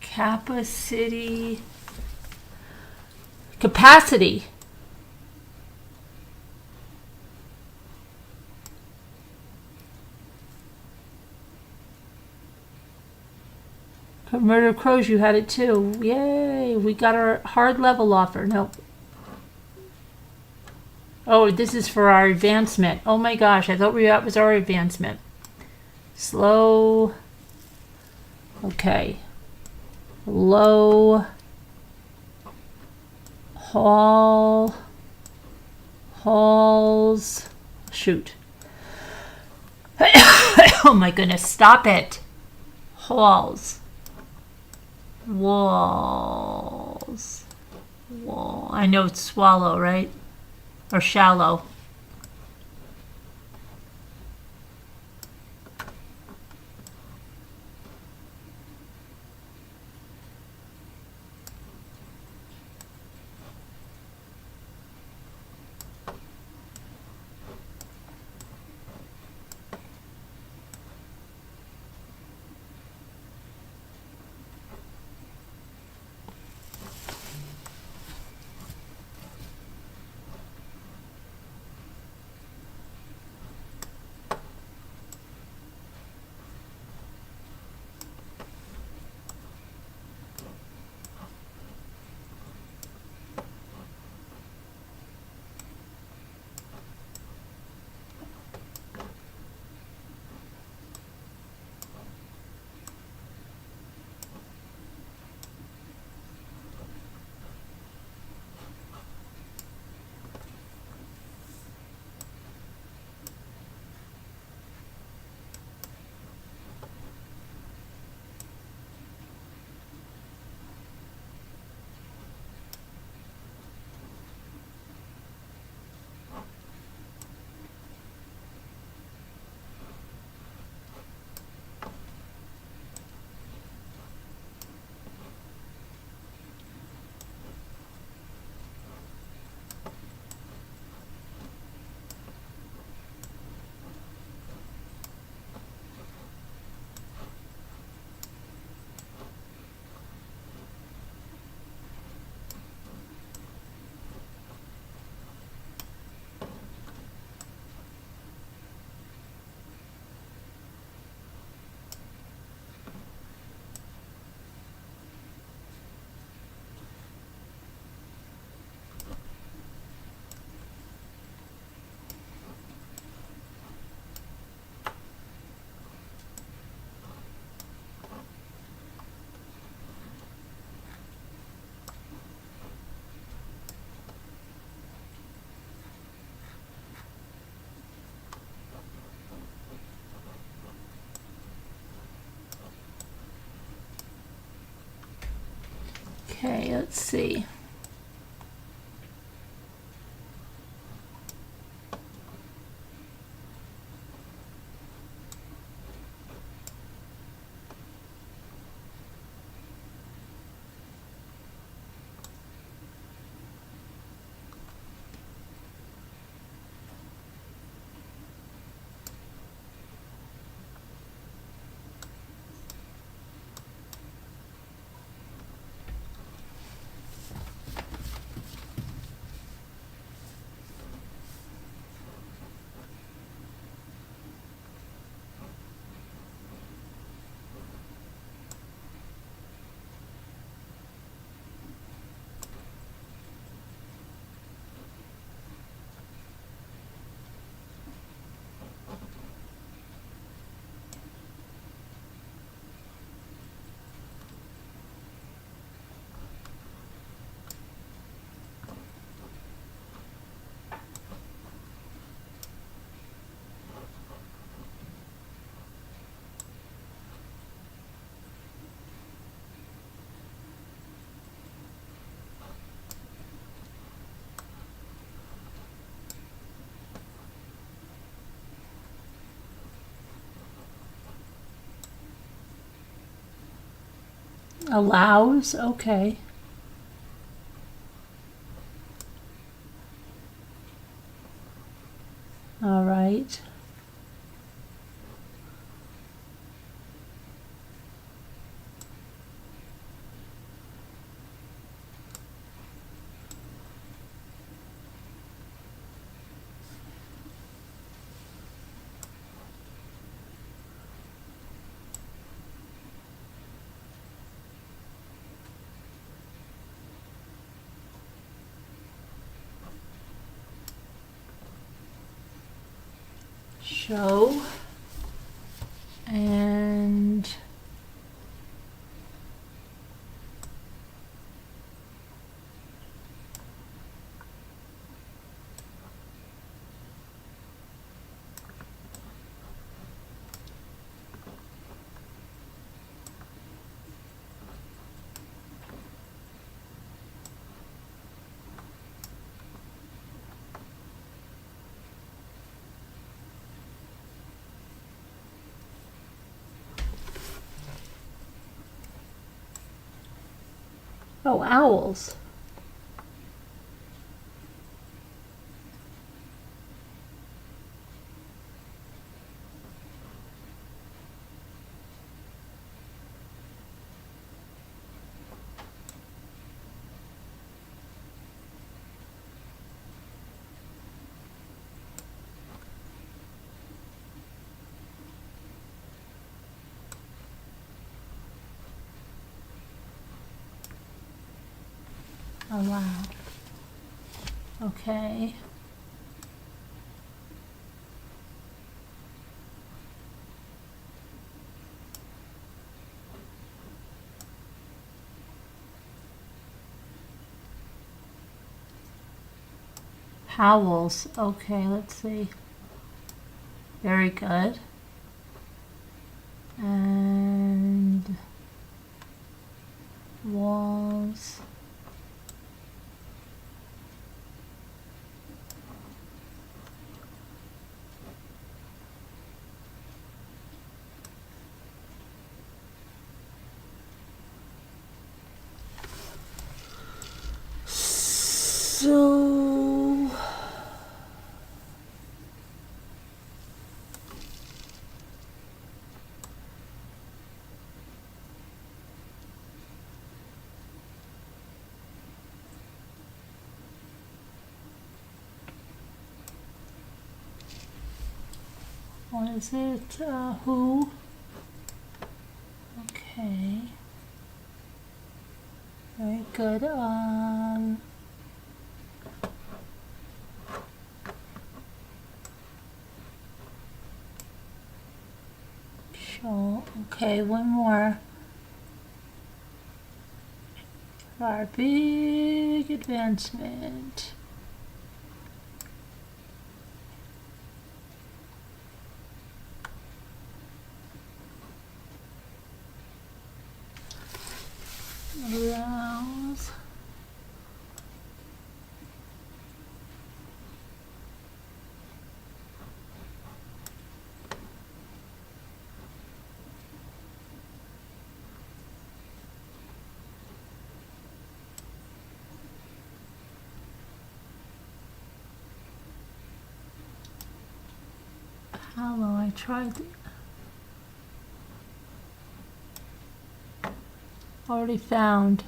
Kappa City. Capacity. Murder Crows, you had it too. Yay, we got our hard level offer. Nope. Oh, this is for our advancement. Oh my gosh, I thought that was our advancement. Slow. Okay. Low. Halls. Shoot. Oh my goodness, stop it. Halls. Walls. Wall. I know it's swallow, right? Or shallow. Okay, let's see. Allows, okay. All right. Show and oh, owls. Allow. Okay. Howls. Okay, let's see. Very good. And walls. So what is it? Who? Okay. Very good. Show. Okay, one more. Our big advancement. Allows. Vallow, I tried. Already found.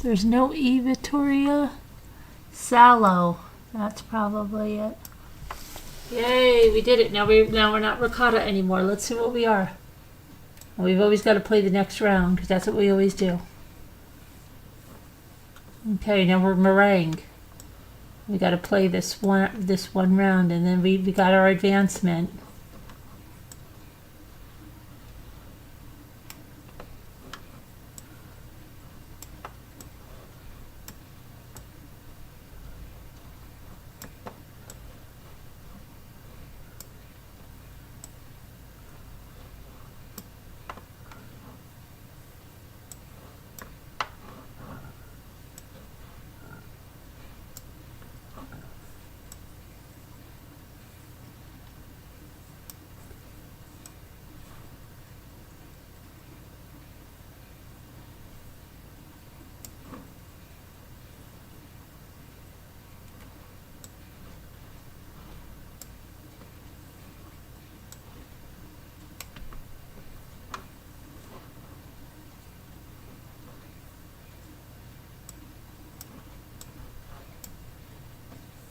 There's no E, Vittoria. Sallow. That's probably it. Yay, we did it. Now we're not ricotta anymore. Let's see what we are. We've always got to play the next round because that's what we always do. Okay, now we're meringue. We got to play this one round, and then we got our advancement.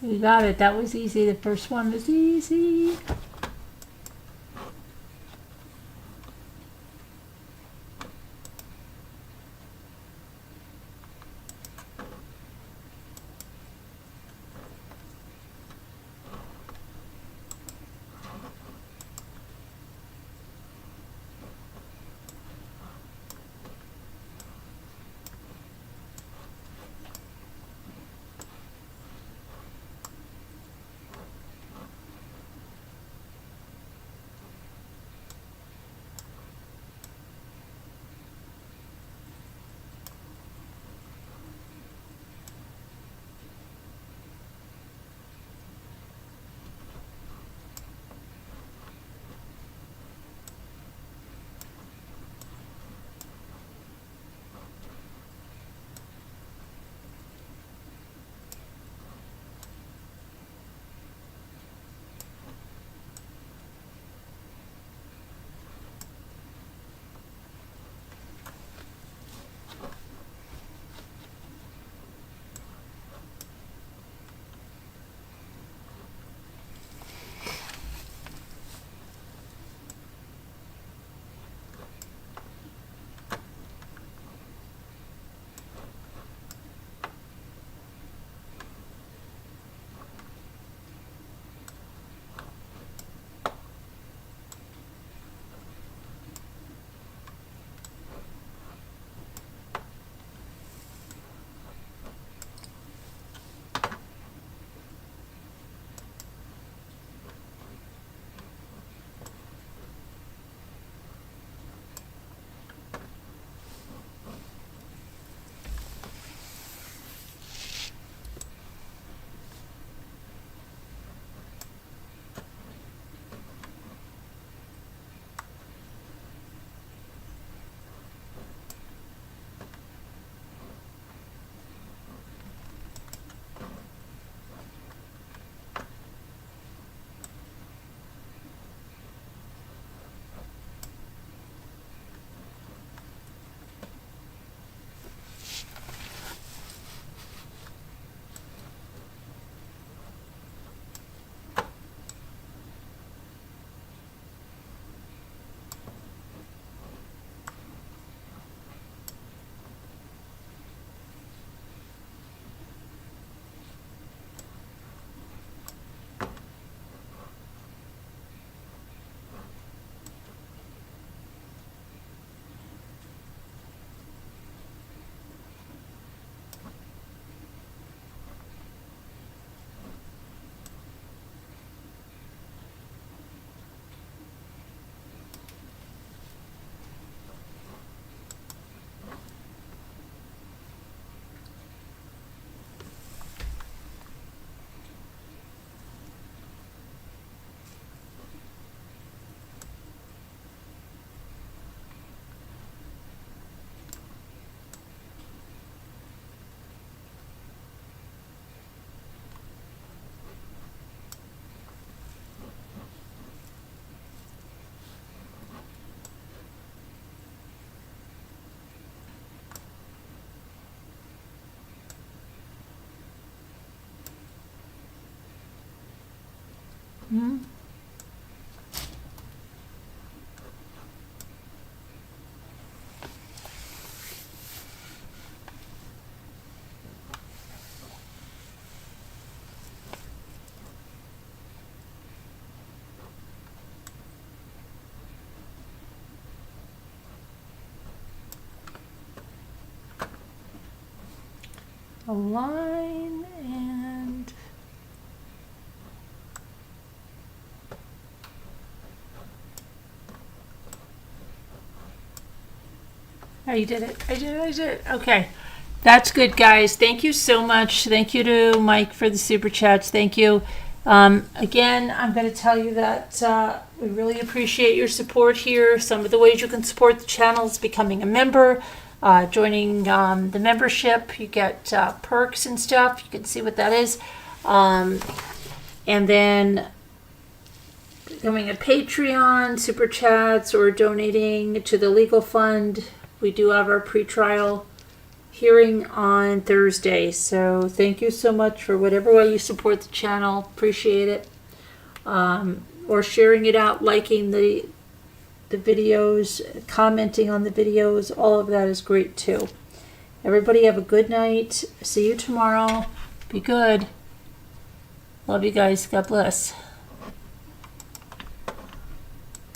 You got it. That was easy. The first one was easy. Hmm? A line and oh, you did it. I did it. Okay. That's good, guys. Thank you so much. Thank you to Mike for the super chats. Thank you. Again, I'm going to tell you that we really appreciate your support here. Some of the ways you can support the channel is becoming a member, joining the membership. You get perks and stuff. You can see what that is. And then becoming a Patreon, super chats, or donating to the legal fund. We do have our pre-trial hearing on Thursday. So thank you so much for whatever way you support the channel. Appreciate it. Or sharing it out, liking the videos, commenting on the videos. All of that is great too. Everybody have a good night. See you tomorrow. Be good. Love you guys. God bless.